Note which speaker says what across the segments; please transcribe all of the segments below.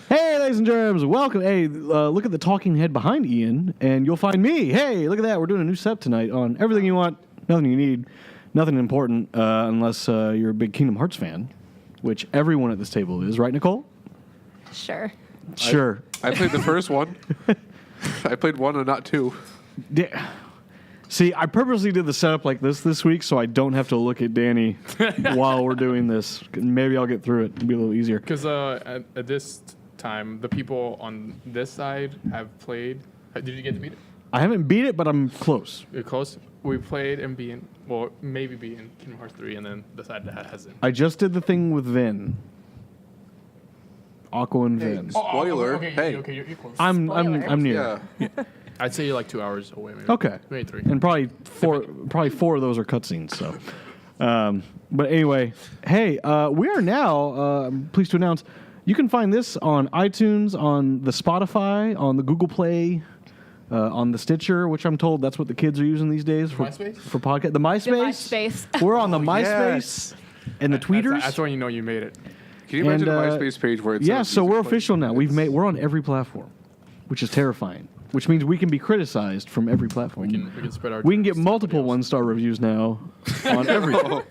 Speaker 1: Hey, ladies and germs, welcome. Hey, look at the talking head behind Ian, and you'll find me. Hey, look at that. We're doing a new set tonight on everything you want, nothing you need, nothing important, unless you're a big Kingdom Hearts fan, which everyone at this table is, right, Nicole?
Speaker 2: Sure.
Speaker 1: Sure.
Speaker 3: I played the first one. I played one and not two.
Speaker 1: See, I purposely did the setup like this week so I don't have to look at Danny while we're doing this. Maybe I'll get through it. It'll be a little easier.
Speaker 4: Because at this time, the people on this side have played. Did you get to beat it?
Speaker 1: I haven't beat it, but I'm close.
Speaker 4: You're close. We played and maybe be in Kingdom Hearts 3, and then the side that hasn't.
Speaker 1: I just did the thing with Vin. Aqua and Vin.
Speaker 3: Spoiler.
Speaker 4: Okay,
Speaker 3: Hey.
Speaker 4: okay, you're close.
Speaker 1: I'm near.
Speaker 3: Yeah.
Speaker 4: I'd say you're like 2 hours away. Maybe.
Speaker 1: Okay.
Speaker 4: Maybe 3.
Speaker 1: And probably four of those are cutscenes. So, but anyway, hey, we are now pleased to announce you can find this on iTunes, on the Spotify, on the Google Play, on the Stitcher, which I'm told that's what the kids are using these days for
Speaker 4: MySpace?
Speaker 1: for podcast. The MySpace.
Speaker 2: The MySpace.
Speaker 1: We're on the MySpace
Speaker 3: yes.
Speaker 1: and the Tweeters.
Speaker 4: That's when you know you made it.
Speaker 3: Can you imagine
Speaker 1: And,
Speaker 3: a MySpace page where it's
Speaker 1: Yeah, so we're official now. We're on every platform, which is terrifying. Which means we can be criticized from every platform.
Speaker 4: We can spread our.
Speaker 1: We can get
Speaker 4: germs to
Speaker 1: multiple
Speaker 4: everybody else.
Speaker 1: 1-star reviews now on everything.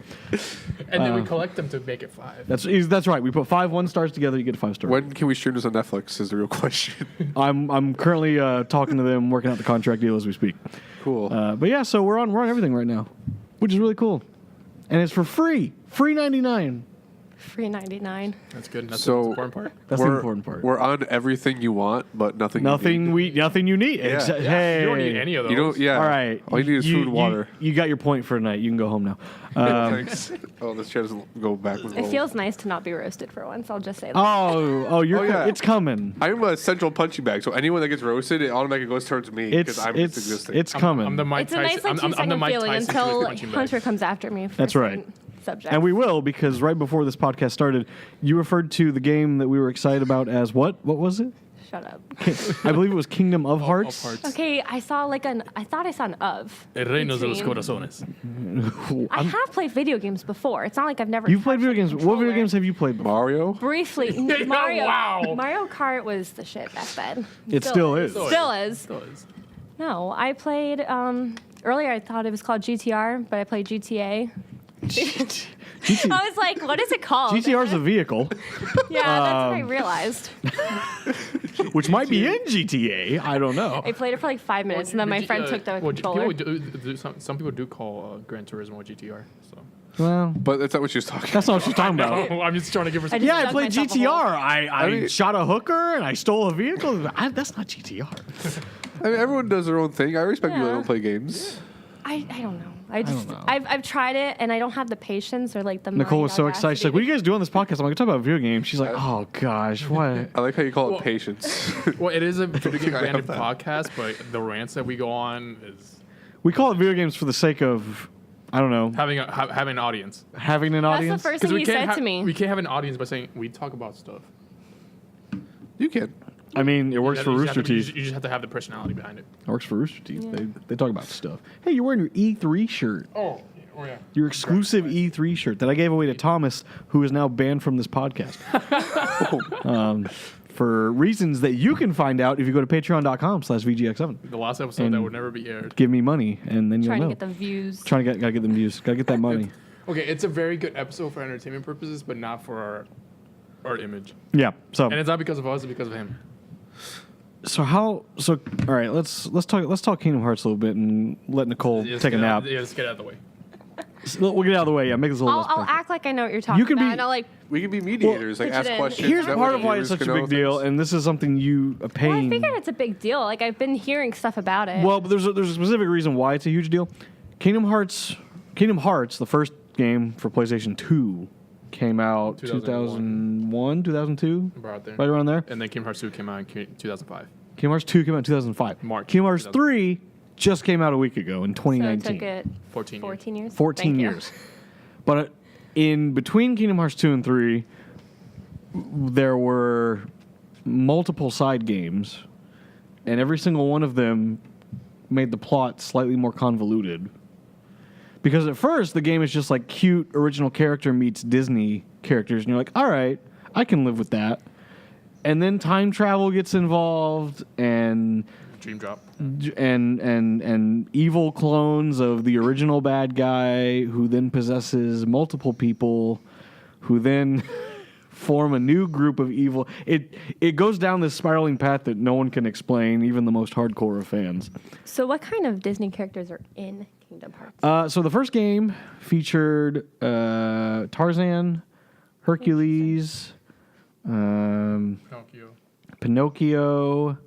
Speaker 4: And then we collect them to make it 5.
Speaker 1: That's right. We put 5 1-stars together. You get a 5-star.
Speaker 3: When can we stream this on Netflix? Is the real question.
Speaker 1: I'm currently talking to them, working out the contract deal as we speak.
Speaker 3: Cool.
Speaker 1: But yeah, so we're on everything right now, which is really cool, and it's for free, free 99.
Speaker 2: Free 99.
Speaker 4: That's good. That's
Speaker 3: So-
Speaker 4: the important part.
Speaker 1: That's the important part.
Speaker 3: We're on everything you want, but nothing.
Speaker 1: Nothing
Speaker 3: You need.
Speaker 1: nothing you need.
Speaker 3: Yeah.
Speaker 1: Exa-
Speaker 3: Yeah,
Speaker 1: Hey,
Speaker 4: You don't need any of those.
Speaker 3: You don't. Yeah.
Speaker 1: All right.
Speaker 3: All you need is food and water.
Speaker 1: You got your point for tonight. You can go home now.
Speaker 3: Thanks. Oh, this chair doesn't go back.
Speaker 2: It feels nice to not be roasted for once. I'll just say that.
Speaker 1: You're.
Speaker 3: Oh, yeah.
Speaker 1: It's coming.
Speaker 3: I'm a central punching bag, so anyone that gets roasted, it automatically goes towards me because I'm just existing.
Speaker 1: It's coming.
Speaker 4: I'm the Mike
Speaker 2: It's a nice
Speaker 4: Tyson.
Speaker 2: like
Speaker 4: I'm
Speaker 2: 2-second
Speaker 4: the Mike
Speaker 2: feeling
Speaker 4: Tyson to his
Speaker 2: until
Speaker 4: punching bag.
Speaker 2: Hunter comes after me. For
Speaker 1: That's right.
Speaker 2: certain subjects.
Speaker 1: And we will, because right before this podcast started, you referred to the game that we were excited about as what? What was it?
Speaker 2: Shut up.
Speaker 1: I believe it was Kingdom of Hearts.
Speaker 2: Okay, I thought I saw an of.
Speaker 4: El Reino de los
Speaker 2: between-
Speaker 4: Corazones.
Speaker 2: I have played video games before. It's not like I've never.
Speaker 1: You've played
Speaker 2: touched
Speaker 1: video
Speaker 2: a
Speaker 1: games. What video
Speaker 2: controller.
Speaker 1: games have you played before?
Speaker 3: Mario.
Speaker 2: Briefly, Mario.
Speaker 4: Wow.
Speaker 2: Mario Kart was the shit back then.
Speaker 1: It still is.
Speaker 2: Still is.
Speaker 4: Still is.
Speaker 2: No, I played. Earlier, I thought it was called GTR, but I played GTA. I was like, what is it called?
Speaker 1: GTR's a vehicle,
Speaker 2: Yeah, that's what I realized.
Speaker 1: which might be in GTA. I don't know.
Speaker 2: I played it for like 5 minutes, and then my friend took the controller.
Speaker 4: Some people do call Gran Turismo a GTR. So.
Speaker 1: Well,
Speaker 3: But that's not what she was talking.
Speaker 1: that's not what she's talking about.
Speaker 4: I'm just trying to give her.
Speaker 2: I
Speaker 4: Some
Speaker 2: just
Speaker 1: Yeah, I
Speaker 2: dug
Speaker 1: played
Speaker 2: myself a
Speaker 1: GTR.
Speaker 2: hole.
Speaker 1: I
Speaker 3: mean-
Speaker 1: shot a hooker and I stole a vehicle. That's not GTR.
Speaker 3: I mean, everyone does their own thing. I respect people that
Speaker 2: Yeah.
Speaker 3: don't play games.
Speaker 2: I don't know. I just
Speaker 1: know.
Speaker 2: I've tried it, and I don't have the patience or like the.
Speaker 1: Nicole was
Speaker 2: mind
Speaker 1: so excited. She's like, "What are you guys doing on this podcast?" I'm like, "Talk about video games." She's like, "Oh gosh, what?"
Speaker 3: I like how you call
Speaker 4: Well-
Speaker 3: it patience.
Speaker 4: Well, it is a video game
Speaker 3: I
Speaker 4: branded
Speaker 3: have that.
Speaker 4: podcast, but the rants that we go on is
Speaker 1: We call it video games for the sake of, I don't know,
Speaker 4: having an audience.
Speaker 1: having an
Speaker 2: That's
Speaker 1: audience.
Speaker 2: the first thing
Speaker 4: we
Speaker 2: you
Speaker 4: can't
Speaker 2: said to me.
Speaker 4: We can't have an audience by saying we talk about stuff.
Speaker 3: You can.
Speaker 1: I mean, it works
Speaker 4: You
Speaker 1: for
Speaker 4: just
Speaker 1: Rooster
Speaker 4: have to-
Speaker 1: Teeth.
Speaker 4: You just have to have the personality behind it.
Speaker 1: It works for Rooster Teeth. They talk about stuff. Hey, you're wearing your E3 shirt.
Speaker 4: Oh yeah.
Speaker 1: Your exclusive E3 shirt that I gave away to Thomas, who is now banned from this podcast. For reasons that you can find out if you go to patreon.com/VGX7.
Speaker 4: The last episode
Speaker 1: And-
Speaker 4: that would never be aired.
Speaker 1: Give me money, and then you'll
Speaker 2: Trying
Speaker 1: know.
Speaker 2: to get the views.
Speaker 1: Gotta get them views. Gotta get that money.
Speaker 4: Okay, it's a very good episode for entertainment purposes, but not for our image.
Speaker 1: Yeah. So
Speaker 4: And it's not because of us; it's because of him.
Speaker 1: all right. Let's talk Kingdom Hearts a little bit and let Nicole
Speaker 4: Just
Speaker 1: take a
Speaker 4: get
Speaker 1: nap.
Speaker 4: Yeah, just get out of the way.
Speaker 1: We'll get out of the way. Yeah, make this a little
Speaker 2: I'll
Speaker 1: less
Speaker 2: act like I know what you're talking
Speaker 1: You can
Speaker 2: about,
Speaker 1: be-
Speaker 2: and I'll like.
Speaker 3: We can be mediators, like
Speaker 2: pitch
Speaker 3: ask
Speaker 2: it in.
Speaker 3: questions.
Speaker 1: Here's
Speaker 3: That
Speaker 1: part
Speaker 3: way
Speaker 1: of why it's
Speaker 3: viewers
Speaker 1: such a
Speaker 3: can
Speaker 1: big
Speaker 3: know
Speaker 1: deal,
Speaker 3: things.
Speaker 1: and this is something you a
Speaker 2: Well, I
Speaker 1: pain.
Speaker 2: figured it's a big deal. Like I've been hearing stuff about it.
Speaker 1: Well, but there's a specific reason why it's a huge deal. Kingdom Hearts, the first game for PlayStation 2, came out 2001, 2002,
Speaker 4: About there.
Speaker 1: right around there.
Speaker 4: And then Kingdom Hearts 2 came out in 2005.
Speaker 1: Kingdom Hearts 2 came out in 2005.
Speaker 4: March
Speaker 1: Kingdom Hearts
Speaker 4: 2000.
Speaker 1: 3 just came out a week ago in
Speaker 2: so it
Speaker 1: 2019.
Speaker 2: took it
Speaker 4: 14 years.
Speaker 2: 14 years.
Speaker 1: 14
Speaker 2: Thank you.
Speaker 1: years. But in between Kingdom Hearts 2 and 3, there were multiple side games, and every single one of them made the plot slightly more convoluted. Because at first, the game is just like cute original character meets Disney characters, and you're like, all right, I can live with that. and then time travel gets involved, and
Speaker 4: Dream drop.
Speaker 1: and evil clones of the original bad guy, who then possesses multiple people, who then form a new group of evil. It goes down this spiraling path that no one can explain, even the most hardcore of fans.
Speaker 2: So what kind of Disney characters are in Kingdom Hearts?
Speaker 1: So the first game featured Tarzan, Hercules, Pinocchio.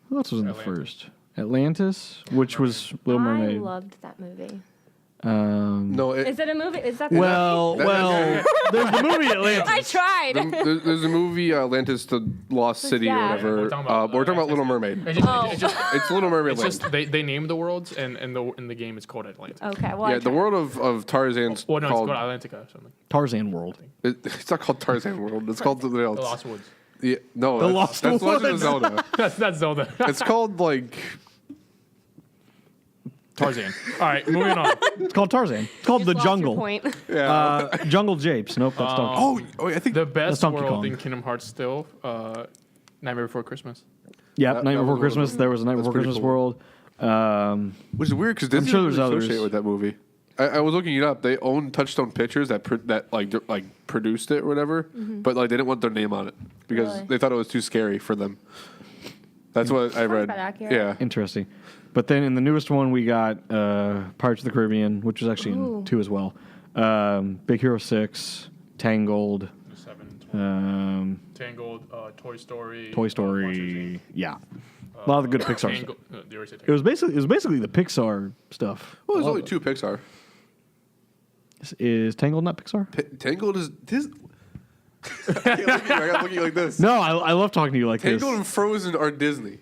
Speaker 1: Who else was in the first? Atlantis, which was Little Mermaid.
Speaker 2: I loved that movie.
Speaker 3: No,
Speaker 2: Is it a movie? Is that
Speaker 1: Well, there's the movie Atlantis.
Speaker 2: I tried.
Speaker 3: there's a movie Atlantis, the Lost City
Speaker 2: Yeah.
Speaker 3: or whatever.
Speaker 4: We're talking about,
Speaker 3: We're talking about Little Mermaid. It's Little Mermaid.
Speaker 4: It's
Speaker 3: Land.
Speaker 4: just they named the worlds, and in the game it's called Atlantis.
Speaker 2: Okay, well,
Speaker 3: Yeah, the world of Tarzan's
Speaker 4: Well, no,
Speaker 3: called.
Speaker 4: it's called Atlantica or something.
Speaker 1: Tarzan World.
Speaker 3: It's not called Tarzan World. It's called something else.
Speaker 4: The Lost Woods.
Speaker 3: Yeah, no,
Speaker 1: The
Speaker 3: that's
Speaker 1: Lost
Speaker 3: Legend of
Speaker 1: Woods.
Speaker 3: Zelda.
Speaker 4: That's Zelda.
Speaker 3: It's called like.
Speaker 4: Tarzan. All right, moving on.
Speaker 1: It's called Tarzan. It's called The
Speaker 2: lost your
Speaker 1: Jungle.
Speaker 2: point.
Speaker 3: Yeah.
Speaker 1: Jungle Japes. Nope, that's Donkey.
Speaker 3: I think
Speaker 4: The best
Speaker 1: Donkey
Speaker 4: world
Speaker 1: Kong.
Speaker 4: in Kingdom Hearts still, Nightmare Before Christmas.
Speaker 1: Yep,
Speaker 3: that
Speaker 1: Night
Speaker 3: was
Speaker 1: Before
Speaker 3: one of
Speaker 1: Christmas.
Speaker 3: them.
Speaker 1: There was a Night
Speaker 3: That's
Speaker 1: Before
Speaker 3: pretty
Speaker 1: Christmas
Speaker 3: cool.
Speaker 1: world.
Speaker 3: which is weird because Disney
Speaker 1: sure
Speaker 3: doesn't
Speaker 1: there's
Speaker 3: really
Speaker 1: others.
Speaker 3: associate with that movie. I was looking it up. They own Touchstone Pictures that produced it or whatever, but like they didn't want their name on it because
Speaker 2: Really?
Speaker 3: they thought it was too scary for them. That's what I read.
Speaker 2: about accurate.
Speaker 3: Yeah.
Speaker 1: Interesting. But then in the newest one, we got Pirates of the Caribbean, which was actually
Speaker 2: Ooh.
Speaker 1: in 2 as well. Big Hero 6, Tangled,
Speaker 4: 7, Tangled, Toy Story.
Speaker 1: Toy Story. Yeah. A lot of the good Pixar stuff.
Speaker 4: They already said
Speaker 1: It was basically the Pixar stuff.
Speaker 3: Well, there's
Speaker 1: All
Speaker 3: only
Speaker 1: of
Speaker 3: 2 Pixar.
Speaker 1: it. Is Tangled not Pixar?
Speaker 3: Tangled is Disney. I gotta look at you like this.
Speaker 1: No, I love talking to you like
Speaker 3: Tangled
Speaker 1: this.
Speaker 3: and Frozen are Disney.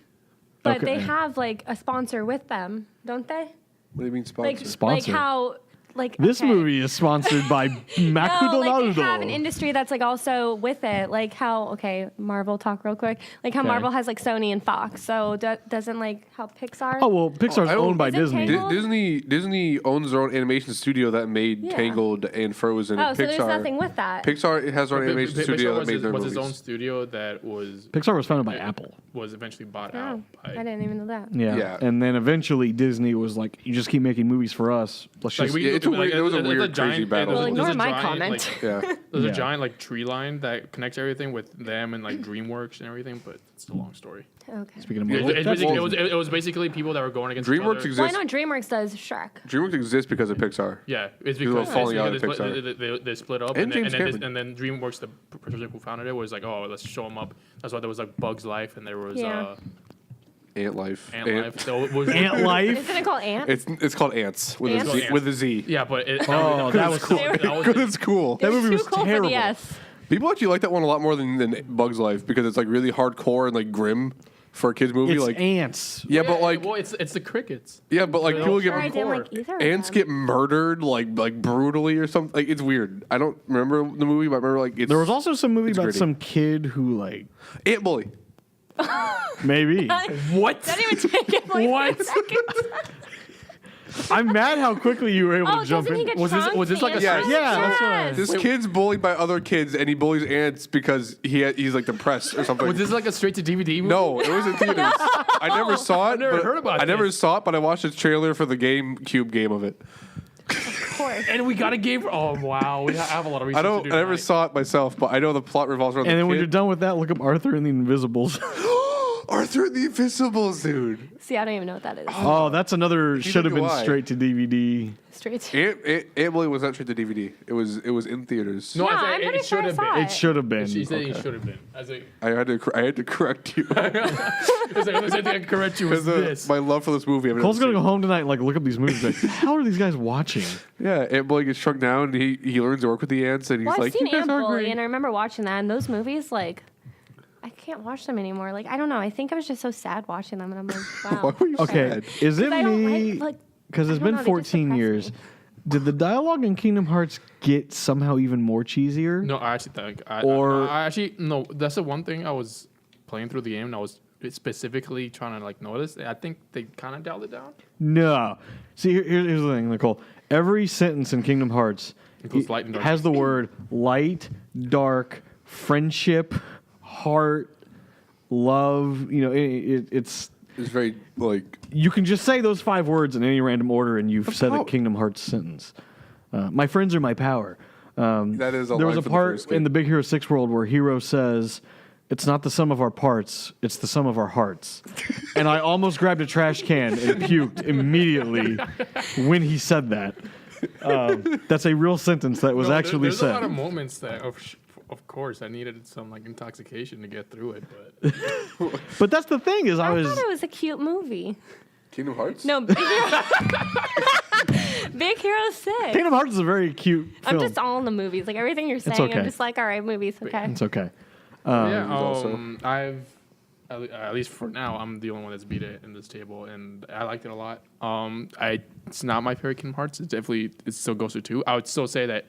Speaker 2: But
Speaker 1: Okay.
Speaker 2: they have like a sponsor with them, don't they?
Speaker 3: What do you mean
Speaker 2: Like,
Speaker 3: sponsor?
Speaker 1: Sponsor.
Speaker 2: like how, like
Speaker 1: This
Speaker 2: okay.
Speaker 1: movie is sponsored by
Speaker 2: No,
Speaker 1: McDonald's.
Speaker 2: like they have an industry that's like also with it. Like how, okay, Marvel talk real quick. Like how
Speaker 1: Okay.
Speaker 2: Marvel has like Sony and Fox. So doesn't like how Pixar.
Speaker 1: Oh, well, Pixar's
Speaker 3: I don't-
Speaker 1: owned by
Speaker 2: Is it
Speaker 1: Disney.
Speaker 2: Tangled?
Speaker 3: Disney owns their own animation studio that made
Speaker 2: Yeah.
Speaker 3: Tangled and Frozen.
Speaker 2: Oh,
Speaker 3: and
Speaker 2: so
Speaker 3: Pixar.
Speaker 2: there's nothing with that.
Speaker 3: Pixar has their own animation studio that made their
Speaker 4: was
Speaker 3: movies.
Speaker 4: his own studio that
Speaker 1: Pixar was founded by Apple.
Speaker 4: was eventually bought
Speaker 2: Oh,
Speaker 4: out
Speaker 2: I
Speaker 4: by.
Speaker 2: didn't even know that.
Speaker 1: Yeah.
Speaker 3: Yeah.
Speaker 1: And then eventually Disney was like, you just keep making movies for us. Let's
Speaker 4: Like
Speaker 1: just.
Speaker 3: Yeah, it's a weird- it was a
Speaker 4: there's
Speaker 3: weird, crazy battle.
Speaker 2: Well,
Speaker 4: there's
Speaker 2: ignore
Speaker 4: a
Speaker 2: my
Speaker 4: giant,
Speaker 2: comment.
Speaker 4: like,
Speaker 3: Yeah.
Speaker 4: There's
Speaker 1: Yeah.
Speaker 4: a giant like tree line that connects everything with them and like DreamWorks and everything, but it's a long story.
Speaker 2: Okay.
Speaker 1: Speaking of
Speaker 4: It,
Speaker 1: movies,
Speaker 4: it's
Speaker 1: that's
Speaker 4: basically,
Speaker 1: awesome.
Speaker 4: it was basically people that were going against each
Speaker 3: DreamWorks
Speaker 4: other.
Speaker 3: exists.
Speaker 2: Well, I know DreamWorks does Shrek.
Speaker 3: DreamWorks exists because of Pixar.
Speaker 4: Yeah, it's
Speaker 3: People
Speaker 4: because,
Speaker 3: falling out of
Speaker 4: they, split,
Speaker 3: Pixar.
Speaker 4: they split up,
Speaker 3: And James
Speaker 4: then
Speaker 3: Cameron.
Speaker 4: and then DreamWorks, the person who founded it, was like, oh, let's show them up. That's why there was like Bugs Life, and there was
Speaker 2: Yeah.
Speaker 3: Ant Life.
Speaker 4: Ant Life. So it was,
Speaker 1: Ant Life.
Speaker 2: Isn't it called Ant?
Speaker 3: It's called Ants with
Speaker 2: Ants?
Speaker 3: a Z. With a Z.
Speaker 4: Yeah, but
Speaker 1: Oh, that was cool.
Speaker 3: Because it's cool.
Speaker 1: That movie
Speaker 2: Too
Speaker 1: was
Speaker 2: cool for
Speaker 1: terrible.
Speaker 2: the S.
Speaker 3: People actually like that one a lot more than Bugs Life because it's like really hardcore and like grim for a kids movie.
Speaker 1: It's
Speaker 3: like
Speaker 1: ants.
Speaker 3: yeah, but like
Speaker 4: well, it's the crickets.
Speaker 3: yeah, but like people
Speaker 2: Sure, I
Speaker 3: get
Speaker 2: didn't like either. of
Speaker 3: ants
Speaker 2: them.
Speaker 3: get murdered like brutally or something. Like it's weird. I don't remember the movie, but I remember like it's
Speaker 1: There was also some movie
Speaker 3: It's
Speaker 1: about
Speaker 3: gritty.
Speaker 1: some kid who, like,
Speaker 3: Ant Bully.
Speaker 1: maybe.
Speaker 4: What?
Speaker 2: That didn't even take it like
Speaker 4: What?
Speaker 2: 3 seconds.
Speaker 1: I'm mad how quickly you were able
Speaker 2: Oh,
Speaker 1: to jump
Speaker 2: doesn't he
Speaker 1: in.
Speaker 2: get
Speaker 4: Was this like a
Speaker 3: Yeah,
Speaker 1: yeah, that's what I-
Speaker 3: This kid's bullied by other kids and he bullies ants because he's like depressed or something.
Speaker 4: Was this like a straight to DVD movie?
Speaker 3: No, it was in theaters. I never saw it.
Speaker 4: never
Speaker 3: but
Speaker 4: heard about
Speaker 3: I never
Speaker 4: this.
Speaker 3: saw it, but I watched the trailer for the GameCube game of it.
Speaker 2: Of course.
Speaker 4: And we got a game. Oh wow, I have a lot of research
Speaker 3: I
Speaker 4: to do.
Speaker 3: never
Speaker 4: tonight.
Speaker 3: saw it myself, but I know the plot revolves around
Speaker 1: And
Speaker 3: the
Speaker 1: then when
Speaker 3: kid.
Speaker 1: you're done with that, look up Arthur and the Invisibles.
Speaker 3: Arthur and the Invisibles, dude.
Speaker 2: See, I don't even know what that is.
Speaker 1: Oh, that's another should have
Speaker 3: do
Speaker 1: been
Speaker 3: I.
Speaker 1: straight to DVD.
Speaker 2: Straight to.
Speaker 3: Ant Bully was not straight to DVD. It was in theaters.
Speaker 4: No,
Speaker 2: Yeah,
Speaker 4: I said
Speaker 2: I'm pretty
Speaker 4: it
Speaker 2: sure
Speaker 4: should
Speaker 2: I
Speaker 4: have
Speaker 2: saw
Speaker 4: been.
Speaker 1: It should have been.
Speaker 4: She said it
Speaker 3: Okay.
Speaker 4: should have been. As a,
Speaker 3: I had to correct you.
Speaker 4: it's like, the thing I can correct you was this.
Speaker 3: My love for this movie. I've never
Speaker 1: Cole's gonna
Speaker 3: seen.
Speaker 1: go home tonight and like look up these movies. Like, how are these guys watching?
Speaker 3: Yeah, Ant Bully gets shrunk down. And he learns to work with the ants, and he's
Speaker 2: Well, I've
Speaker 3: like,
Speaker 2: seen
Speaker 3: "You guys
Speaker 2: Ant
Speaker 3: are
Speaker 2: Bully,
Speaker 3: great."
Speaker 2: and I remember watching that. And those movies, like, I can't watch them anymore. Like, I don't know. I think I was just so sad watching them, and I'm like, wow.
Speaker 3: Why were you
Speaker 1: Okay,
Speaker 3: sad?
Speaker 1: is it
Speaker 2: I don't
Speaker 1: me?
Speaker 2: like
Speaker 1: Because it's
Speaker 2: I don't
Speaker 1: been
Speaker 2: know, they just
Speaker 1: 14
Speaker 2: depress
Speaker 1: years.
Speaker 2: me.
Speaker 1: Did the dialogue in Kingdom Hearts get somehow even more cheesier?
Speaker 4: No, I actually think.
Speaker 1: Or-
Speaker 4: I actually no. That's the one thing I was playing through the game, and I was specifically trying to like notice. I think they kind of dialed it down.
Speaker 1: No. See, here's the thing, Nicole. Every sentence in Kingdom Hearts
Speaker 4: Includes light and dark.
Speaker 1: has the word light, dark, friendship, heart, love. It's
Speaker 3: It's very like
Speaker 1: you can just say those 5 words in any random order, and you've said a
Speaker 3: power.
Speaker 1: Kingdom Hearts sentence. My friends are my power.
Speaker 3: that is a
Speaker 1: There was
Speaker 3: line
Speaker 1: a
Speaker 3: for the
Speaker 1: part
Speaker 3: first
Speaker 1: in
Speaker 3: game.
Speaker 1: the Big Hero 6 world where Hero says, "It's not the sum of our parts; it's the sum of our hearts." And I almost grabbed a trash can and puked immediately when he said that. That's a real sentence that was actually
Speaker 4: there's
Speaker 1: said.
Speaker 4: a lot of moments that, of course, I needed some like intoxication to get through it. But
Speaker 1: But that's the thing is, I
Speaker 2: I
Speaker 1: was
Speaker 2: thought it was a cute movie.
Speaker 3: Kingdom Hearts.
Speaker 2: No, Big Hero. Big Hero 6.
Speaker 1: Kingdom Hearts is a very cute film.
Speaker 2: I'm just all in the movies. Like everything you're saying,
Speaker 1: okay.
Speaker 2: I'm just like, all right, movies, okay.
Speaker 1: It's okay.
Speaker 4: yeah,
Speaker 3: also.
Speaker 4: I've at least for now, I'm the only one that's beat it in this table, and I liked it a lot. It's not my favorite Kingdom Hearts. It still goes to 2. I would still say that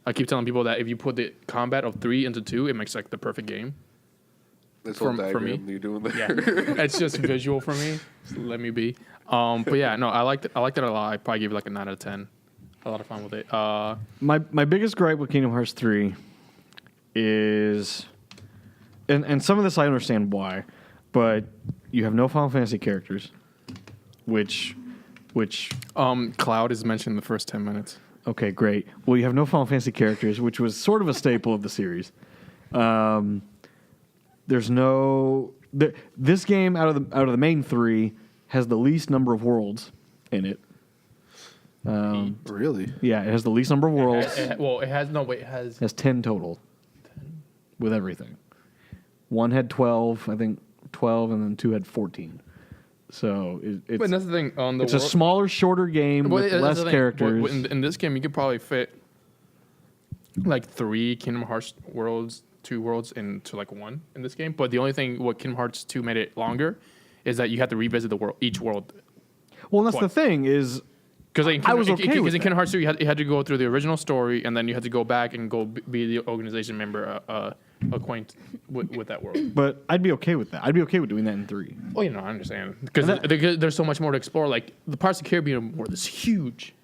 Speaker 4: I keep telling people that if you put the combat of 3 into 2, it makes like the perfect game.
Speaker 3: This
Speaker 4: for-
Speaker 3: whole
Speaker 4: for me.
Speaker 3: diagram you're doing there.
Speaker 4: Yeah, it's just visual for me. So let me be. But yeah, no, I liked it. I liked it a lot. I probably give it like a 9 out of 10. A lot of fun with it.
Speaker 1: My biggest gripe with Kingdom Hearts 3 is, and some of this I understand why, but you have no Final Fantasy characters, which
Speaker 4: Cloud is mentioned in the first 10 minutes.
Speaker 1: okay, great. Well, you have no Final Fantasy characters, which was sort of a staple of the series. There's no this game out of the main 3 has the least number of worlds in it.
Speaker 3: Really?
Speaker 1: Yeah, it has the least number of worlds.
Speaker 4: It has no wait. It has
Speaker 1: It has 10 total with everything. One had 12, I think 12, and then 2 had 14. So it's
Speaker 4: But that's the thing on the
Speaker 1: it's a smaller, shorter game
Speaker 4: Well,
Speaker 1: with
Speaker 4: that's
Speaker 1: less
Speaker 4: the thing.
Speaker 1: characters.
Speaker 4: In this game, you could probably fit like 3 Kingdom Hearts worlds, 2 worlds into like 1 in this game. But the only thing what Kingdom Hearts 2 made it longer is that you have to revisit the world, each world.
Speaker 1: Well, that's the
Speaker 4: twice.
Speaker 1: thing is,
Speaker 4: Because like,
Speaker 1: I was okay
Speaker 4: because
Speaker 1: with
Speaker 4: in
Speaker 1: that.
Speaker 4: Kingdom Hearts 2, you had to go through the original story, and then you had to go back and go be the organization member, acquaint with that world.
Speaker 1: but I'd be okay with that. I'd be okay with doing that in 3.
Speaker 4: Oh, I understand because
Speaker 1: And that-
Speaker 4: there's so much more to explore. Like the Pirates of the Caribbean world is huge.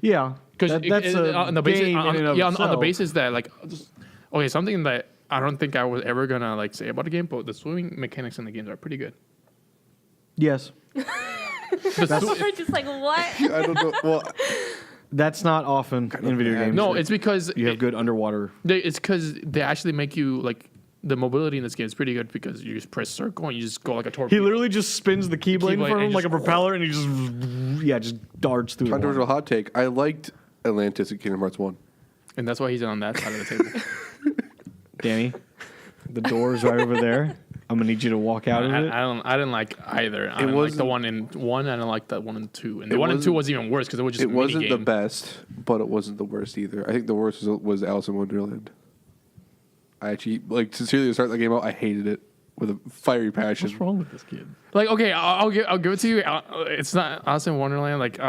Speaker 1: Yeah,
Speaker 4: Because
Speaker 1: that's a
Speaker 4: on the basis,
Speaker 1: game in and of
Speaker 4: on the
Speaker 1: itself.
Speaker 4: basis that like, okay, something that I don't think I was ever gonna like say about a game, but the swimming mechanics in the games are pretty good.
Speaker 1: Yes,
Speaker 2: We're just like, what?
Speaker 3: I don't know. Well,
Speaker 1: that's not often in video
Speaker 3: bad.
Speaker 1: games.
Speaker 4: No, it's because
Speaker 1: you have good underwater.
Speaker 4: It's because they actually make you like the mobility in this game is pretty good because you just press circle and you just go like a torpedo.
Speaker 1: He literally just spins the keyblade in
Speaker 4: Keyblade
Speaker 1: front of him
Speaker 4: and
Speaker 1: like a
Speaker 4: just-
Speaker 1: propeller, and he just darts through the
Speaker 3: controversial
Speaker 1: water.
Speaker 3: hot take. I liked Atlantis in Kingdom Hearts 1.
Speaker 4: and that's why he's on that side of the table.
Speaker 1: Danny, the door's right over there. I'm gonna need you to walk out of it.
Speaker 4: I didn't like either. I didn't like
Speaker 3: wasn't-
Speaker 4: the one in 1. I didn't like that one in 2. And
Speaker 3: It
Speaker 4: the one in 2
Speaker 3: wasn't-
Speaker 4: was even worse because it was just
Speaker 3: It
Speaker 4: a mini
Speaker 3: wasn't the
Speaker 4: game.
Speaker 3: best, but it wasn't the worst either. I think the worst was Alice in Wonderland. I actually, like, sincerely, to start the game out, I hated it with a fiery passion.
Speaker 1: What's wrong with this kid?
Speaker 4: Like, okay, I'll give it to you. It's not Alice in Wonderland. Like,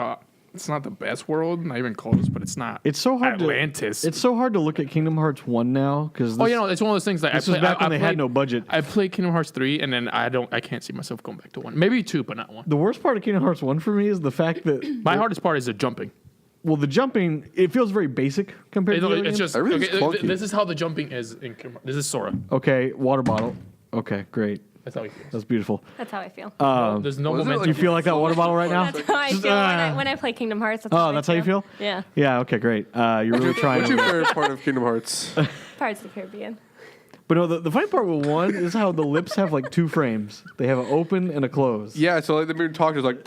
Speaker 4: it's not the best world, not even close, but it's not.
Speaker 1: It's so hard
Speaker 4: Atlantis.
Speaker 1: It's so hard to look at Kingdom Hearts 1 now because
Speaker 4: it's one of those things that
Speaker 1: this was back when they had no budget.
Speaker 4: I played Kingdom Hearts 3, and then I can't see myself going back to 1. Maybe 2, but not 1.
Speaker 1: The worst part of Kingdom Hearts 1 for me is the fact that
Speaker 4: My hardest part is the jumping.
Speaker 1: well, the jumping, it feels very basic compared to the other
Speaker 4: It's
Speaker 1: games.
Speaker 4: just
Speaker 3: Everything's
Speaker 4: okay.
Speaker 3: clunky.
Speaker 4: This is how the jumping is in Kingdom Hearts. This is Sora.
Speaker 1: Okay, water bottle. Okay, great.
Speaker 4: That's how he feels.
Speaker 1: That's beautiful.
Speaker 2: That's how I feel.
Speaker 4: There's no
Speaker 3: wasn't it
Speaker 4: momentum.
Speaker 1: You feel like that water bottle right now?
Speaker 2: That's how I
Speaker 1: Just,
Speaker 2: feel when I play Kingdom Hearts.
Speaker 1: Oh, that's how you feel?
Speaker 2: Yeah.
Speaker 1: Yeah, okay, great. You're really trying.
Speaker 3: What's your favorite part of Kingdom Hearts?
Speaker 2: Pirates of the Caribbean.
Speaker 1: But no, the funny part with 1 is how the lips have like 2 frames. They have an open and a close.
Speaker 3: Yeah, so like the mirror talk is like,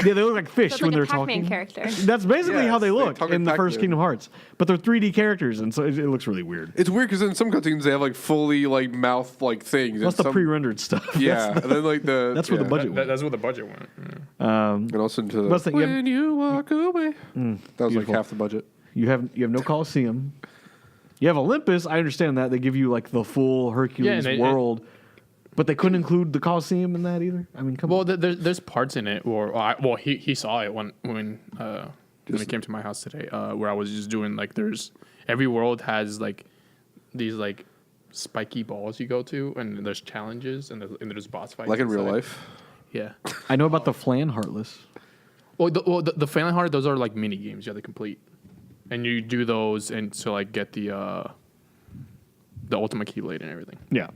Speaker 1: Yeah, they look like fish
Speaker 2: So it's
Speaker 1: when
Speaker 2: like
Speaker 1: they're
Speaker 2: a Pac-Man
Speaker 1: talking.
Speaker 2: character.
Speaker 1: That's basically
Speaker 3: Yes,
Speaker 1: how they
Speaker 3: they
Speaker 1: look
Speaker 3: talk
Speaker 1: in
Speaker 3: like
Speaker 1: the first
Speaker 3: Pac-Man.
Speaker 1: Kingdom Hearts. But they're 3D characters, and so it looks really weird.
Speaker 3: it's weird because in some cutscenes they have like fully like mouth like things.
Speaker 1: That's
Speaker 3: and
Speaker 1: the
Speaker 3: some,
Speaker 1: pre-rendered stuff.
Speaker 3: Yeah, and then like the
Speaker 1: That's where the budget went.
Speaker 4: That's where the budget went.
Speaker 3: And also into the
Speaker 1: Plus the- you have-
Speaker 3: when you walk away. That was
Speaker 1: beautiful.
Speaker 3: like half the budget.
Speaker 1: You have no Coliseum. You have Olympus. I understand that they give you like the full Hercules
Speaker 4: and
Speaker 1: world, but they couldn't include the Coliseum in that either. I mean, come
Speaker 4: Well,
Speaker 1: on.
Speaker 4: there's parts in it where he saw it when he came to my house today, where I was just doing like every world has like these like spiky balls you go to, and there's challenges and there's boss fights.
Speaker 3: Like in real
Speaker 4: inside.
Speaker 3: life.
Speaker 4: Yeah.
Speaker 1: I know about the Flan Heartless.
Speaker 4: Well, the Family Heart, those are like mini games you have to complete, and you do those and to like get the ultimate Keyblade and everything.
Speaker 1: Yeah.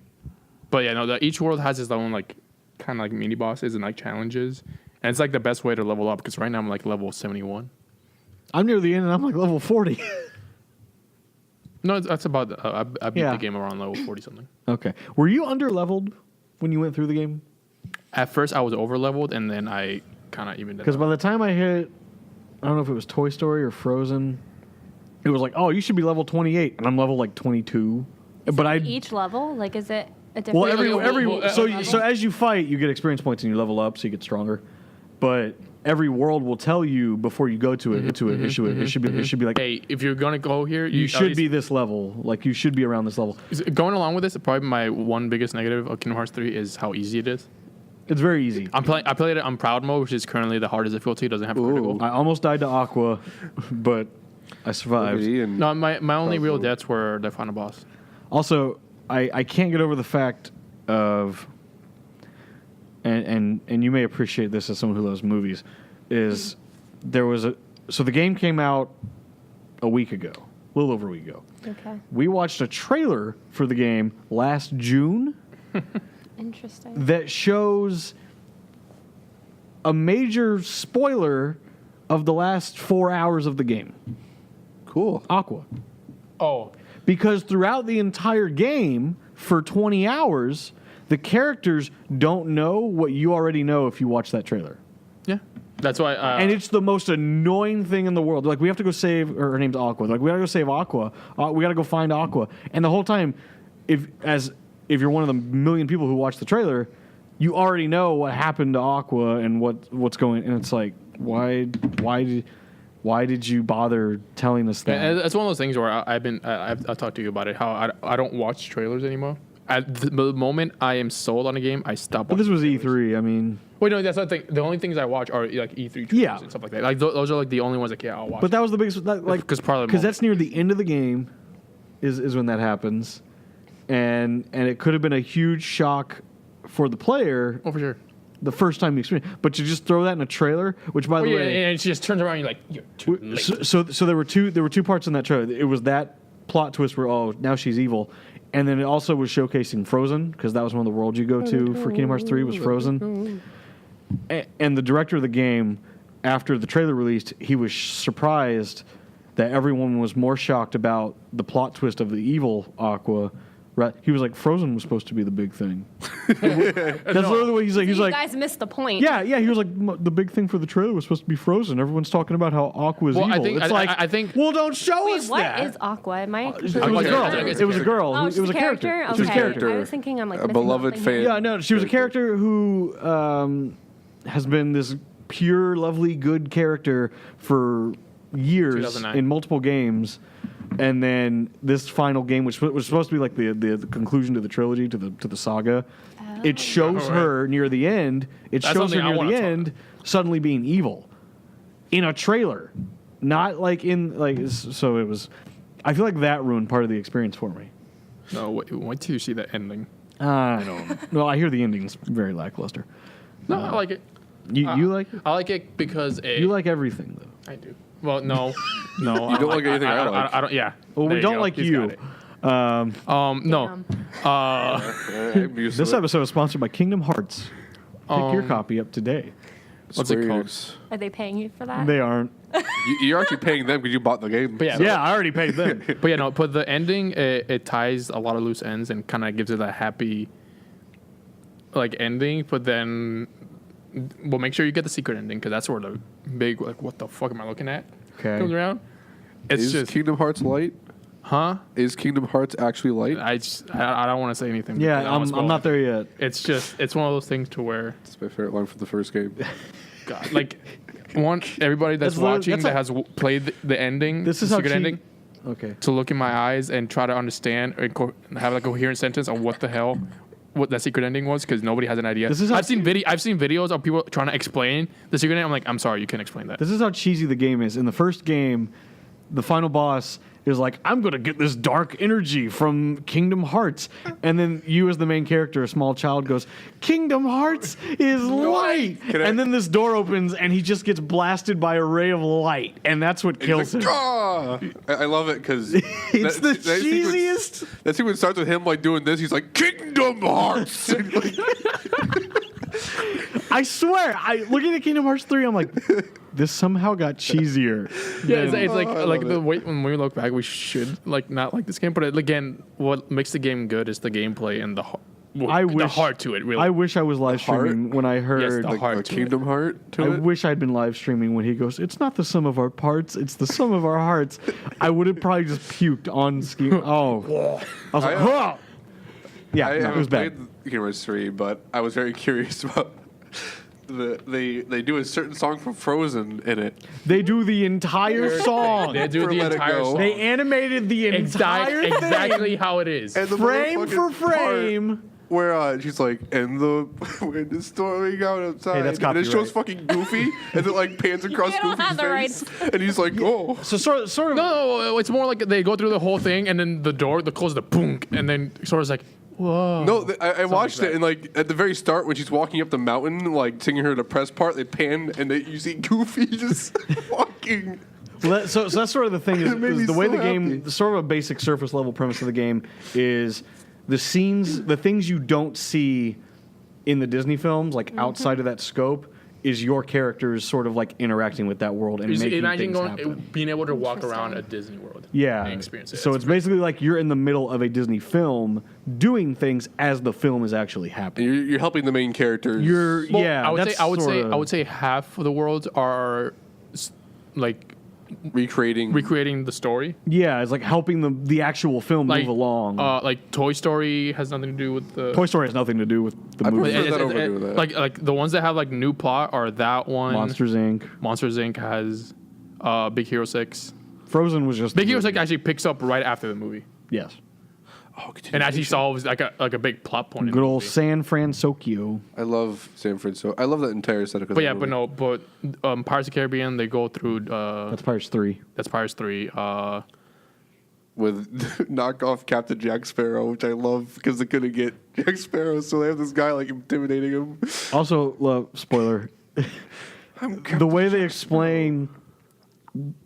Speaker 4: But yeah, no, each world has its own like kind of like mini bosses and like challenges, and it's like the best way to level up because right now I'm like level 71.
Speaker 1: I'm near the end and I'm like level 40.
Speaker 4: No, that's about. I beat
Speaker 1: Yeah.
Speaker 4: the game around level 40 something.
Speaker 1: Okay. Were you under leveled when you went through the game?
Speaker 4: At first, I was over leveled, and then I kind of evened it
Speaker 1: Because
Speaker 4: out.
Speaker 1: by the time I hit, I don't know if it was Toy Story or Frozen, it was like, oh, you should be level 28, and I'm level like 22. But I
Speaker 2: Each level, like, is it a different?
Speaker 1: well every
Speaker 4: Well,
Speaker 1: so as you fight, you get experience points and you level up, so you get stronger. But every world will tell you before you go to it. It should be like,
Speaker 4: Hey, if you're gonna go here,
Speaker 1: you
Speaker 4: at
Speaker 1: should
Speaker 4: least-
Speaker 1: be this level. Like you should be around this level.
Speaker 4: Going along with this. Probably my one biggest negative of Kingdom Hearts 3 is how easy it is.
Speaker 1: It's very easy.
Speaker 4: I played it on proud mode, which is currently the hardest difficulty. It doesn't have critical.
Speaker 1: I almost died to Aqua, but I survived.
Speaker 3: And
Speaker 4: No, my only real
Speaker 3: Proud mode.
Speaker 4: deaths were the final boss.
Speaker 1: Also, I can't get over the fact of, and you may appreciate this as someone who loves movies, is there was so the game came out a week ago, a little over a week ago.
Speaker 2: Okay,
Speaker 1: We watched a trailer for the game last June
Speaker 2: interesting.
Speaker 1: that shows a major spoiler of the last 4 hours of the game,
Speaker 3: cool.
Speaker 1: Aqua.
Speaker 4: Oh,
Speaker 1: Because throughout the entire game, for 20 hours, the characters don't know what you already know if you watch that trailer.
Speaker 4: yeah. That's why.
Speaker 1: And it's the most annoying thing in the world. Like, we have to go save, or her name's Aqua. Like, we gotta go save Aqua. We gotta go find Aqua. And the whole time, if you're one of the million people who watch the trailer, you already know what happened to Aqua and what's going. And it's like, why did you bother telling us that?
Speaker 4: And it's one of those things where I've talked to you about it. How I don't watch trailers anymore. At the moment I am sold on a game, I stop.
Speaker 1: But this
Speaker 4: watching
Speaker 1: was
Speaker 4: trailers.
Speaker 1: E3. I mean,
Speaker 4: Wait, no, that's not the thing. The only things I watch are like E3 trailers
Speaker 1: Yeah.
Speaker 4: and stuff like that. Like those are like the only ones that I'll watch.
Speaker 1: but that was the biggest. Like,
Speaker 4: 'Cause part of the
Speaker 1: because
Speaker 4: moment.
Speaker 1: that's near the end of the game, is when that happens, and it could have been a huge shock for the player
Speaker 4: oh, for sure.
Speaker 1: the first time you experience. But to just throw that in a trailer, which by
Speaker 4: Oh,
Speaker 1: the
Speaker 4: yeah,
Speaker 1: way,
Speaker 4: and she just turns around and you're like, you're too late.
Speaker 1: so there were two parts in that trailer. It was that plot twist where now she's evil, and then it also was showcasing Frozen because that was one of the worlds you go to for Kingdom Hearts 3 was Frozen. And the director of the game, after the trailer released, he was surprised that everyone was more shocked about the plot twist of the evil Aqua. Right? He was like, Frozen was supposed to be the big thing. That's literally what he's like. He's
Speaker 2: you
Speaker 1: like,
Speaker 2: guys missed the point.
Speaker 1: yeah. He was like, the big thing for the trailer was supposed to be Frozen. Everyone's talking about how Aqua is
Speaker 4: Well,
Speaker 1: evil.
Speaker 4: I think-
Speaker 1: It's
Speaker 4: I-
Speaker 1: like,
Speaker 4: I think-
Speaker 1: well, don't show
Speaker 2: Wait,
Speaker 1: us
Speaker 2: what
Speaker 1: that.
Speaker 2: is Aqua? Am I?
Speaker 1: It was a
Speaker 4: Aqua-
Speaker 1: girl.
Speaker 4: it's
Speaker 1: It was a girl.
Speaker 2: Oh,
Speaker 1: It
Speaker 2: she's
Speaker 1: was
Speaker 2: a character.
Speaker 1: She was a
Speaker 2: Okay.
Speaker 1: character.
Speaker 2: I was thinking I'm like
Speaker 3: A
Speaker 2: missing
Speaker 3: beloved
Speaker 2: something
Speaker 3: fan.
Speaker 2: here.
Speaker 1: Yeah, no, she was a character who has been this pure, lovely, good character for years
Speaker 4: 2009.
Speaker 1: in multiple games, and then this final game, which was supposed to be like the conclusion to the trilogy, to the saga, it shows
Speaker 4: Oh, right.
Speaker 1: her near the end. It
Speaker 4: That's
Speaker 1: shows her
Speaker 4: something I
Speaker 1: near
Speaker 4: wanna
Speaker 1: the
Speaker 4: talk
Speaker 1: end suddenly being evil in a trailer, not like in like. So it was. I feel like that ruined part of the experience for me.
Speaker 4: No, wait till you see that ending.
Speaker 1: I don't. Well, I hear the ending's very lackluster.
Speaker 4: No, I like it.
Speaker 1: You like it?
Speaker 4: I like it because
Speaker 1: You like everything though.
Speaker 4: I do. Well, no, no.
Speaker 3: You don't like anything I like.
Speaker 4: I don't. Yeah.
Speaker 1: Well,
Speaker 4: There
Speaker 1: we don't
Speaker 4: go.
Speaker 1: like
Speaker 4: He's
Speaker 1: you.
Speaker 4: got it. No.
Speaker 3: I'm used
Speaker 1: This
Speaker 3: to it.
Speaker 1: episode is sponsored by Kingdom Hearts. Pick your copy up today.
Speaker 4: What's it
Speaker 3: Square
Speaker 4: called?
Speaker 3: Enix.
Speaker 2: Are they paying you for that?
Speaker 1: They aren't.
Speaker 3: You're actually paying them because you bought the game.
Speaker 4: But yeah,
Speaker 1: Yeah, I already paid them.
Speaker 4: But yeah, no. But the ending, it ties a lot of loose ends and kind of gives it a happy, like ending. But then, well, make sure you get the secret ending because that's where the big like, what the fuck am I looking at?
Speaker 1: Okay.
Speaker 4: Comes around. It's
Speaker 3: Is
Speaker 4: just,
Speaker 3: Kingdom Hearts light?
Speaker 4: huh?
Speaker 3: Is Kingdom Hearts actually light?
Speaker 4: I don't want to say anything.
Speaker 1: Yeah,
Speaker 4: because I don't wanna
Speaker 1: I'm not
Speaker 4: spoil it.
Speaker 1: there yet.
Speaker 4: It's just, it's one of those things to where,
Speaker 3: That's my favorite line from the first game.
Speaker 4: God, like, want everybody that's
Speaker 1: That's literally-
Speaker 4: watching
Speaker 1: that's
Speaker 4: that
Speaker 1: a-
Speaker 4: has played the ending,
Speaker 1: This is
Speaker 4: the
Speaker 1: how
Speaker 4: secret ending,
Speaker 1: Okay.
Speaker 4: to look in my eyes and try to understand and have a coherent sentence on what the hell what that secret ending was because nobody has an idea.
Speaker 1: This is how
Speaker 4: I've seen videos of people trying to explain the secret ending. I'm like, I'm sorry, you can't explain that.
Speaker 1: This is how cheesy the game is. In the first game, the final boss is like, I'm going to get this dark energy from Kingdom Hearts. And then you, as the main character, a small child, goes, Kingdom Hearts is light. And then this door opens, and he just gets blasted by a ray of light. And that's what kills him.
Speaker 3: "Ah!" I love it because
Speaker 1: It's the cheesiest.
Speaker 3: That sequence starts with him like doing this. He's like, Kingdom Hearts. And, like,
Speaker 1: I swear, looking at Kingdom Hearts 3, I'm like, this somehow got cheesier.
Speaker 4: Yeah, it's like the way when we look back, we should like not like this game, but again, what makes the game good is the gameplay and the heart to it. Really,
Speaker 1: I wish I was live streaming when I heard
Speaker 4: the heart
Speaker 3: a
Speaker 4: to
Speaker 3: Kingdom Heart to
Speaker 1: I
Speaker 3: it.
Speaker 1: wish I'd been live streaming when he goes, it's not the sum of our parts, it's the sum of our hearts. I would have probably just puked on ski. Oh. I was like, "Huh." Yeah,
Speaker 3: I
Speaker 1: no, it was
Speaker 3: haven't
Speaker 1: bad.
Speaker 3: played Kingdom Hearts 3, but I was very curious about they do a certain song from Frozen in it.
Speaker 1: They do the entire song.
Speaker 4: They do
Speaker 3: For
Speaker 4: the
Speaker 3: Let It
Speaker 4: entire
Speaker 3: Go.
Speaker 4: song.
Speaker 1: They animated the entire thing.
Speaker 4: Exactly how it is.
Speaker 3: And the
Speaker 1: Frame
Speaker 3: motherfucking
Speaker 1: for frame.
Speaker 3: part where she's like, and the wind is storming out outside.
Speaker 1: Hey, that's
Speaker 3: and it shows
Speaker 1: copyright.
Speaker 3: fucking Goofy, and it like pans across
Speaker 2: You don't
Speaker 3: Goofy's
Speaker 2: have the
Speaker 3: face,
Speaker 2: rights.
Speaker 3: and he's like, oh.
Speaker 1: So sort of
Speaker 4: No, it's more like they go through the whole thing, and then the door, close the boom, and then sort of like, whoa.
Speaker 3: No, I watched
Speaker 4: like
Speaker 3: it, and like at the very start when she's walking up the mountain, like singing her depressed part, they pan and you see Goofy just walking.
Speaker 1: so that's sort of the thing
Speaker 3: It made
Speaker 1: is
Speaker 3: me
Speaker 1: the way
Speaker 3: so
Speaker 1: the game,
Speaker 3: happy.
Speaker 1: sort of a basic surface level premise of the game is the scenes, the things you don't see in the Disney films, like outside of that scope, is your characters sort of like interacting with that world and making
Speaker 4: Imagine
Speaker 1: things happen.
Speaker 4: being able to walk around
Speaker 2: Interesting.
Speaker 4: a Disney World.
Speaker 1: Yeah.
Speaker 4: And experience it.
Speaker 1: So it's basically like you're in the middle of a Disney film doing things as the film is actually
Speaker 3: And
Speaker 1: happening.
Speaker 3: you're helping the main characters.
Speaker 4: Well,
Speaker 1: Yeah.
Speaker 4: I would
Speaker 1: that's
Speaker 4: say
Speaker 1: sorta-
Speaker 4: I would say half of the worlds are like
Speaker 3: recreating
Speaker 4: the story.
Speaker 1: Yeah, it's like helping the actual film
Speaker 4: Like
Speaker 1: move along.
Speaker 4: Like Toy Story has nothing to do with the
Speaker 1: Toy Story has nothing to do with the
Speaker 3: I
Speaker 1: movie.
Speaker 3: prefer that over doing that.
Speaker 4: Like the ones that have like new plot are that one.
Speaker 1: Monsters Inc.
Speaker 4: Monsters Inc. has Big Hero 6.
Speaker 1: Frozen was just
Speaker 4: Big
Speaker 1: the
Speaker 4: Hero 6
Speaker 1: movie.
Speaker 4: actually picks up right after the movie
Speaker 1: Yes.
Speaker 3: Oh,
Speaker 4: and actually solves like a big plot point. in
Speaker 1: Good
Speaker 4: the
Speaker 1: old
Speaker 4: movie.
Speaker 1: San Francisco.
Speaker 3: I love San Francisco. I love that entire aesthetic. Of
Speaker 4: But
Speaker 3: the
Speaker 4: yeah,
Speaker 3: movie.
Speaker 4: but Pirates of the Caribbean, they go through.
Speaker 1: That's Pirates 3.
Speaker 4: That's Pirates 3.
Speaker 3: With knockoff Captain Jack Sparrow, which I love because they couldn't get Jack Sparrow, so they have this guy like intimidating him.
Speaker 1: Also, spoiler. The way they explain,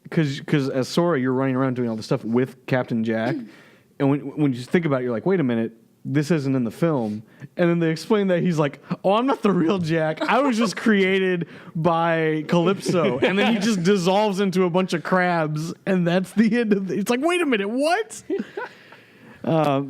Speaker 1: because as Sora, you're running around doing all this stuff with Captain Jack, and when you think about it, you're like, wait a minute, this isn't in the film. And then they explain that he's like, oh, I'm not the real Jack. I was just created by Calypso. And then he just dissolves into a bunch of crabs, and that's the end of it. It's like, wait a minute, what?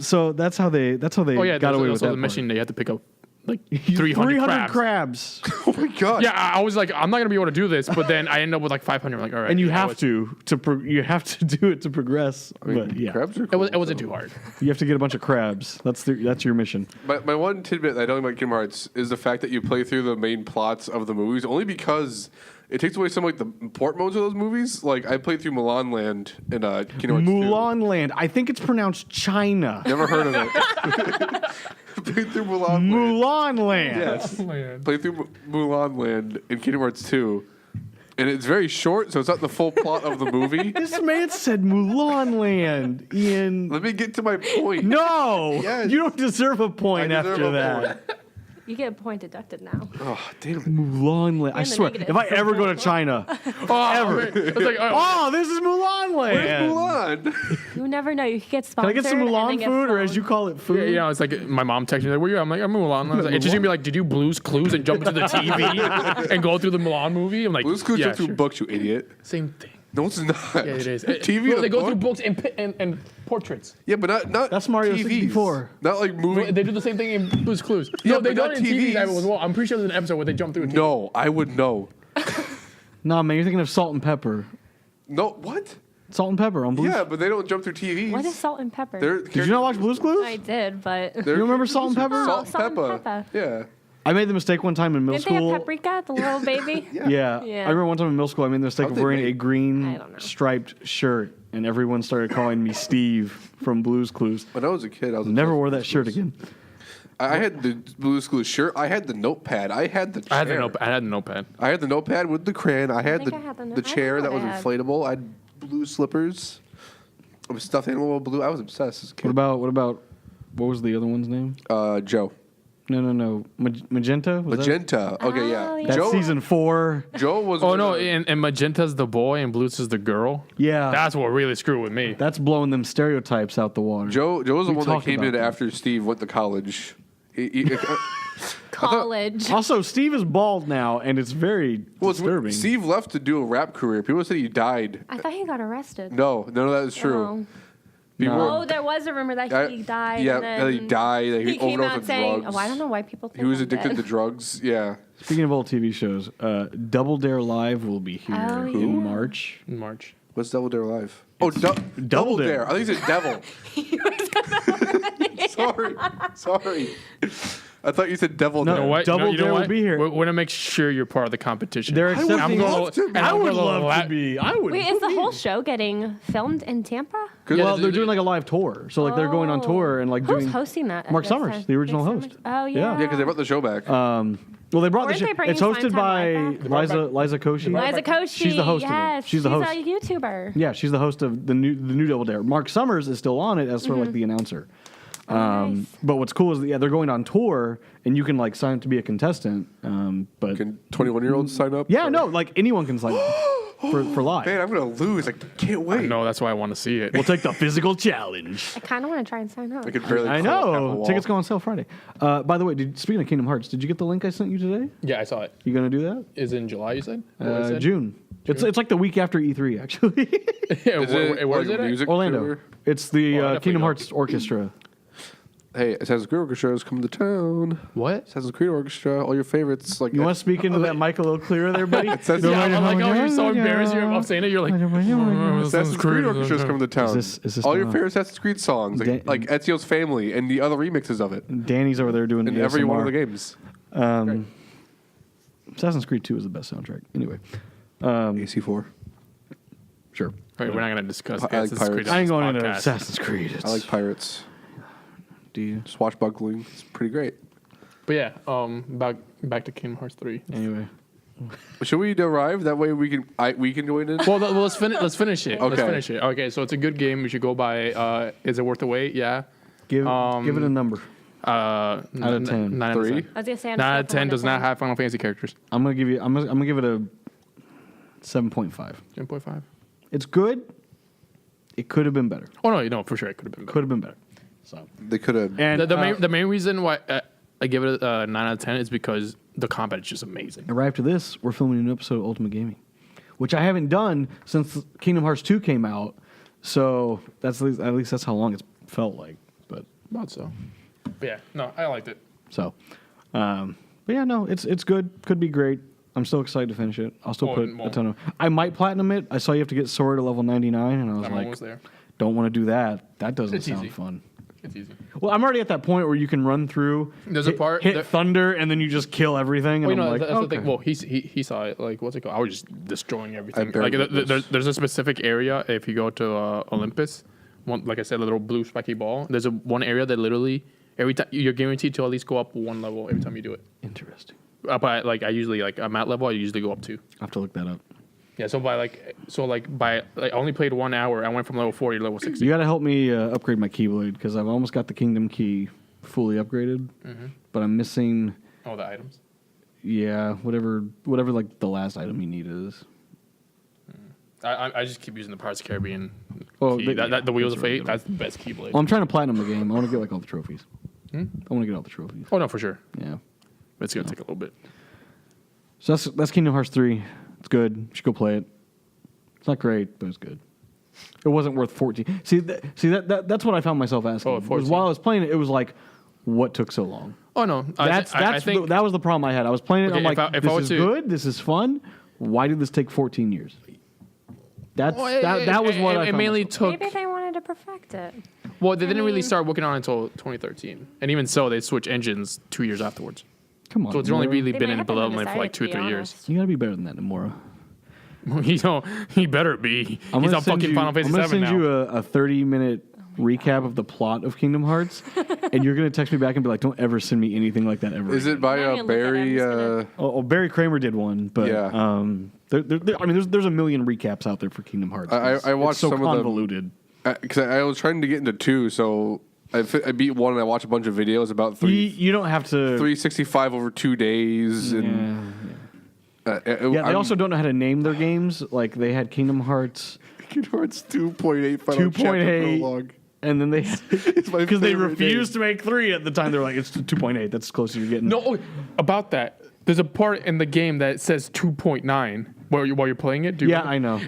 Speaker 1: So that's how they
Speaker 4: Oh yeah,
Speaker 1: got away with
Speaker 4: also
Speaker 1: that
Speaker 4: the
Speaker 1: part.
Speaker 4: mission they had to pick up like 300 crabs.
Speaker 3: Oh my god!
Speaker 4: Yeah, I was like, I'm not gonna be able to do this, but then I end up with like 500. I'm like, all right,
Speaker 1: And you
Speaker 4: yeah,
Speaker 1: have you have to do it to progress.
Speaker 3: I mean,
Speaker 1: but yeah,
Speaker 3: crabs are
Speaker 4: It
Speaker 3: cool,
Speaker 4: wasn't
Speaker 3: so.
Speaker 4: too hard.
Speaker 1: you have to get a bunch of crabs. That's your mission.
Speaker 3: My one tidbit that I don't like about Kingdom Hearts is the fact that you play through the main plots of the movies only because it takes away some like the important modes of those movies. Like I played through Mulan Land and Kingdom Hearts 2.
Speaker 1: Mulan Land. I think it's pronounced China.
Speaker 3: Never heard of it. Played through Mulan Land.
Speaker 1: Mulan Land.
Speaker 3: Yes.
Speaker 4: Oh my God.
Speaker 3: Played through Mulan Land in Kingdom Hearts 2. And it's very short, so it's not the full plot of the movie.
Speaker 1: This man said Mulan Land. Ian.
Speaker 3: Let me get to my point.
Speaker 1: No,
Speaker 3: Yes.
Speaker 1: you don't deserve a
Speaker 3: I
Speaker 1: point
Speaker 3: deserve
Speaker 1: after
Speaker 3: a
Speaker 1: that.
Speaker 3: point.
Speaker 2: You get a point deducted now.
Speaker 3: Oh, damn it.
Speaker 1: Mulan Land. I
Speaker 2: And the
Speaker 1: swear,
Speaker 2: negative.
Speaker 1: if I ever go to China, ever.
Speaker 4: It's like,
Speaker 1: Oh, this is Mulan Land.
Speaker 3: Where's Mulan?
Speaker 2: You never know. You could get
Speaker 1: Can
Speaker 2: sponsored.
Speaker 1: I get some
Speaker 2: and then
Speaker 1: Mulan
Speaker 2: get
Speaker 1: food, or as
Speaker 2: flown.
Speaker 1: you call it, food?
Speaker 4: yeah, you know, it's like my mom texted me like, "Where you?" At? I'm like, "I'm Mulan." I was like, it's just gonna be like, "Did you Blue's Clues and jump into the TV and go through the Mulan movie?" I'm like,
Speaker 3: Blue's Clues
Speaker 4: yeah,
Speaker 3: jump through
Speaker 4: sure.
Speaker 3: books, you idiot.
Speaker 4: Same thing.
Speaker 3: No, it's not.
Speaker 4: Yeah, it is.
Speaker 3: TV
Speaker 4: Well,
Speaker 3: to
Speaker 4: they go
Speaker 3: book?
Speaker 4: through books and portraits.
Speaker 3: Yeah, but not
Speaker 1: That's Mario
Speaker 3: TVs.
Speaker 1: 64.
Speaker 3: Not like movie.
Speaker 4: They do the same thing in Blue's Clues.
Speaker 3: Yeah,
Speaker 4: No, they
Speaker 3: but
Speaker 4: do
Speaker 3: not
Speaker 4: it in TVs
Speaker 3: TVs.
Speaker 4: as well. I'm pretty sure there's an episode where they jump through a TV.
Speaker 3: No, I would know.
Speaker 1: Nah, man, you're thinking of Salt and Pepper.
Speaker 3: No, what?
Speaker 1: Salt and Pepper on Blue's.
Speaker 3: Yeah, but they don't jump through TVs.
Speaker 2: What is salt and pepper?
Speaker 1: Did you not watch Blue's Clues?
Speaker 2: I did, but
Speaker 3: They're-
Speaker 1: You remember Salt and Pepper?
Speaker 3: Salt
Speaker 2: Salt
Speaker 3: and
Speaker 2: and
Speaker 3: pepper.
Speaker 2: pepper.
Speaker 3: Yeah.
Speaker 1: I made the mistake one time in middle
Speaker 2: didn't they have
Speaker 1: school.
Speaker 2: paprika, the little baby?
Speaker 3: Yeah.
Speaker 1: Yeah.
Speaker 2: Yeah.
Speaker 1: I remember one time in middle school I made the mistake
Speaker 3: How'd
Speaker 1: of
Speaker 3: they
Speaker 1: wearing a
Speaker 3: make?
Speaker 2: I
Speaker 1: green
Speaker 2: don't know.
Speaker 1: striped shirt, and everyone started calling me Steve from Blue's Clues.
Speaker 3: When I was a kid, I was
Speaker 1: Never
Speaker 3: obsessed
Speaker 1: wore
Speaker 3: with
Speaker 1: that
Speaker 3: Blue's
Speaker 1: shirt
Speaker 3: Clues.
Speaker 1: again.
Speaker 3: I had the Blue's Clues shirt. I had the notepad. I had the chair.
Speaker 4: I had the notepad. I had the notepad.
Speaker 3: I had the notepad with the crayon. I had
Speaker 2: think
Speaker 3: the
Speaker 2: I had the
Speaker 3: the chair
Speaker 2: I
Speaker 3: that
Speaker 2: don't
Speaker 3: was
Speaker 2: know what I had.
Speaker 3: inflatable. I had blue slippers. A stuffed animal blue. I was obsessed as a kid.
Speaker 1: What about what was the other one's name?
Speaker 3: Joe.
Speaker 1: No. Magenta? Was
Speaker 3: Magenta. Okay,
Speaker 2: Oh,
Speaker 3: yeah.
Speaker 2: yeah.
Speaker 1: That's
Speaker 3: Joe,
Speaker 1: season 4.
Speaker 3: Joe was.
Speaker 4: Oh no, and Magenta's the boy and Blue's is the girl.
Speaker 1: Yeah.
Speaker 4: That's what really screwed with me.
Speaker 1: That's blowing them stereotypes out the water.
Speaker 3: Joe was the
Speaker 1: We
Speaker 3: one that
Speaker 1: talked
Speaker 3: came
Speaker 1: about
Speaker 3: in
Speaker 1: that.
Speaker 3: after Steve went to college.
Speaker 2: College.
Speaker 1: Also, Steve is bald now, and it's very disturbing.
Speaker 3: Steve left to do a rap career. People said he died.
Speaker 2: I thought he got arrested.
Speaker 3: No, none of that is true.
Speaker 2: Oh.
Speaker 3: People
Speaker 1: No.
Speaker 3: were-
Speaker 2: Oh, there was a rumor that he died.
Speaker 3: Yeah,
Speaker 2: and then
Speaker 3: that he died. That
Speaker 2: He came
Speaker 3: overdosed
Speaker 2: out
Speaker 3: on
Speaker 2: saying,
Speaker 3: drugs.
Speaker 2: "Oh, I don't know why people think
Speaker 3: He was
Speaker 2: I'm
Speaker 3: addicted
Speaker 2: dead."
Speaker 3: to drugs. Yeah.
Speaker 1: Speaking of old TV shows, Double Dare Live will be here
Speaker 2: Oh,
Speaker 1: in
Speaker 2: yeah.
Speaker 1: March.
Speaker 4: In March.
Speaker 3: What's Double Dare Live? Oh, Double
Speaker 1: Dare.
Speaker 3: Dare. I think he said devil. Sorry. I thought you said devil
Speaker 1: No,
Speaker 3: dare.
Speaker 4: You know what?
Speaker 1: Double
Speaker 4: you know
Speaker 1: Dare will
Speaker 4: what?
Speaker 1: be here.
Speaker 4: We're gonna make sure you're part of the competition.
Speaker 1: They're accepting.
Speaker 3: would love to.
Speaker 1: I would love to be. I would.
Speaker 2: Wait, is the whole show getting filmed in Tampa?
Speaker 4: Yeah,
Speaker 1: Well, they're doing like a live tour, so like they're going on tour and like
Speaker 2: Who's
Speaker 1: doing.
Speaker 2: hosting that?
Speaker 1: Mark
Speaker 2: this
Speaker 1: Summers,
Speaker 2: time?
Speaker 1: the original
Speaker 2: Mark
Speaker 1: host.
Speaker 2: Summers? Oh
Speaker 1: Yeah.
Speaker 2: yeah.
Speaker 3: Yeah, because they brought the show back.
Speaker 1: Well, they brought
Speaker 2: Weren't
Speaker 1: the
Speaker 2: they
Speaker 1: show.
Speaker 2: bringing
Speaker 1: It's hosted
Speaker 2: Primetime
Speaker 1: by
Speaker 2: Live back?
Speaker 1: Liza Koshy.
Speaker 2: Liza Koshy.
Speaker 1: She's the host of it.
Speaker 2: Yes,
Speaker 1: She's the host.
Speaker 2: a YouTuber.
Speaker 1: Yeah, she's the host of the new Double Dare. Mark Summers is still on it as sort of like the announcer.
Speaker 2: Nice.
Speaker 1: But what's cool is that, they're going on tour and you can like sign up to be a contestant. But
Speaker 3: Can 21-year-olds sign up?
Speaker 1: yeah, no, like anyone can sign up for live.
Speaker 3: Man, I'm going to lose. I can't wait.
Speaker 4: No, that's why I want to see it.
Speaker 1: We'll take the physical challenge.
Speaker 2: I kind of want to try and sign up.
Speaker 3: I could barely
Speaker 1: I
Speaker 3: crawl up half a
Speaker 1: know.
Speaker 3: wall.
Speaker 1: Tickets go on sale Friday. By the way, speaking of Kingdom Hearts, did you get the link I sent you today?
Speaker 4: Yeah, I saw it.
Speaker 1: You gonna do that?
Speaker 4: Is it in July? You said? What is it?
Speaker 1: June. It's like the week after E3 actually.
Speaker 4: Yeah,
Speaker 3: Is
Speaker 4: where
Speaker 3: it
Speaker 4: where
Speaker 3: like
Speaker 4: is it?
Speaker 3: a
Speaker 4: At?
Speaker 3: music
Speaker 1: Orlando.
Speaker 3: tour?
Speaker 1: It's the
Speaker 4: Well, I definitely
Speaker 1: Kingdom
Speaker 4: know.
Speaker 1: Hearts Orchestra.
Speaker 3: Hey, Assassin's Creed Orchestra is coming to town.
Speaker 4: What?
Speaker 3: Assassin's Creed Orchestra, all your favorites. Like
Speaker 1: You want to speak into that mic a little clearer there, buddy?
Speaker 3: says-
Speaker 4: Yeah, I'm like, oh, you're so embarrassed. You're saying it. You're like,
Speaker 3: Assassin's Creed Orchestra is coming to town.
Speaker 1: Is this
Speaker 3: all your
Speaker 1: gonna-
Speaker 3: favorite Assassin's Creed songs, like Ezio's Family and the other remixes of it
Speaker 1: Danny's over there doing
Speaker 3: in every one of the
Speaker 1: ASMR.
Speaker 3: games.
Speaker 1: Assassin's Creed 2 is the best soundtrack. Anyway,
Speaker 3: AC4.
Speaker 1: sure.
Speaker 4: All right, we're not gonna discuss
Speaker 3: I like
Speaker 4: Assassin's
Speaker 3: pirates.
Speaker 4: Creed
Speaker 1: I
Speaker 4: on
Speaker 1: ain't
Speaker 4: this
Speaker 1: going into
Speaker 4: podcast.
Speaker 1: Assassin's Creed.
Speaker 3: I like pirates.
Speaker 1: Do you?
Speaker 3: Swashbuckling. It's pretty great.
Speaker 4: But yeah, back to Kingdom Hearts 3.
Speaker 1: Anyway,
Speaker 3: Should we derive that way we can join in?
Speaker 4: Well, let's finish. Let's finish it. Let's
Speaker 3: Okay.
Speaker 4: finish it. Okay, so it's a good game. We should go by. Is it worth the wait? Yeah.
Speaker 1: give it a number.
Speaker 4: Out
Speaker 1: of 10.
Speaker 4: 9
Speaker 3: 3?
Speaker 2: I was gonna say I'm
Speaker 4: 9 out of
Speaker 2: still
Speaker 4: 10 does not
Speaker 2: 10.
Speaker 4: have Final Fantasy characters.
Speaker 1: I'm gonna give it a 7.5.
Speaker 4: 10.5.
Speaker 1: It's good. It could have been better.
Speaker 4: Oh no, for sure it could have been better.
Speaker 1: Could have been better. So
Speaker 3: They could have.
Speaker 1: and
Speaker 4: The main reason why I give it a 9 out of 10 is because the combat is just amazing.
Speaker 1: right after this, we're filming an episode of Ultimate Gaming, which I haven't done since Kingdom Hearts 2 came out. So that's at least that's how long it's felt like. But
Speaker 4: About so. But yeah, no, I liked it.
Speaker 1: so, but yeah, no, it's good. Could be great. I'm still excited to finish it. I'll still
Speaker 4: Oh,
Speaker 1: put
Speaker 4: and
Speaker 1: a ton of. I might platinum it. I saw you have to get Sword to level 99, and I was
Speaker 4: I'm
Speaker 1: like,
Speaker 4: almost there.
Speaker 1: don't want to do that. That doesn't
Speaker 4: It's
Speaker 1: sound
Speaker 4: easy.
Speaker 1: fun.
Speaker 4: It's easy.
Speaker 1: Well, I'm already at that point where you can run through.
Speaker 4: There's a part
Speaker 1: hit
Speaker 4: that-
Speaker 1: thunder, and then you just kill everything. And
Speaker 4: Well,
Speaker 1: I'm
Speaker 4: you know,
Speaker 1: like,
Speaker 4: that's
Speaker 1: okay.
Speaker 4: the thing. Well, he saw it. Like, what's it called? I was just destroying everything.
Speaker 3: barely
Speaker 4: Like,
Speaker 3: witnessed.
Speaker 4: there's a specific area if you go to Olympus. One, like I said, a little blue spiky ball. There's one area that literally every time you're guaranteed to at least go up one level every time you do it.
Speaker 1: Interesting.
Speaker 4: But like I usually I'm at level. I usually go up 2.
Speaker 1: I have to look that up.
Speaker 4: Yeah. So I only played 1 hour. I went from level 40 to level 60.
Speaker 1: You got to help me upgrade my Keyblade because I've almost got the Kingdom Key fully upgraded, but I'm missing.
Speaker 4: All the items.
Speaker 1: Yeah, whatever like the last item you need is.
Speaker 4: I just keep using the Pirates of the Caribbean.
Speaker 1: Oh,
Speaker 4: Key.
Speaker 1: the-
Speaker 4: The Wheels
Speaker 1: that's
Speaker 4: of
Speaker 1: a really
Speaker 4: Fate.
Speaker 1: good
Speaker 4: That's the best Keyblade.
Speaker 1: Well, I'm trying to platinum the game. I want to get like all the trophies. I want to get all the trophies.
Speaker 4: Oh no, for sure.
Speaker 1: Yeah.
Speaker 4: It's gonna take a little bit.
Speaker 1: So that's Kingdom Hearts 3. It's good. You should go play it. It's not great, but it's good. It wasn't worth 14. That's what I found myself asking.
Speaker 4: Oh,
Speaker 1: Was
Speaker 4: 14.
Speaker 1: while I was playing it, it was like, what took so long?
Speaker 4: Oh no,
Speaker 1: I think that was the problem I had. I was playing it.
Speaker 4: Okay,
Speaker 1: I'm like,
Speaker 4: if I were
Speaker 1: this is
Speaker 4: to-
Speaker 1: good. This is fun. Why did this take 14 years? That was what I
Speaker 4: it
Speaker 1: found
Speaker 4: mainly
Speaker 1: myself.
Speaker 4: took.
Speaker 2: Maybe they wanted to perfect it.
Speaker 4: Well, they didn't really
Speaker 2: mean-
Speaker 4: start working on it until 2013, and even so, they switched engines 2 years afterwards.
Speaker 1: Come on.
Speaker 4: So it's only
Speaker 1: Nomura.
Speaker 4: really
Speaker 2: They
Speaker 4: been
Speaker 2: might
Speaker 4: in
Speaker 2: have been
Speaker 4: development for like
Speaker 2: undecided,
Speaker 4: 2 or
Speaker 2: to be
Speaker 4: 3 years.
Speaker 2: honest.
Speaker 1: You gotta be better than that, Nomura.
Speaker 4: He better be.
Speaker 1: I'm
Speaker 4: He's
Speaker 1: gonna
Speaker 4: on
Speaker 1: send
Speaker 4: fucking
Speaker 1: you,
Speaker 4: Final Fantasy
Speaker 1: I'm gonna
Speaker 4: 7
Speaker 1: send
Speaker 4: now.
Speaker 1: you a 30-minute recap of the plot of Kingdom Hearts, and you're gonna text me back and be like, "Don't ever send me anything like that ever."
Speaker 3: Is
Speaker 1: again."
Speaker 3: it by
Speaker 2: Now you look at it,
Speaker 3: Barry?
Speaker 2: I'm just
Speaker 1: Oh, Barry Kramer did one, but
Speaker 3: Yeah.
Speaker 1: I mean, there's a million recaps out there for Kingdom Hearts.
Speaker 3: I
Speaker 1: It's
Speaker 3: watched
Speaker 1: so
Speaker 3: some of them.
Speaker 1: convoluted.
Speaker 3: because I was trying to get into 2, so I beat 1 and I watched a bunch of videos about 3.
Speaker 1: You don't have to
Speaker 3: 365 over 2 days, and
Speaker 1: they also don't know how to name their games. Like they had Kingdom Hearts.
Speaker 3: Kingdom Hearts 2.8 final
Speaker 1: 2.8.
Speaker 3: chapter prologue.
Speaker 1: And then they,
Speaker 3: my
Speaker 1: because they
Speaker 3: favorite
Speaker 1: refused to make 3 at the time, they're like, it's 2.8. That's as close as you're getting.
Speaker 4: No, about that. There's a part in the game that says 2.9 while you're playing it. Do you
Speaker 1: Yeah,
Speaker 4: remember?
Speaker 1: I know.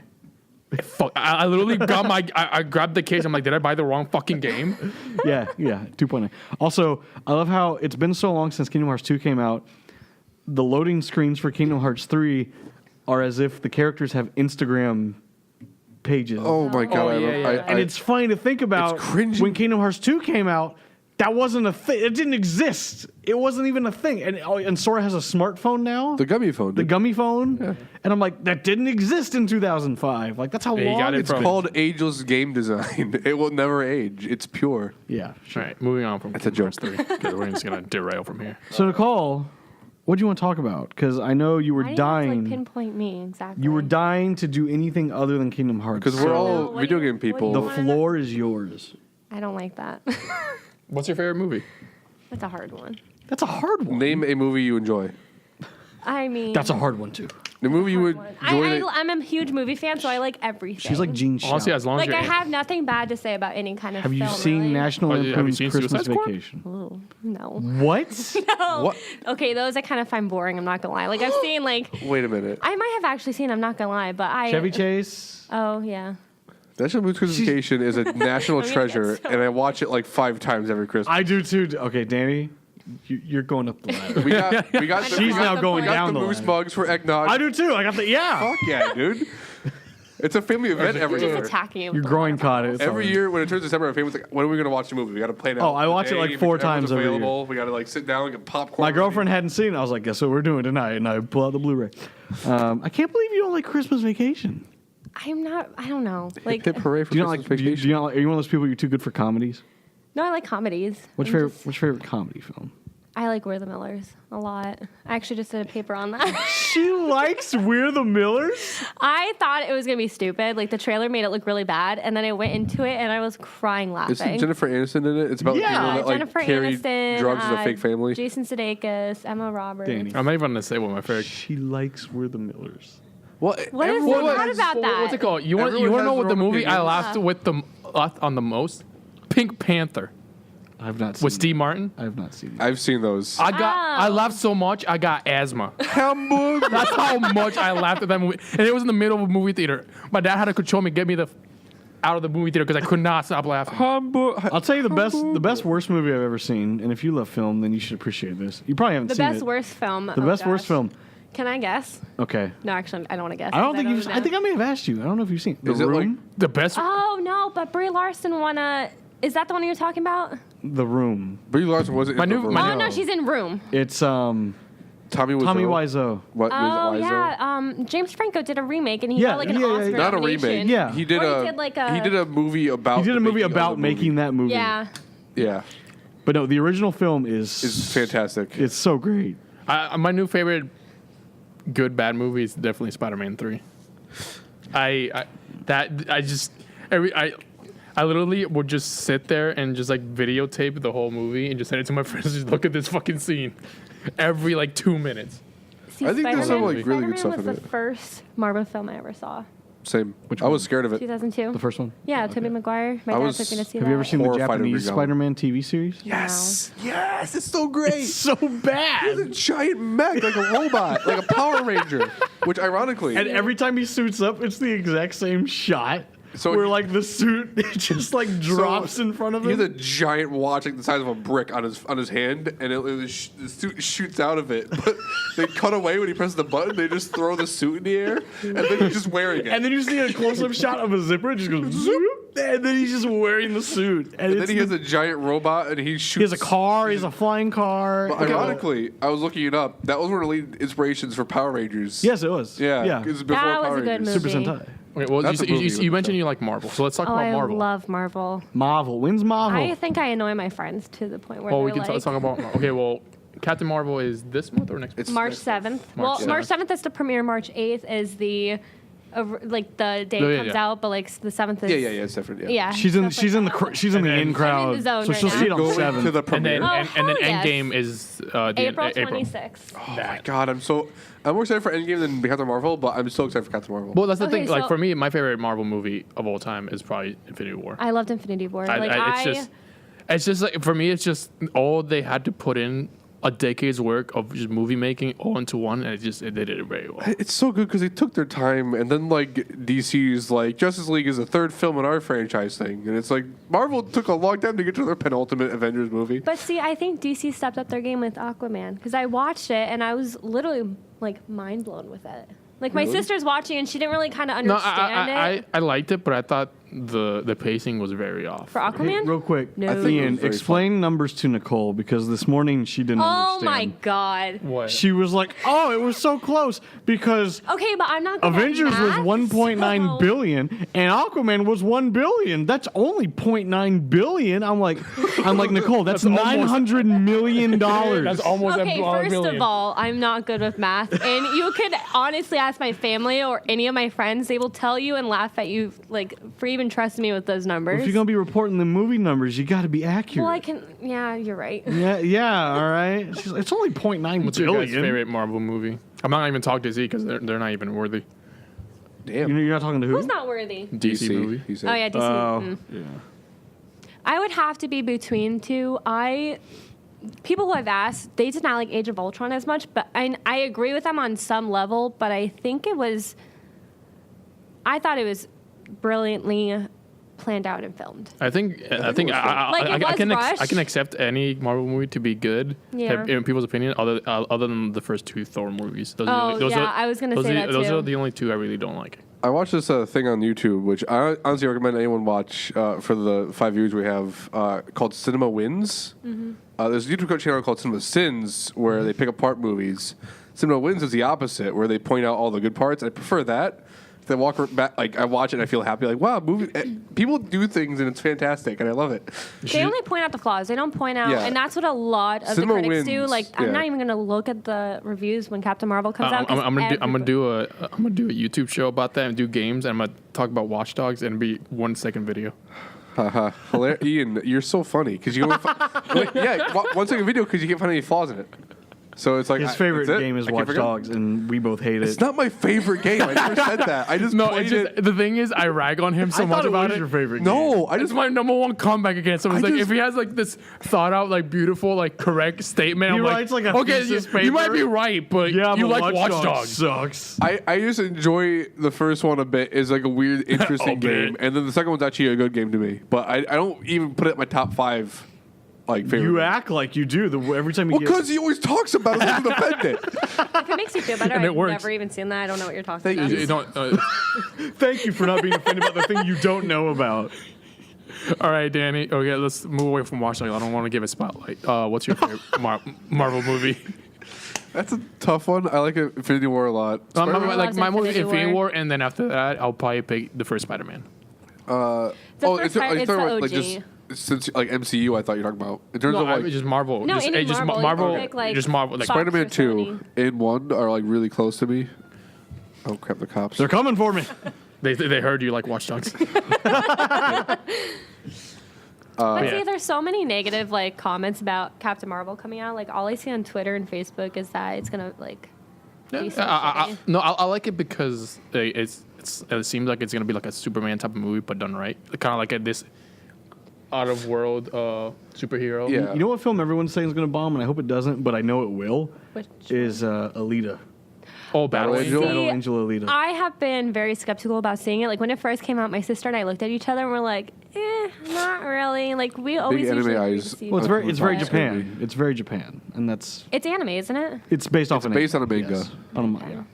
Speaker 4: Fuck, I literally got I grabbed the case. I'm like, did I buy the wrong fucking game?
Speaker 1: Yeah, 2.9. Also, I love how it's been so long since Kingdom Hearts 2 came out. The loading screens for Kingdom Hearts 3 are as if the characters have Instagram pages.
Speaker 3: Oh my god!
Speaker 1: And it's funny to think about
Speaker 3: It's cringy.
Speaker 1: when Kingdom Hearts 2 came out. That wasn't a thing. It didn't exist. It wasn't even a thing. And Sora has a smartphone now.
Speaker 3: the gummy phone.
Speaker 1: The
Speaker 3: dude.
Speaker 1: gummy phone. Yeah. And I'm like, that didn't exist in 2005. Like, that's how
Speaker 4: Yeah, you
Speaker 1: long
Speaker 4: got it
Speaker 1: it's
Speaker 4: from-
Speaker 1: been.
Speaker 3: called ageless game design. It will never age. It's pure.
Speaker 1: Yeah.
Speaker 4: All right, moving on from
Speaker 3: That's a
Speaker 4: Kingdom
Speaker 3: joke.
Speaker 4: Hearts 3 because we're just gonna derail from here.
Speaker 1: So, Nicole, what do you want to talk about? Because I know you were
Speaker 2: Why do you have to,
Speaker 1: dying.
Speaker 2: like, pinpoint me exactly?
Speaker 1: You were dying to do anything other than Kingdom Hearts.
Speaker 3: Because we're
Speaker 1: So
Speaker 3: all
Speaker 2: what
Speaker 3: video
Speaker 2: do you-
Speaker 3: game
Speaker 2: what do you
Speaker 3: people.
Speaker 1: the
Speaker 2: wanna-
Speaker 1: floor is yours.
Speaker 2: I don't like that.
Speaker 4: What's your favorite movie?
Speaker 2: That's a hard one.
Speaker 1: That's a hard one.
Speaker 3: Name a movie you enjoy.
Speaker 2: I mean,
Speaker 1: That's a hard one too.
Speaker 3: The movie you would
Speaker 2: one.
Speaker 3: enjoy.
Speaker 2: I'm a huge movie fan, so I like everything.
Speaker 1: She's like Gene Shaw.
Speaker 4: Honestly, as long as
Speaker 2: Like,
Speaker 4: you're
Speaker 2: I have nothing bad to say about any kind of
Speaker 1: Have you
Speaker 2: film,
Speaker 1: seen
Speaker 2: really.
Speaker 1: National
Speaker 4: Oh, have you
Speaker 1: Lampoon's
Speaker 4: seen
Speaker 1: Christmas
Speaker 4: Suicide Squad?
Speaker 1: Vacation?
Speaker 2: Oh, no.
Speaker 1: What?
Speaker 2: No.
Speaker 3: What?
Speaker 2: Okay, those I kind of find boring. I'm not gonna lie. Like I've seen
Speaker 3: Wait a minute.
Speaker 2: I might have actually seen. I'm not gonna lie, but I.
Speaker 1: Chevy Chase.
Speaker 2: Oh yeah.
Speaker 3: National Lampoon's Christmas Vacation is a national
Speaker 2: I mean,
Speaker 3: treasure,
Speaker 2: it's so-
Speaker 3: and I watch it like 5 times every Christmas.
Speaker 1: I do too. Okay, Danny, you're going up the ladder.
Speaker 3: We got the,
Speaker 2: She's
Speaker 3: we
Speaker 2: now
Speaker 3: got,
Speaker 2: going
Speaker 3: we got
Speaker 1: down
Speaker 3: the
Speaker 1: the
Speaker 3: moose
Speaker 1: ladder.
Speaker 3: mugs for eggnog.
Speaker 1: I do too. I got the
Speaker 3: Fuck yeah, dude. It's a family event every
Speaker 2: Just
Speaker 3: year.
Speaker 2: attacking you.
Speaker 1: Your
Speaker 2: with a
Speaker 1: groin
Speaker 2: lot of
Speaker 1: caught
Speaker 2: bottles.
Speaker 1: it.
Speaker 3: Every year when it turns December, my family's like, when are we going to watch the movie? We got to plan it out.
Speaker 1: Oh, I watch it like 4 times every year.
Speaker 3: available. We got to like sit down and get popcorn.
Speaker 1: My girlfriend hadn't seen it. I was like, guess what we're doing tonight? And I pull out the Blu-ray. I can't believe you don't like Christmas Vacation.
Speaker 2: I'm not. I don't know. Like,
Speaker 3: Hip hooray for
Speaker 1: Do you not
Speaker 3: Christmas
Speaker 1: like?
Speaker 3: Vacation.
Speaker 1: Do you not like? Are you one of those people you're too good for comedies?
Speaker 2: no, I like comedies.
Speaker 1: What's
Speaker 2: I'm
Speaker 1: your
Speaker 2: just-
Speaker 1: What's your favorite comedy film?
Speaker 2: I like We're the Millers a lot. I actually just did a paper on that.
Speaker 1: She likes We're the Millers.
Speaker 2: I thought it was gonna be stupid. Like the trailer made it look really bad, and then I went into it and I was crying laughing.
Speaker 3: Isn't Jennifer Aniston in it? It's about
Speaker 1: Yeah.
Speaker 3: people that like
Speaker 2: Jennifer
Speaker 3: carry
Speaker 2: Aniston,
Speaker 3: drugs as a fake family.
Speaker 2: Jason Sudeikis, Emma Roberts.
Speaker 1: Danny.
Speaker 4: I'm not even gonna say what my favorite.
Speaker 1: She likes We're the Millers.
Speaker 2: What is
Speaker 3: everyone
Speaker 2: so hard
Speaker 3: has-
Speaker 2: about that?
Speaker 4: What's it called? You want
Speaker 3: Everyone
Speaker 4: to
Speaker 3: has
Speaker 4: know what
Speaker 3: their
Speaker 4: the
Speaker 3: own
Speaker 4: movie I
Speaker 3: opinions.
Speaker 4: laughed with on the most? Pink Panther
Speaker 1: I've not seen
Speaker 4: with
Speaker 1: it.
Speaker 4: Steve Martin.
Speaker 1: I have not seen it.
Speaker 3: I've seen those.
Speaker 4: I laughed so much I got asthma. That's how much I laughed at that movie, and it was in the middle of a movie theater. My dad had to control me, get me out of the movie theater because I could not stop laughing.
Speaker 1: I'll tell you the best worst movie I've ever seen, and if you love film, then you should appreciate this. You probably haven't
Speaker 2: The
Speaker 1: seen
Speaker 2: best
Speaker 1: it.
Speaker 2: worst film.
Speaker 1: The best worst film.
Speaker 2: Can I guess?
Speaker 1: Okay.
Speaker 2: No, actually, I don't want to guess.
Speaker 1: I don't think you've.
Speaker 2: know.
Speaker 1: I think I may have asked you. I don't know if you've seen The
Speaker 3: Is it like-
Speaker 1: Room.
Speaker 4: The best.
Speaker 2: Oh no, but Brie Larson won a. Is that the one you're talking about?
Speaker 1: The Room.
Speaker 3: Brie Larson wasn't
Speaker 4: My
Speaker 3: in the
Speaker 4: new-
Speaker 3: room.
Speaker 4: my
Speaker 2: Oh
Speaker 4: new-
Speaker 2: no, she's in Room.
Speaker 1: It's
Speaker 3: Tommy
Speaker 1: Wiseau.
Speaker 3: What?
Speaker 2: Oh
Speaker 3: Wiseau?
Speaker 2: yeah, James Franco did a remake and he
Speaker 1: Yeah,
Speaker 2: got like an
Speaker 1: yeah, yeah,
Speaker 2: Oscar
Speaker 1: yeah.
Speaker 3: Not a
Speaker 2: nomination.
Speaker 3: remake.
Speaker 1: Yeah.
Speaker 3: He did
Speaker 2: Or
Speaker 3: a.
Speaker 2: he did like a-
Speaker 3: He did a movie about.
Speaker 1: He did a
Speaker 3: the
Speaker 1: movie
Speaker 3: making of
Speaker 1: about
Speaker 3: the
Speaker 1: making that movie.
Speaker 2: Yeah.
Speaker 3: Yeah,
Speaker 1: But no, the original film is
Speaker 3: it's fantastic.
Speaker 1: It's so great.
Speaker 4: My new favorite good bad movie is definitely Spider-Man 3. I literally would just sit there and just like videotape the whole movie and just send it to my friends. Just look at this fucking scene every like 2 minutes.
Speaker 2: See,
Speaker 3: I think there's some,
Speaker 2: Spider-Man-
Speaker 3: like, really good
Speaker 2: Spider-Man
Speaker 3: stuff
Speaker 2: was
Speaker 3: in
Speaker 2: the
Speaker 3: it.
Speaker 2: first Marvel film I ever saw.
Speaker 3: Same.
Speaker 1: Which
Speaker 3: I was
Speaker 1: one?
Speaker 3: scared of it.
Speaker 2: 2002.
Speaker 1: The first one.
Speaker 2: Yeah, Tobey Maguire. My
Speaker 3: I
Speaker 2: dad
Speaker 3: was-
Speaker 2: took me to see
Speaker 1: Have
Speaker 2: that.
Speaker 1: you ever seen the
Speaker 3: Horrified of
Speaker 1: Japanese
Speaker 3: Green Goblin.
Speaker 1: Spider-Man TV series?
Speaker 3: Yes, yes, it's so great.
Speaker 1: It's so
Speaker 3: He's a
Speaker 1: bad.
Speaker 3: giant mech, like a robot, like a Power Ranger. Which, ironically,
Speaker 1: And every time he suits up, it's the exact same shot.
Speaker 3: So
Speaker 1: where
Speaker 3: he-
Speaker 1: like the suit just like drops in front of
Speaker 3: he has
Speaker 1: him.
Speaker 3: a giant watch like the size of a brick on his hand, and the suit shoots out of it. But they cut away when he presses the button. They just throw the suit in the air, and then he's just wearing it.
Speaker 1: And then you see a close-up shot of a zipper. It just goes zoop, and then he's just wearing the suit. And
Speaker 3: then
Speaker 1: it's
Speaker 3: he has a giant robot, and he shoots.
Speaker 1: he has a car. He has a flying car.
Speaker 3: But ironically, I was looking it up. That was one of the lead inspirations for Power Rangers.
Speaker 1: Yes, it was.
Speaker 3: Yeah.
Speaker 1: yeah.
Speaker 3: It was before
Speaker 2: That was
Speaker 3: Power
Speaker 2: a good
Speaker 3: Rangers.
Speaker 1: Super
Speaker 2: movie.
Speaker 1: Sentai.
Speaker 4: Okay, well,
Speaker 3: That's a movie with
Speaker 4: you mentioned
Speaker 3: stuff.
Speaker 4: you like Marvel, so let's talk
Speaker 2: Oh,
Speaker 4: about
Speaker 2: I
Speaker 4: Marvel.
Speaker 2: love Marvel.
Speaker 1: Marvel. When's Marvel?
Speaker 2: I think I annoy my friends to the point where
Speaker 4: Oh,
Speaker 2: they're
Speaker 4: we can
Speaker 2: like,
Speaker 4: let's talk about. Okay, well, Captain Marvel is this month or next month?
Speaker 3: It's
Speaker 2: March
Speaker 3: next
Speaker 2: 7th.
Speaker 3: month.
Speaker 2: Well,
Speaker 4: March
Speaker 2: March 7th is the premiere. March 8th is the like the day
Speaker 4: Oh,
Speaker 2: it
Speaker 4: yeah,
Speaker 2: comes
Speaker 4: yeah.
Speaker 2: out, but like the 7th is.
Speaker 3: Yeah, it's different. Yeah.
Speaker 2: Yeah.
Speaker 1: She's in
Speaker 2: stuff like that.
Speaker 1: she's in the
Speaker 4: And then-
Speaker 1: in crowd,
Speaker 2: I'm in the zone
Speaker 1: so
Speaker 2: right
Speaker 1: she'll
Speaker 2: now.
Speaker 1: see it on
Speaker 3: Going to
Speaker 1: 7th.
Speaker 3: the
Speaker 4: And
Speaker 3: premiere.
Speaker 4: then
Speaker 2: Oh,
Speaker 4: and then
Speaker 2: hell yes.
Speaker 4: Endgame is
Speaker 2: April
Speaker 4: April.
Speaker 2: 26th.
Speaker 3: Oh my god, I'm more excited for Endgame than Captain Marvel, but I'm so excited for Captain Marvel.
Speaker 4: Well, that's the
Speaker 2: Okay,
Speaker 4: thing. Like
Speaker 2: so-
Speaker 4: for me, my favorite Marvel movie of all time is probably Infinity War.
Speaker 2: I loved Infinity War.
Speaker 4: It's just like for me, it's just all they had to put in a decade's work of just movie making all into one, and they did it very well.
Speaker 3: It's so good because they took their time, and then like DC's like Justice League is the third film in our franchise thing, and it's like Marvel took a long time to get to their penultimate Avengers movie.
Speaker 2: But see, I think DC stepped up their game with Aquaman because I watched it and I was literally like mind blown with it. Like my
Speaker 3: Really?
Speaker 2: sister's watching and she didn't really kind of
Speaker 4: No,
Speaker 2: understand it.
Speaker 4: I liked it, but I thought the pacing was very off.
Speaker 2: For Aquaman?
Speaker 1: Hey, real quick,
Speaker 2: No. I think
Speaker 3: it
Speaker 1: Ian,
Speaker 3: was very
Speaker 1: explain numbers to Nicole because this morning she didn't
Speaker 2: Oh
Speaker 1: understand.
Speaker 2: my god.
Speaker 4: What?
Speaker 1: She was like, "Oh, it was so close because
Speaker 2: Okay, but I'm not good at
Speaker 1: Avengers was
Speaker 2: math,
Speaker 1: 1.9
Speaker 2: so-
Speaker 1: billion and Aquaman was 1 billion. That's only 0.9 billion." I'm like, Nicole, that's
Speaker 4: That's almost-
Speaker 1: $900 million.
Speaker 4: That's almost
Speaker 2: Okay, first of all, I'm not good with math. And you could honestly ask my family or any of my friends. They will tell you and laugh at you, like, for even trusting me with those numbers.
Speaker 1: If you're gonna be reporting the movie numbers, you got to be accurate.
Speaker 2: Well, I can. Yeah, you're right.
Speaker 1: Yeah, all right. She's like, it's only 0.9
Speaker 4: What's your guys'
Speaker 1: billion.
Speaker 4: favorite Marvel movie? I'm not even talking to Z because they're not even worthy.
Speaker 3: Damn.
Speaker 1: You're not talking to who?
Speaker 2: Who's not worthy?
Speaker 4: DC movie.
Speaker 3: He said.
Speaker 2: Oh, yeah, DC.
Speaker 1: Oh, yeah.
Speaker 2: I would have to be between two. People who I've asked, they did not like Age of Ultron as much, but I agree with them on some level, but I thought it was brilliantly planned out and filmed.
Speaker 4: I think
Speaker 2: Like, it was rushed.
Speaker 4: I can accept any Marvel movie to be good
Speaker 2: Yeah.
Speaker 4: in people's opinion, other than the first two Thor movies. Those
Speaker 2: I was gonna say that
Speaker 4: those
Speaker 2: too.
Speaker 4: are the only two I really don't like.
Speaker 3: I watched this thing on YouTube, which I honestly recommend anyone watch for the 5 viewers we have, called Cinema Wins.
Speaker 2: Mm-hmm.
Speaker 3: There's a YouTube channel called Cinema Sins where they pick apart movies. Cinema Wins is the opposite, where they point out all the good parts. I prefer that. They walk back, like I watch it and I feel happy. Like, wow, people do things and it's fantastic and I love it.
Speaker 2: They only point out the flaws. They don't point out,
Speaker 3: Yeah.
Speaker 2: and that's what a lot of
Speaker 3: Cinema
Speaker 2: the critics do.
Speaker 3: wins,
Speaker 2: Like,
Speaker 3: yeah.
Speaker 2: I'm not even gonna look at the reviews when Captain Marvel comes out. 'cause
Speaker 4: I'm gonna do a
Speaker 2: everybody-
Speaker 4: YouTube show about that and do games, and I'm gonna talk about Watch Dogs and be 1 second video.
Speaker 3: Haha. Ian, you're so funny because you go 1 second video because you can't find any flaws in it. So it's like
Speaker 1: His favorite
Speaker 3: that's it.
Speaker 1: game is
Speaker 3: I can't
Speaker 1: Watch
Speaker 3: forget.
Speaker 1: Dogs, and we both hate
Speaker 3: It's
Speaker 1: it.
Speaker 3: not my favorite game. I never said that. I just
Speaker 4: No,
Speaker 3: played
Speaker 4: it's just
Speaker 3: it.
Speaker 4: the thing is I rag on him so
Speaker 1: I
Speaker 4: much
Speaker 1: thought it
Speaker 4: about
Speaker 1: was
Speaker 4: it.
Speaker 1: your favorite game.
Speaker 3: No, I
Speaker 4: It's
Speaker 3: just
Speaker 4: my number one comeback against him. It's
Speaker 3: I
Speaker 4: like
Speaker 3: just-
Speaker 4: if he has like this thought out, like beautiful, like correct statement.
Speaker 1: He
Speaker 4: I'm
Speaker 1: writes like a
Speaker 4: okay,
Speaker 1: thesis
Speaker 4: you might
Speaker 1: paper.
Speaker 4: be right, but
Speaker 1: Yeah,
Speaker 4: you
Speaker 1: but
Speaker 4: like Watch
Speaker 1: Dogs
Speaker 4: Dogs.
Speaker 1: sucks.
Speaker 3: I just enjoy the first one a bit. It's like a weird, interesting
Speaker 4: A bit.
Speaker 3: game, and then the second one's actually a good game to me. But I don't even put it in my top 5 like favorite.
Speaker 1: You act like you do every time you
Speaker 3: well
Speaker 1: get.
Speaker 3: because he always talks about it. Doesn't defend it.
Speaker 2: If it makes you feel better,
Speaker 4: And it
Speaker 2: I've
Speaker 4: works.
Speaker 2: never even seen that. I don't know what you're talking
Speaker 3: Thank
Speaker 2: about.
Speaker 3: you.
Speaker 4: You don't,
Speaker 1: Thank you for not being offended about the thing you don't know about.
Speaker 4: all right, Danny. Okay, let's move away from Watch Dogs. I don't want to give a spotlight. What's your favorite Marvel movie?
Speaker 3: That's a tough one. I like Infinity War a lot.
Speaker 2: I
Speaker 4: my
Speaker 2: love
Speaker 4: movie
Speaker 2: Infinity
Speaker 4: Infinity
Speaker 2: War.
Speaker 4: War, and then after that, I'll probably pick the first Spider-Man.
Speaker 2: The first part, it's the
Speaker 3: like
Speaker 2: OG.
Speaker 3: just since like MCU. I thought you were talking about in terms
Speaker 4: No,
Speaker 3: of like
Speaker 4: just Marvel.
Speaker 2: No,
Speaker 4: just,
Speaker 2: any
Speaker 4: just
Speaker 2: Marvel.
Speaker 4: Marvel.
Speaker 2: You can pick, like,
Speaker 4: just Marvel. Like
Speaker 2: Fox
Speaker 3: Spider-Man
Speaker 2: or
Speaker 3: 2
Speaker 2: Sony.
Speaker 3: and 1 are like really close to me. Oh crap! The cops.
Speaker 1: They're coming for me.
Speaker 4: they heard you like Watch Dogs.
Speaker 2: But
Speaker 4: yeah.
Speaker 2: see, there's so many negative like comments about Captain Marvel coming out. Like all I see on Twitter and Facebook is that it's gonna like be so shitty.
Speaker 4: No, I like it because it seems like it's gonna be like a Superman type of movie, but done right. Kind of like this out of world superhero.
Speaker 3: Yeah.
Speaker 1: You know what film everyone's saying is going to bomb, and I hope it doesn't, but I know it will.
Speaker 2: Which
Speaker 1: Is Alita.
Speaker 4: Oh, Battle
Speaker 3: Battle
Speaker 4: Angel.
Speaker 3: Angel?
Speaker 1: Battle Angel Alita.
Speaker 2: I have been very skeptical about seeing it. Like when it first came out, my sister and I looked at each other and we're like, not really. Like we always
Speaker 3: anime
Speaker 2: usually
Speaker 3: eyes.
Speaker 2: see
Speaker 1: Well, it's very
Speaker 3: That's
Speaker 1: Japan.
Speaker 3: Japan.
Speaker 1: It's very Japan, and that's
Speaker 2: It's anime, isn't it?
Speaker 1: it's based off.
Speaker 3: It's based on a manga.
Speaker 1: On a manga.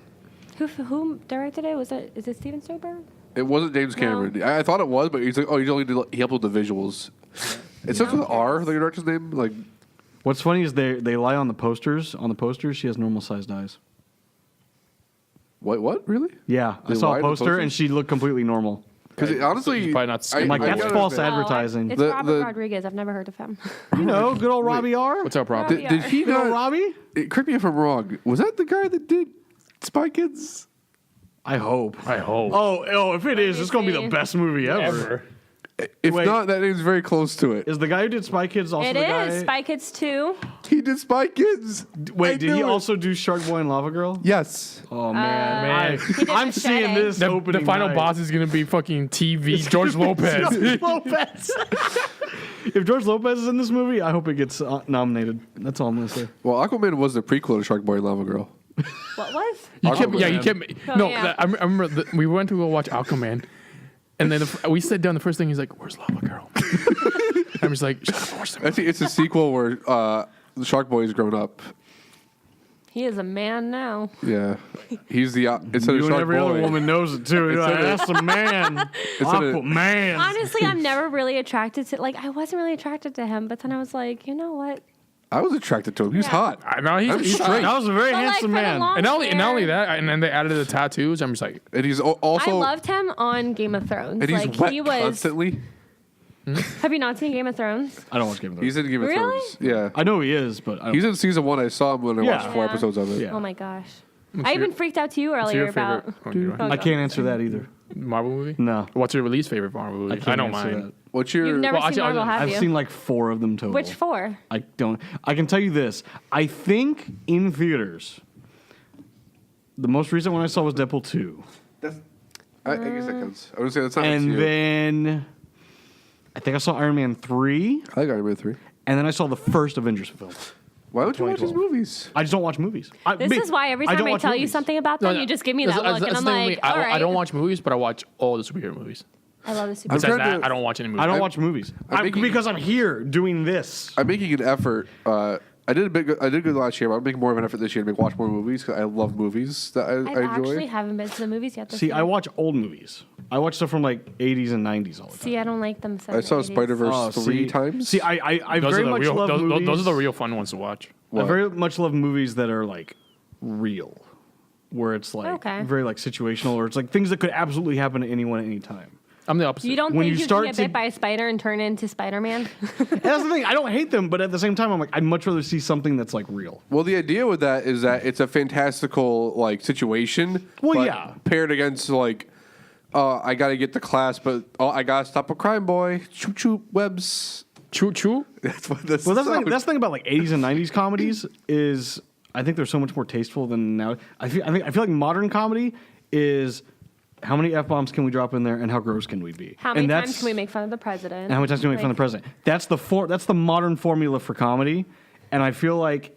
Speaker 2: Who directed it? Is it Steven Spielberg?
Speaker 3: It wasn't James Cameron. I thought it was, but he's like, oh, he only did. He helped with the visuals. It starts with R, the director's name. Like,
Speaker 1: What's funny is they lie on the posters. On the posters, she has normal sized eyes.
Speaker 3: what? Really?
Speaker 1: Yeah, I
Speaker 3: They
Speaker 1: saw
Speaker 3: lie
Speaker 1: a
Speaker 3: on the
Speaker 1: poster and
Speaker 3: posters?
Speaker 1: she looked completely normal.
Speaker 3: Because honestly,
Speaker 4: He's probably not
Speaker 3: I-
Speaker 4: skinny.
Speaker 1: I'm like,
Speaker 3: I
Speaker 1: that's
Speaker 3: gotta
Speaker 1: false
Speaker 3: admit-
Speaker 1: advertising.
Speaker 2: It's
Speaker 3: The-
Speaker 2: Robert
Speaker 3: the-
Speaker 2: Rodriguez. I've never heard of him.
Speaker 1: You know, good old
Speaker 3: Wait.
Speaker 1: Robbie R.
Speaker 4: What's our problem?
Speaker 2: Robbie
Speaker 3: Did he
Speaker 1: Good old
Speaker 3: not?
Speaker 1: Robbie?
Speaker 3: Correct me if I'm wrong. Was that the guy that did Spy Kids?
Speaker 1: I hope. Oh, if it is, it's going to be the
Speaker 2: Obviously.
Speaker 1: best movie ever.
Speaker 3: If
Speaker 1: Wait.
Speaker 3: not, that name's very close to it.
Speaker 1: Is the guy who did Spy Kids also
Speaker 2: It
Speaker 1: the guy?
Speaker 2: is Spy Kids 2.
Speaker 3: He did Spy Kids.
Speaker 1: Wait,
Speaker 3: I
Speaker 1: did he
Speaker 3: knew it.
Speaker 1: also do Shark Boy and Lava Girl?
Speaker 3: Yes.
Speaker 1: Oh, man.
Speaker 4: Man.
Speaker 2: did
Speaker 1: I'm
Speaker 2: Machete.
Speaker 1: seeing this
Speaker 4: The
Speaker 1: opening
Speaker 4: final
Speaker 1: night.
Speaker 4: boss is gonna be fucking TV George Lopez.
Speaker 1: George Lopez. If George Lopez is in this movie, I hope it gets nominated. That's all I'm going to say.
Speaker 3: Well, Aquaman was the prequel to Shark Boy and Lava Girl.
Speaker 2: What was?
Speaker 4: You kept,
Speaker 1: Aquaman.
Speaker 4: you kept.
Speaker 2: Oh,
Speaker 4: No,
Speaker 2: yeah.
Speaker 4: I remember we went to go watch Aquaman, and then we sat down. The first thing he's like, "Where's Lava Girl?" I'm just like, "Shut up, watch the movie."
Speaker 3: Actually, it's a sequel where the Shark Boy's grown up.
Speaker 2: He is a man now.
Speaker 3: Yeah. He's the instead
Speaker 1: You
Speaker 3: of
Speaker 1: and
Speaker 3: Shark
Speaker 1: every
Speaker 3: Boy.
Speaker 1: other woman knows it, too. You're like, that's a man. Aquaman.
Speaker 2: Honestly, I'm never really attracted to. Like, I wasn't really attracted to him, but then I was like, you know what?
Speaker 3: I was attracted to him. He was
Speaker 2: Yeah.
Speaker 3: hot.
Speaker 4: I know he's
Speaker 3: I'm
Speaker 4: he's
Speaker 3: straight.
Speaker 1: That was a very
Speaker 2: But, like,
Speaker 1: handsome
Speaker 2: for the
Speaker 1: man.
Speaker 2: long-
Speaker 4: and not only
Speaker 2: hair.
Speaker 4: that, and then they added the tattoos. I'm just like,
Speaker 3: And he's also
Speaker 2: I loved him on Game of Thrones.
Speaker 3: and he's
Speaker 2: Like
Speaker 3: wet
Speaker 2: he was.
Speaker 3: constantly.
Speaker 2: Have you not seen Game of Thrones?
Speaker 1: I don't watch Game of Thrones.
Speaker 3: He's in Game of
Speaker 2: Really?
Speaker 3: Thrones. Yeah.
Speaker 1: I know he is, but I don't.
Speaker 3: He's in season 1. I saw him when I watched
Speaker 1: Yeah.
Speaker 3: 4
Speaker 2: Yeah.
Speaker 3: episodes of it.
Speaker 1: Yeah.
Speaker 2: Oh my gosh.
Speaker 4: What's
Speaker 2: I
Speaker 4: your-
Speaker 2: even freaked out to you
Speaker 4: what's
Speaker 2: earlier
Speaker 4: your favorite
Speaker 2: about.
Speaker 4: oh, you're right.
Speaker 1: I can't answer that either.
Speaker 4: Marvel movie?
Speaker 1: No.
Speaker 4: What's your least favorite Marvel movie?
Speaker 1: I can't
Speaker 4: don't
Speaker 1: answer
Speaker 4: mind.
Speaker 1: that.
Speaker 3: What's your
Speaker 2: You've never
Speaker 4: Well,
Speaker 2: seen
Speaker 4: actually,
Speaker 2: Marvel, have
Speaker 1: I've
Speaker 2: you?
Speaker 1: seen like 4 of them total.
Speaker 2: Which 4?
Speaker 1: I don't. I can tell you this. I think in theaters, the most recent one I saw was Deadpool 2.
Speaker 3: I guess that counts. I would say that's not
Speaker 1: And
Speaker 3: MCU.
Speaker 1: then I think I saw Iron Man 3.
Speaker 3: I like Iron Man 3.
Speaker 1: And then I saw the first Avengers film.
Speaker 3: Why don't you watch his
Speaker 1: 2012.
Speaker 3: movies?
Speaker 1: I just don't watch movies.
Speaker 2: This is why every time
Speaker 1: don't
Speaker 2: I
Speaker 1: watch
Speaker 2: tell you
Speaker 1: movies.
Speaker 2: something about them, you just give me that look, and I'm like, all right.
Speaker 4: I don't watch movies, but I watch all the superhero movies.
Speaker 2: I love the super.
Speaker 3: I'm
Speaker 4: Besides
Speaker 3: trying
Speaker 4: that,
Speaker 3: to-
Speaker 4: I don't watch any movies.
Speaker 1: I don't
Speaker 3: I'm-
Speaker 1: watch movies.
Speaker 3: I'm making-
Speaker 1: Because I'm here doing this.
Speaker 3: I'm making an effort. I did good last year, but I'm making more of an effort this year to watch more movies because I love movies that
Speaker 2: I
Speaker 3: I enjoy.
Speaker 2: actually haven't been to the movies yet. This
Speaker 1: See,
Speaker 2: year.
Speaker 1: I watch old movies. I watch stuff from like 80s and 90s all the time.
Speaker 2: See, I don't like them.
Speaker 3: I saw Spider Verse
Speaker 1: Oh,
Speaker 3: 3 times.
Speaker 1: See, I
Speaker 4: Those
Speaker 1: very
Speaker 4: are the
Speaker 1: much
Speaker 4: real.
Speaker 1: love movies.
Speaker 4: Those are the real fun ones to watch.
Speaker 1: I
Speaker 3: What?
Speaker 1: very much love movies that are like real, where it's like
Speaker 2: Okay.
Speaker 1: very like situational, or it's like things that could absolutely happen to anyone at any time.
Speaker 4: I'm the opposite.
Speaker 2: You don't
Speaker 1: When
Speaker 2: think
Speaker 1: you
Speaker 2: you
Speaker 1: start
Speaker 2: can get
Speaker 1: to-
Speaker 2: bit by a spider and turn into Spider-Man?
Speaker 1: And that's the thing. I don't hate them, but at the same time, I'm like, I'd much rather see something that's like real.
Speaker 3: Well, the idea with that is that it's a fantastical like situation.
Speaker 1: Well,
Speaker 3: but
Speaker 1: yeah.
Speaker 3: Paired against like, I got to get to class, but I got to stop a crime boy. Choo choo webs.
Speaker 4: Choo choo.
Speaker 3: That's what this.
Speaker 1: Well, that's the thing about like 80s and 90s comedies is I think they're so much more tasteful than now. I feel like modern comedy is how many F-bombs can we drop in there and how gross can we be?
Speaker 2: How many
Speaker 1: And
Speaker 2: times
Speaker 1: that's-
Speaker 2: can we make fun of the president?
Speaker 1: And how many times can we make fun of the president? That's the modern formula for comedy, and I feel like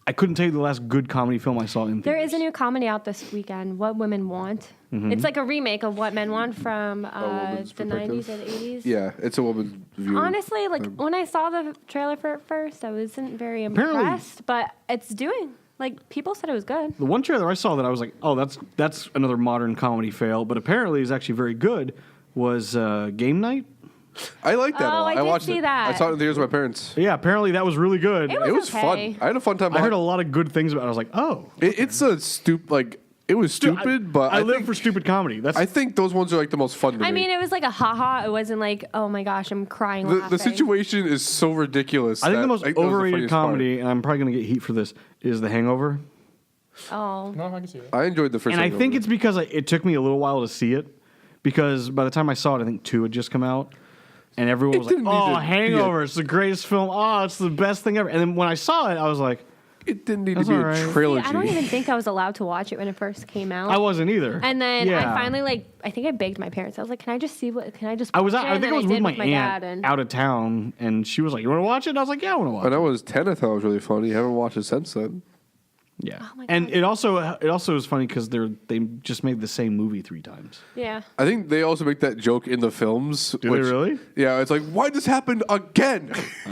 Speaker 1: I couldn't tell you the last good comedy film I saw in
Speaker 2: There
Speaker 1: theaters.
Speaker 2: is a new comedy out this weekend, What Women Want.
Speaker 1: Mm-hmm.
Speaker 2: It's like a remake of What Men Want from
Speaker 3: woman's
Speaker 2: the
Speaker 3: perspective.
Speaker 2: 90s or the 80s.
Speaker 3: Yeah, it's a woman's view.
Speaker 2: Honestly, like when I saw the trailer for it first, I wasn't very
Speaker 1: Apparently-
Speaker 2: impressed, but it's doing. Like people said it was good.
Speaker 1: The one trailer I saw that I was like, oh, that's another modern comedy fail, but apparently is actually very good. Was Game Night?
Speaker 3: I like that a
Speaker 2: Oh,
Speaker 3: lot.
Speaker 2: I did
Speaker 3: watched
Speaker 2: see
Speaker 3: it.
Speaker 2: that.
Speaker 3: I saw it in theaters with my parents.
Speaker 1: Yeah, apparently that was really good.
Speaker 2: It was okay.
Speaker 3: fun. I had a fun time.
Speaker 1: I heard a lot of good things about it. I was like, oh.
Speaker 3: It's a it was stupid, but
Speaker 1: I live
Speaker 3: think,
Speaker 1: for stupid comedy. That's
Speaker 3: I think those ones are like the most fun to
Speaker 2: I
Speaker 3: me.
Speaker 2: mean, it was like a haha. It wasn't like, oh my gosh, I'm crying
Speaker 3: the
Speaker 2: laughing.
Speaker 3: situation is so ridiculous.
Speaker 1: I think
Speaker 3: that,
Speaker 1: the most
Speaker 3: that was the
Speaker 1: overrated
Speaker 3: funniest part.
Speaker 1: comedy, and I'm probably going to get heat for this, is The Hangover.
Speaker 2: Oh.
Speaker 4: No, I can see that.
Speaker 3: I enjoyed the first.
Speaker 1: And I think
Speaker 3: Hangover.
Speaker 1: it's because it took me a little while to see it, because by the time I saw it, I think 2 had just come out, and everyone
Speaker 3: It
Speaker 1: was like,
Speaker 3: didn't need
Speaker 1: "Oh,
Speaker 3: to be
Speaker 1: Hangover! It's the greatest film! Oh, it's the best thing ever!" And then when I saw it, I was like,
Speaker 3: it didn't need to
Speaker 1: That's
Speaker 3: be
Speaker 1: all
Speaker 3: a
Speaker 1: right. See,
Speaker 3: trilogy.
Speaker 2: I don't even think I was allowed to watch it when it first came out.
Speaker 1: "I wasn't either."
Speaker 2: And then
Speaker 1: Yeah.
Speaker 2: I finally I think I begged my parents. I was like, "Can I just see what? Can I just?"
Speaker 1: I was
Speaker 2: watch
Speaker 1: out,
Speaker 2: it?
Speaker 1: I
Speaker 2: And
Speaker 1: think
Speaker 2: then
Speaker 1: I was
Speaker 2: did
Speaker 1: with my
Speaker 2: dad,
Speaker 1: aunt
Speaker 2: and
Speaker 1: out of town, and she was like, "You want to watch it?" And I was like, "Yeah, I want to watch
Speaker 3: When
Speaker 1: it."
Speaker 3: I was 10, I thought it was really funny. I haven't watched it since then.
Speaker 1: Yeah,
Speaker 2: Oh my
Speaker 1: and
Speaker 2: God.
Speaker 1: it also is funny because they just made the same movie 3 times.
Speaker 2: yeah.
Speaker 3: I think they also make that joke in the films.
Speaker 1: Do they really?
Speaker 3: Yeah, it's like, why this happened again?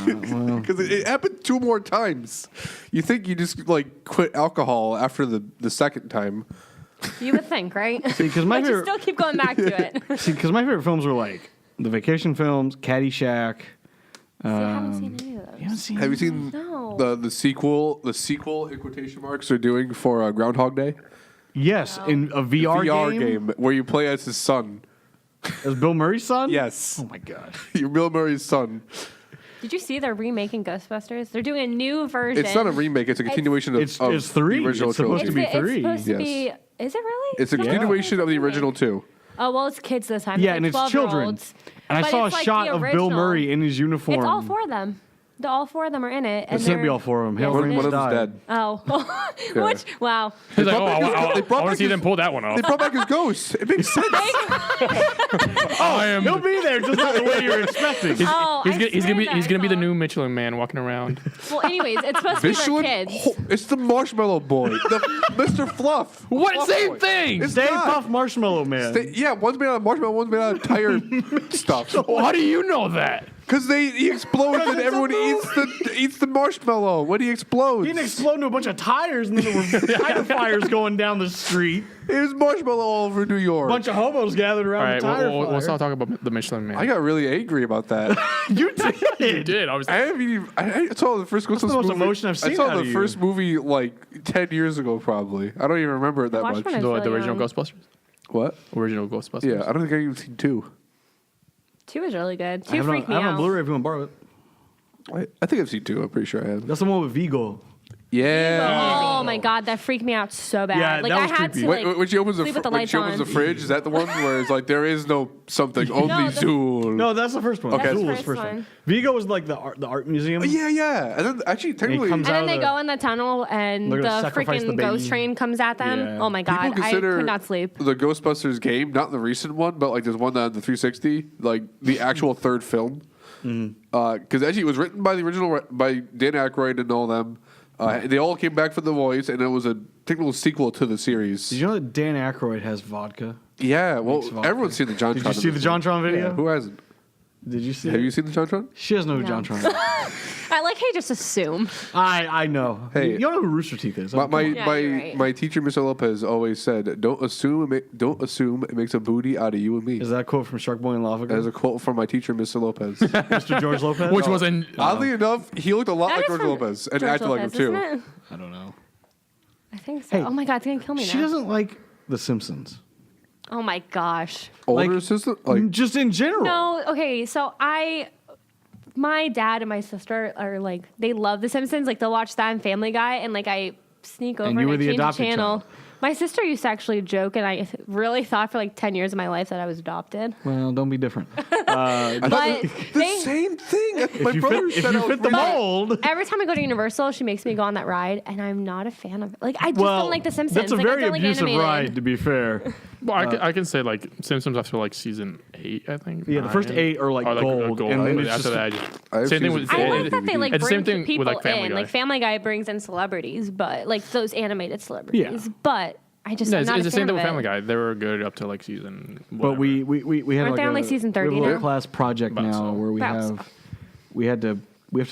Speaker 3: Because it happened 2 more times. You think you just like quit alcohol after the second time?
Speaker 2: You would think, right?
Speaker 1: Because my
Speaker 2: But you
Speaker 1: favorite,
Speaker 2: still keep going back to it.
Speaker 1: because my favorite films were like the vacation films, Caddyshack.
Speaker 2: See, I haven't seen any of those.
Speaker 1: You haven't seen?
Speaker 3: Have you seen
Speaker 2: No.
Speaker 3: the sequel in quotation marks they're doing for Groundhog Day?
Speaker 1: Yes, in a VR,
Speaker 3: game where you play as his son.
Speaker 1: As Bill Murray's son?
Speaker 3: Yes.
Speaker 1: Oh my god.
Speaker 3: You're Bill Murray's son.
Speaker 2: Did you see they're remaking Ghostbusters? They're doing a new version.
Speaker 3: It's not a remake. It's a continuation of,
Speaker 1: It's
Speaker 3: of
Speaker 1: 3.
Speaker 3: the original
Speaker 1: It's supposed
Speaker 3: trilogy.
Speaker 1: to be 3.
Speaker 2: It's supposed to
Speaker 3: Yes.
Speaker 2: be. Is it really?
Speaker 3: It's a
Speaker 2: not
Speaker 3: continuation of the
Speaker 2: remake.
Speaker 3: original 2.
Speaker 2: Oh well, it's kids this time.
Speaker 1: Yeah,
Speaker 2: like
Speaker 1: and it's children.
Speaker 2: 12-year-olds.
Speaker 1: And I
Speaker 2: But
Speaker 1: saw a
Speaker 2: it's like
Speaker 1: shot
Speaker 2: the
Speaker 1: of Bill
Speaker 2: original.
Speaker 1: Murray in his uniform.
Speaker 2: It's all 4 of them. All 4 of them are in it. And
Speaker 1: It can't be
Speaker 2: they're-
Speaker 1: all 4 of them.
Speaker 2: Yes,
Speaker 1: Hell,
Speaker 2: it
Speaker 3: One
Speaker 2: is.
Speaker 3: of them's
Speaker 1: died.
Speaker 3: dead.
Speaker 2: Oh,
Speaker 3: Yeah.
Speaker 2: which wow.
Speaker 4: He's like,
Speaker 3: brought back his-
Speaker 4: I
Speaker 3: they brought
Speaker 4: want to
Speaker 3: back
Speaker 4: see
Speaker 3: his-
Speaker 4: them pull that one off.
Speaker 3: They brought back his ghost. It makes sense.
Speaker 4: I am.
Speaker 1: He'll be there, just not the way you're expecting.
Speaker 2: Oh,
Speaker 4: He's
Speaker 2: I
Speaker 4: gonna, he's
Speaker 2: swear
Speaker 4: gonna be
Speaker 2: that
Speaker 4: he's
Speaker 2: I
Speaker 4: gonna be the
Speaker 2: saw-
Speaker 4: new Michelin Man walking around.
Speaker 2: Well, anyways, it's supposed to be for
Speaker 3: Michelin?
Speaker 2: kids.
Speaker 3: Oh, it's the Marshmallow Boy. The Mr. Fluff.
Speaker 4: What?
Speaker 3: Fluff
Speaker 4: Same
Speaker 3: Boy.
Speaker 4: thing.
Speaker 3: It's
Speaker 1: Stay
Speaker 3: not.
Speaker 1: Puff Marshmallow Man.
Speaker 3: Yeah, one's made out of marshmallow, one's made out of tire stuff.
Speaker 4: Well, how do you know that?
Speaker 3: Because he explodes and everyone eats the marshmallow when he explodes.
Speaker 1: He didn't explode into a bunch of tires, and then there were tire fires going down the street.
Speaker 3: There's marshmallow all over New
Speaker 1: A
Speaker 3: York.
Speaker 1: bunch of hobos gathered
Speaker 4: All
Speaker 1: around
Speaker 4: right,
Speaker 1: the tire fire.
Speaker 4: let's not talk about the Michelin Man.
Speaker 3: I got really angry about that.
Speaker 1: You did.
Speaker 4: You did. I was.
Speaker 3: I haven't even. I saw the first Ghostbusters
Speaker 1: the most
Speaker 3: movie.
Speaker 1: emotion I've seen
Speaker 3: I saw
Speaker 1: out
Speaker 3: the
Speaker 1: of you.
Speaker 3: first movie like 10 years ago, probably. I don't even remember it that
Speaker 2: Watched
Speaker 3: much.
Speaker 2: one of-
Speaker 4: The
Speaker 2: really
Speaker 4: original
Speaker 2: young.
Speaker 4: Ghostbusters.
Speaker 3: What?
Speaker 4: Original Ghostbusters.
Speaker 3: Yeah, I don't think I've even seen 2.
Speaker 2: 2 is really good.
Speaker 1: I
Speaker 2: 2
Speaker 1: have
Speaker 2: freaked
Speaker 1: it
Speaker 2: me
Speaker 1: on, I have it
Speaker 2: out.
Speaker 1: on Blu-ray if you want to borrow it.
Speaker 3: I think I've seen 2. I'm pretty sure I have.
Speaker 1: That's the one with Vigo.
Speaker 3: Yeah.
Speaker 2: Oh my god, that freaked me out so bad.
Speaker 1: Yeah,
Speaker 2: like
Speaker 1: that
Speaker 2: I
Speaker 1: was
Speaker 2: had
Speaker 1: creepy.
Speaker 2: to like
Speaker 3: When she opens the
Speaker 2: sleep with the
Speaker 3: when
Speaker 2: lights
Speaker 3: she opens
Speaker 2: on.
Speaker 3: the fridge, is that the one where it's like there is no something, only
Speaker 2: the-
Speaker 3: Zool?
Speaker 1: No, that's the first one.
Speaker 3: Okay.
Speaker 1: Zool
Speaker 3: That's
Speaker 1: was
Speaker 2: the
Speaker 1: the
Speaker 2: first
Speaker 1: first one.
Speaker 2: one.
Speaker 1: Vigo was like the art museum.
Speaker 3: Yeah. And then actually, technically,
Speaker 1: comes
Speaker 2: and
Speaker 1: out
Speaker 2: then they
Speaker 1: of
Speaker 2: go in the tunnel and
Speaker 1: They're
Speaker 2: the
Speaker 1: gonna sacrifice the
Speaker 2: freaking ghost
Speaker 1: baby.
Speaker 2: train comes at them.
Speaker 1: Yeah.
Speaker 2: Oh my
Speaker 3: people
Speaker 2: god, I
Speaker 3: consider
Speaker 2: could not sleep.
Speaker 3: the Ghostbusters game, not the recent one, but like there's one on the 360, like the actual third film. Because actually, it was written by the original by Dan Aykroyd and all them. They all came back for the voice, and it was a technical sequel to the series.
Speaker 1: Did you know that Dan Aykroyd has vodka?
Speaker 3: Yeah, well,
Speaker 1: Makes vodka.
Speaker 3: everyone's seen the JonTron.
Speaker 1: Did you see the JonTron video?
Speaker 3: Yeah, who hasn't?
Speaker 1: Did you see
Speaker 3: Have
Speaker 1: it?
Speaker 3: you seen the JonTron?
Speaker 1: She doesn't know who
Speaker 2: No.
Speaker 1: JonTron is.
Speaker 2: I like how you just assume.
Speaker 1: I know.
Speaker 3: Hey.
Speaker 1: You don't know who Rooster Teeth is.
Speaker 3: My
Speaker 2: Yeah, you're right.
Speaker 3: my teacher, Mr. Lopez, always said, "Don't assume it makes a booty out of you and me."
Speaker 1: Is that a quote from Shark Boy and Lava
Speaker 3: That is
Speaker 1: Girl?
Speaker 3: a quote from my teacher, Mr. Lopez.
Speaker 1: Mr. George Lopez?
Speaker 4: Which was in.
Speaker 3: Oddly enough, he looked a lot
Speaker 2: That
Speaker 3: like
Speaker 2: is
Speaker 3: George
Speaker 2: from
Speaker 3: Lopez and
Speaker 2: George
Speaker 3: acted like him
Speaker 2: Lopez,
Speaker 3: too.
Speaker 2: isn't it?
Speaker 1: I don't know.
Speaker 2: I think so.
Speaker 1: Hey,
Speaker 2: oh my god, it's gonna kill me
Speaker 1: She
Speaker 2: now.
Speaker 1: doesn't like The Simpsons.
Speaker 2: Oh my gosh.
Speaker 3: Older
Speaker 1: Like-
Speaker 3: sister, like
Speaker 1: Just in general.
Speaker 2: No, okay, so my dad and my sister are like, they love The Simpsons. Like, they'll watch that and Family Guy, and like, I sneak over
Speaker 1: you
Speaker 2: and
Speaker 1: were
Speaker 2: I
Speaker 1: the
Speaker 2: change the
Speaker 1: adopted
Speaker 2: channel.
Speaker 1: child.
Speaker 2: My sister used to actually joke, and I really thought for like 10 years of my life that I was adopted.
Speaker 1: Well, don't be different.
Speaker 2: But
Speaker 3: the
Speaker 2: they,
Speaker 3: same thing. My
Speaker 1: if you
Speaker 3: brother
Speaker 1: fit, if
Speaker 3: said
Speaker 1: you
Speaker 3: I was
Speaker 1: fit the
Speaker 3: really-
Speaker 1: mold.
Speaker 2: every time I go to Universal, she makes me go on that ride, and I'm not a fan of it. Like, I just
Speaker 1: Well,
Speaker 2: don't like The Simpsons.
Speaker 1: that's a
Speaker 2: Like, I
Speaker 1: very
Speaker 2: don't like
Speaker 1: abusive
Speaker 2: animated.
Speaker 1: ride, to be fair.
Speaker 4: Well, I can say like Simpsons after like season 8, I think.
Speaker 1: Yeah, the first 8 are like gold, and then it's
Speaker 4: after
Speaker 1: just-
Speaker 4: that,
Speaker 3: I have
Speaker 4: same thing
Speaker 3: season
Speaker 4: with.
Speaker 3: four.
Speaker 2: I
Speaker 3: Well,
Speaker 2: like that they like
Speaker 4: It's the
Speaker 2: bring
Speaker 4: same thing with,
Speaker 2: people
Speaker 4: like, Family
Speaker 2: in.
Speaker 4: Guy.
Speaker 2: Like Family Guy brings in celebrities, but like those animated celebrities.
Speaker 1: Yeah.
Speaker 2: But I just
Speaker 4: Yeah,
Speaker 2: I'm
Speaker 4: it's,
Speaker 2: not
Speaker 4: it's
Speaker 2: a
Speaker 4: the same
Speaker 2: fan
Speaker 4: thing
Speaker 2: of
Speaker 4: with
Speaker 2: it.
Speaker 4: Family Guy. They were good up to like season.
Speaker 1: But
Speaker 4: Whatever.
Speaker 1: we had
Speaker 2: Aren't
Speaker 1: like
Speaker 2: they on,
Speaker 1: a,
Speaker 2: like, season 30
Speaker 1: we have a little
Speaker 2: now?
Speaker 1: class project
Speaker 4: About
Speaker 1: now
Speaker 4: so.
Speaker 1: where
Speaker 2: About so.
Speaker 1: we have to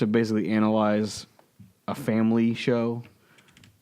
Speaker 1: basically analyze a family show,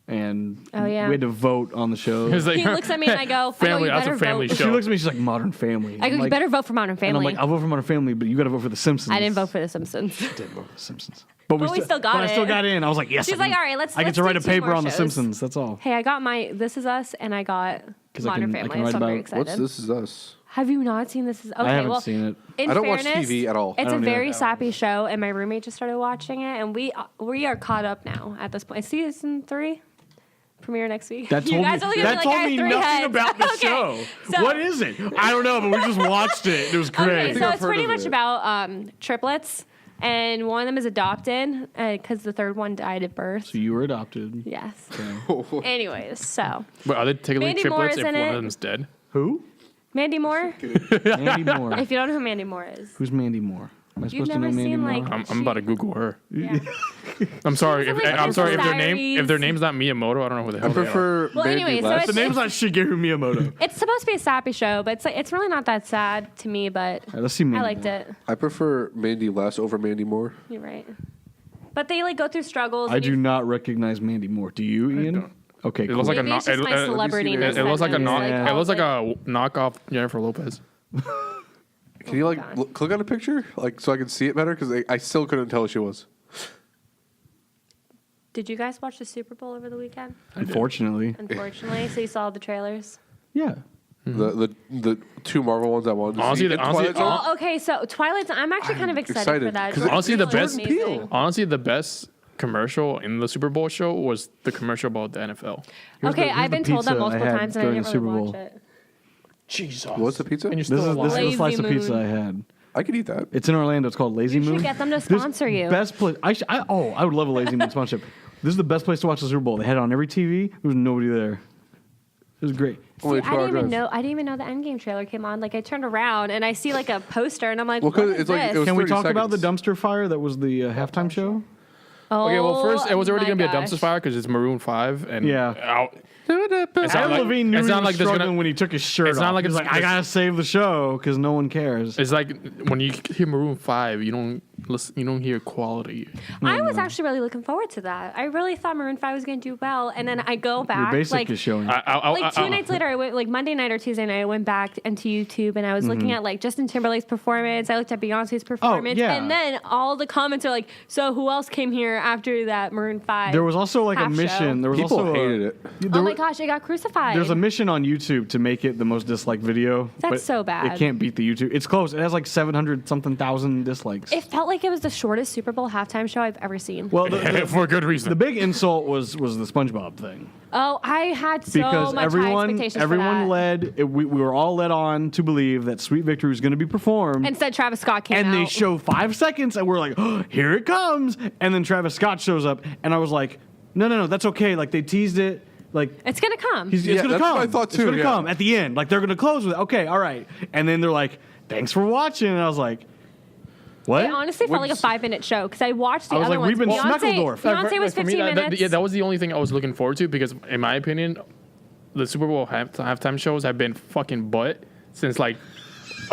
Speaker 1: and
Speaker 2: Oh, yeah.
Speaker 1: we had to vote on the show.
Speaker 4: It's like,
Speaker 2: He looks at me and I go,
Speaker 4: Family.
Speaker 2: you
Speaker 4: That's
Speaker 2: better
Speaker 4: a family
Speaker 2: vote.
Speaker 1: She
Speaker 4: show.
Speaker 1: looks at me, she's like, Modern Family.
Speaker 2: I go,
Speaker 1: I'm
Speaker 2: you
Speaker 1: like-
Speaker 2: better vote for Modern
Speaker 1: And
Speaker 2: Family.
Speaker 1: I'm like, I'll vote for Modern Family, but you got to vote for The Simpsons.
Speaker 2: I didn't vote for The Simpsons.
Speaker 1: I did vote for The Simpsons.
Speaker 2: But we still got
Speaker 1: but I still
Speaker 2: it.
Speaker 1: got in. I was like, yes.
Speaker 2: She's
Speaker 1: I
Speaker 2: like,
Speaker 1: can-
Speaker 2: all right, let's-
Speaker 1: I get
Speaker 2: let's
Speaker 1: to write
Speaker 2: do
Speaker 1: a
Speaker 2: 2
Speaker 1: paper
Speaker 2: more
Speaker 1: on The
Speaker 2: shows.
Speaker 1: Simpsons. That's all.
Speaker 2: Hey, I got my This Is Us and I got
Speaker 1: 'Cause I
Speaker 2: Modern
Speaker 1: can
Speaker 2: Family,
Speaker 1: write
Speaker 2: so I'm very
Speaker 1: about-
Speaker 2: excited.
Speaker 3: What's This Is Us?
Speaker 2: Have you not seen This Is Okay,
Speaker 1: I haven't
Speaker 2: well,
Speaker 1: seen it.
Speaker 2: in
Speaker 3: I don't watch
Speaker 2: fairness,
Speaker 3: TV at all.
Speaker 2: It's
Speaker 1: I
Speaker 2: a
Speaker 1: don't
Speaker 2: very
Speaker 1: either.
Speaker 2: sappy show, and my roommate just started watching it, and we are caught up now at this point. Season 3 premiere next week.
Speaker 1: That
Speaker 2: you
Speaker 1: told
Speaker 2: guys
Speaker 1: me,
Speaker 2: are looking at
Speaker 1: that
Speaker 2: me like
Speaker 1: told
Speaker 2: I have
Speaker 1: me
Speaker 2: 3
Speaker 1: nothing
Speaker 2: heads.
Speaker 1: about the
Speaker 2: Okay,
Speaker 1: show.
Speaker 2: so-
Speaker 1: What is it? I don't know, but we just watched it. It was great.
Speaker 2: Okay, so
Speaker 3: I've
Speaker 2: it's
Speaker 3: heard
Speaker 2: pretty
Speaker 3: of
Speaker 2: much
Speaker 3: it.
Speaker 2: about triplets, and one of them is adopted because the third one died at birth.
Speaker 1: So you were adopted.
Speaker 2: Yes. Anyways, so
Speaker 4: But are they technically
Speaker 2: Mandy
Speaker 4: triplets
Speaker 2: Moore's
Speaker 4: if
Speaker 2: in
Speaker 4: one
Speaker 2: it.
Speaker 4: of them's dead?
Speaker 1: Who?
Speaker 2: Mandy Moore.
Speaker 1: Mandy Moore.
Speaker 2: If you don't know who Mandy Moore is,
Speaker 1: Who's Mandy Moore? Am I supposed to know
Speaker 2: never
Speaker 1: Mandy
Speaker 2: seen,
Speaker 1: Moore?
Speaker 2: like-
Speaker 4: I'm about to Google her.
Speaker 2: yeah.
Speaker 4: I'm sorry.
Speaker 2: She was
Speaker 4: If,
Speaker 2: in, like,
Speaker 4: I'm sorry if their
Speaker 2: Princess
Speaker 4: name if their name's not Miyamoto. I don't know who the hell
Speaker 3: I
Speaker 4: they are.
Speaker 3: prefer
Speaker 2: Well,
Speaker 3: Mandy
Speaker 2: anyway, so
Speaker 3: less.
Speaker 1: the
Speaker 2: it's-
Speaker 1: name's not Shigeru Miyamoto.
Speaker 2: It's supposed to be a sappy show, but it's really not that sad to me. But
Speaker 1: All right, let's see Mandy
Speaker 2: I liked
Speaker 1: Moore.
Speaker 2: it.
Speaker 3: I prefer Mandy less over Mandy Moore.
Speaker 2: You're right. But they like go through struggles.
Speaker 1: I
Speaker 2: and
Speaker 1: do
Speaker 2: you-
Speaker 1: not recognize Mandy Moore. Do you, Ian?
Speaker 4: don't.
Speaker 1: Okay,
Speaker 4: It
Speaker 1: cool.
Speaker 4: looks like a
Speaker 2: Maybe
Speaker 4: knock.
Speaker 2: it's just my celebrity.
Speaker 3: it
Speaker 4: It looks like a knock.
Speaker 1: Yeah.
Speaker 4: It looks like a knockoff Jennifer Lopez.
Speaker 3: Can you like
Speaker 2: God.
Speaker 3: click on a picture, like so I can see it better? Because I still couldn't tell who she was.
Speaker 2: Did you guys watch the Super Bowl over the weekend?
Speaker 1: Unfortunately.
Speaker 2: Unfortunately, so you saw the trailers.
Speaker 1: Yeah.
Speaker 3: The two Marvel ones I wanted to
Speaker 4: Honestly,
Speaker 3: see. And
Speaker 4: honestly,
Speaker 3: Twilight Zone.
Speaker 2: Oh, okay. So Twilight Zone. I'm actually kind of excited for that.
Speaker 3: 'cause
Speaker 2: It's
Speaker 4: honestly, the
Speaker 2: really
Speaker 4: best
Speaker 2: amazing.
Speaker 4: Honestly, the best commercial in the Super Bowl show was the commercial about the NFL.
Speaker 2: Okay,
Speaker 1: here's
Speaker 2: I've
Speaker 1: the
Speaker 2: been told that
Speaker 1: pizza I
Speaker 2: multiple
Speaker 1: had
Speaker 2: times and I
Speaker 1: during
Speaker 2: didn't
Speaker 1: the
Speaker 2: really
Speaker 1: Super
Speaker 2: watch
Speaker 1: Bowl.
Speaker 2: it.
Speaker 4: Jesus.
Speaker 3: What's the pizza?
Speaker 4: And you're
Speaker 1: This
Speaker 4: still
Speaker 1: is
Speaker 4: alive.
Speaker 1: the
Speaker 2: Lazy
Speaker 1: slice of pizza
Speaker 2: Moon.
Speaker 1: I had.
Speaker 3: I could eat that.
Speaker 1: It's in Orlando. It's called Lazy
Speaker 2: You should
Speaker 1: Moon.
Speaker 2: get them to
Speaker 1: This
Speaker 2: sponsor you.
Speaker 1: Best place. I would love a Lazy Moon sponsorship. This is the best place to watch the Super Bowl. They had it on every TV. There was nobody there. It was great.
Speaker 3: Only
Speaker 2: See,
Speaker 3: a
Speaker 2: I didn't
Speaker 3: 2-hour
Speaker 2: even
Speaker 3: drive.
Speaker 2: know. I didn't even know the Endgame trailer came on. Like I turned around and I see like a poster and I'm like,
Speaker 3: Well, 'cause
Speaker 2: what is
Speaker 3: it's like-
Speaker 2: this?
Speaker 3: it was
Speaker 1: Can we
Speaker 3: 30
Speaker 1: talk about the
Speaker 3: seconds.
Speaker 1: dumpster fire that was the halftime show?
Speaker 4: Okay, well, first, it was already
Speaker 2: Oh
Speaker 4: going to be a
Speaker 2: my
Speaker 4: dumpster
Speaker 2: gosh.
Speaker 4: fire because it's Maroon 5. And
Speaker 1: Yeah.
Speaker 4: It's not
Speaker 1: Adam
Speaker 4: like,
Speaker 1: Levine knew
Speaker 4: it's
Speaker 1: he
Speaker 4: not
Speaker 1: was
Speaker 4: like there's
Speaker 1: struggling
Speaker 4: gonna,
Speaker 1: when he took his shirt
Speaker 4: it's
Speaker 1: off.
Speaker 4: not like
Speaker 1: He's
Speaker 4: it's-
Speaker 1: like, I gotta save the show because no one cares.
Speaker 4: It's like when you hear Maroon 5, you don't listen, you don't hear quality.
Speaker 2: I was actually really looking forward to that. I really thought Maroon 5 was going to do well, and then I go
Speaker 1: Your
Speaker 2: back
Speaker 1: basic
Speaker 2: like
Speaker 1: is showing.
Speaker 2: like 2 nights later, I went like Monday night or Tuesday night. I went back into YouTube and I was looking at like Justin Timberlake's performance. I looked at Beyonce's performance,
Speaker 1: yeah.
Speaker 2: and then all the comments are like, "So who else came here after that Maroon 5?"
Speaker 1: There was also like a
Speaker 2: half
Speaker 1: mission.
Speaker 2: show.
Speaker 1: There was
Speaker 3: People
Speaker 1: also
Speaker 3: hated it.
Speaker 2: Oh my gosh, I got crucified.
Speaker 1: There's a mission on YouTube to make it the most disliked video.
Speaker 2: That's
Speaker 1: but
Speaker 2: so bad.
Speaker 1: It can't beat the YouTube. It's close. It has like 700 something thousand dislikes.
Speaker 2: It felt like it was the shortest Super Bowl halftime show I've ever seen.
Speaker 1: Well,
Speaker 4: For good reason.
Speaker 1: the big insult was the SpongeBob thing
Speaker 2: Oh, I had so
Speaker 1: because
Speaker 2: much high expectations for
Speaker 1: everyone
Speaker 2: that.
Speaker 1: led. We were all led on to believe that Sweet Victory was going to be performed.
Speaker 2: Instead, Travis Scott came
Speaker 1: And
Speaker 2: out.
Speaker 1: they show 5 seconds, and we're like, oh, here it comes. And then Travis Scott shows up, and I was like, no, that's okay. Like, they teased it. Like,
Speaker 2: It's gonna come.
Speaker 1: it's
Speaker 3: Yeah,
Speaker 1: going to
Speaker 3: that's
Speaker 1: come.
Speaker 3: what I thought
Speaker 1: It's
Speaker 3: too,
Speaker 1: going to
Speaker 3: yeah.
Speaker 1: come at the end. Like, they're going to close with it. Okay, all right. And then they're like, thanks for watching. And I was like, what?
Speaker 2: It honestly felt like a 5-minute show because I watched the
Speaker 1: I was
Speaker 2: other
Speaker 1: like, we've
Speaker 2: ones.
Speaker 1: been Smeckledorf.
Speaker 2: Beyonce was
Speaker 4: For me,
Speaker 2: 15 minutes.
Speaker 4: that was the only thing I was looking forward to because, in my opinion, the Super Bowl halftime shows have been fucking butt since like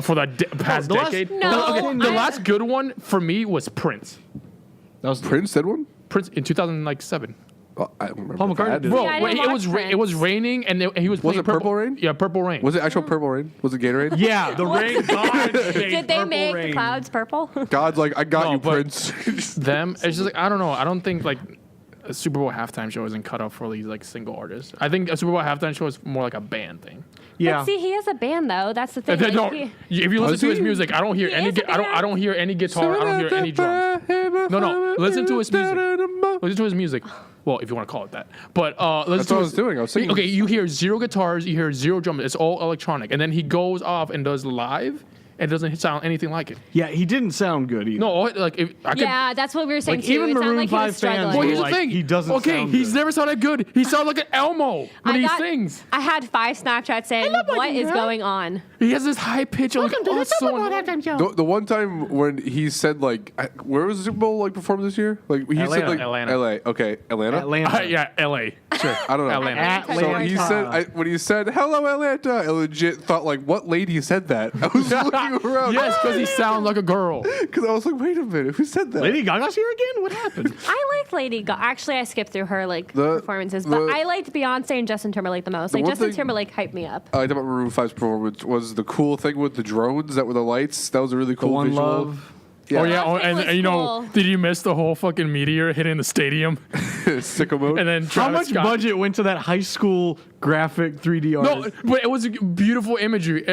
Speaker 4: for the past
Speaker 1: the last-
Speaker 4: decade.
Speaker 2: No,
Speaker 4: the
Speaker 2: I-
Speaker 4: last good one for me was Prince.
Speaker 1: That was
Speaker 3: Prince did one?
Speaker 4: Prince in 2007.
Speaker 3: Oh, I don't remember
Speaker 1: Paul McCartney
Speaker 3: that.
Speaker 1: did
Speaker 4: Bro,
Speaker 2: I
Speaker 4: when
Speaker 2: didn't
Speaker 4: it was
Speaker 2: watch
Speaker 4: it was
Speaker 2: Prince.
Speaker 4: raining and he was
Speaker 3: Was
Speaker 4: playing
Speaker 3: it Purple Rain?
Speaker 4: Yeah, Purple Rain.
Speaker 3: Was it actual Purple Rain? Was it Gatorade?
Speaker 1: Yeah, the rain. God,
Speaker 2: Did they make the clouds purple?
Speaker 3: God's like, I got
Speaker 4: No,
Speaker 3: you,
Speaker 4: but-
Speaker 3: Prince.
Speaker 4: Them, it's just like I don't know. I don't think like a Super Bowl halftime show isn't cut out for these like single artists. I think a Super Bowl halftime show is more like a band thing.
Speaker 1: Yeah.
Speaker 2: But see, he has a band though. That's the thing.
Speaker 4: They
Speaker 2: Like,
Speaker 4: don't-
Speaker 2: he-
Speaker 4: if you listen
Speaker 3: Does
Speaker 4: to his
Speaker 3: he?
Speaker 4: music, I don't hear
Speaker 2: He
Speaker 4: any.
Speaker 2: is a
Speaker 4: I don't. I
Speaker 2: band.
Speaker 4: don't hear any guitar. I don't hear any drums. No. Listen to his music. Listen to his music. Well, if you want to call it that. But listen
Speaker 3: That's
Speaker 4: to
Speaker 3: what I
Speaker 4: his-
Speaker 3: was doing. I was singing.
Speaker 4: Okay, you hear 0 guitars. You hear 0 drums. It's all electronic, and then he goes off and does live, and it doesn't sound anything like it.
Speaker 1: Yeah, he didn't sound good either.
Speaker 4: No, like if I could.
Speaker 2: yeah, that's what we were saying
Speaker 1: Like,
Speaker 2: too.
Speaker 1: even
Speaker 2: It sounded
Speaker 1: Maroon
Speaker 2: like he
Speaker 1: 5
Speaker 2: was struggling.
Speaker 1: fans
Speaker 4: Well,
Speaker 1: were
Speaker 4: here's
Speaker 1: like,
Speaker 4: the thing.
Speaker 1: he doesn't
Speaker 4: Okay,
Speaker 1: sound
Speaker 4: he's
Speaker 1: good.
Speaker 4: never sounded good. He sounds like an Elmo when he sings.
Speaker 2: I had 5 Snapchats saying, "What is going on?"
Speaker 4: He has this high pitch. Like, oh, it's so annoying.
Speaker 3: The one time when he said like, where was the Super Bowl like performed this year? Like he said like
Speaker 4: Atlanta.
Speaker 3: LA. Okay, Atlanta.
Speaker 1: Atlanta.
Speaker 4: Yeah, L.A. Sure.
Speaker 3: I don't know.
Speaker 4: Atlanta.
Speaker 3: So he said when he said hello Atlanta, I legit thought like, what lady said that? I was looking around.
Speaker 4: Yes, because he sounds like a girl.
Speaker 3: Because I was like, wait a minute, who said that?
Speaker 1: Lady Gaga's here again? What happened?
Speaker 2: I liked Lady Gaga. Actually, I skipped through her like
Speaker 3: The-
Speaker 2: performances, but
Speaker 3: the-
Speaker 2: I liked Beyonce and Justin Timberlake the most. Like
Speaker 3: one
Speaker 2: Justin
Speaker 3: thing-
Speaker 2: Timberlake hyped me up.
Speaker 3: I liked about Maroon 5's performance was the cool thing with the drones that were the lights. That was a really
Speaker 1: The
Speaker 3: cool
Speaker 1: One
Speaker 3: visual.
Speaker 1: Love.
Speaker 3: Yeah.
Speaker 4: Oh yeah,
Speaker 2: That thing was
Speaker 4: and you know,
Speaker 2: cool.
Speaker 4: did you miss the whole fucking meteor hitting the stadium?
Speaker 3: Sicko mode.
Speaker 4: And then
Speaker 1: How
Speaker 4: Travis
Speaker 1: much
Speaker 4: Scott.
Speaker 1: budget went to that high school graphic 3D art?
Speaker 4: No, but it was beautiful imagery.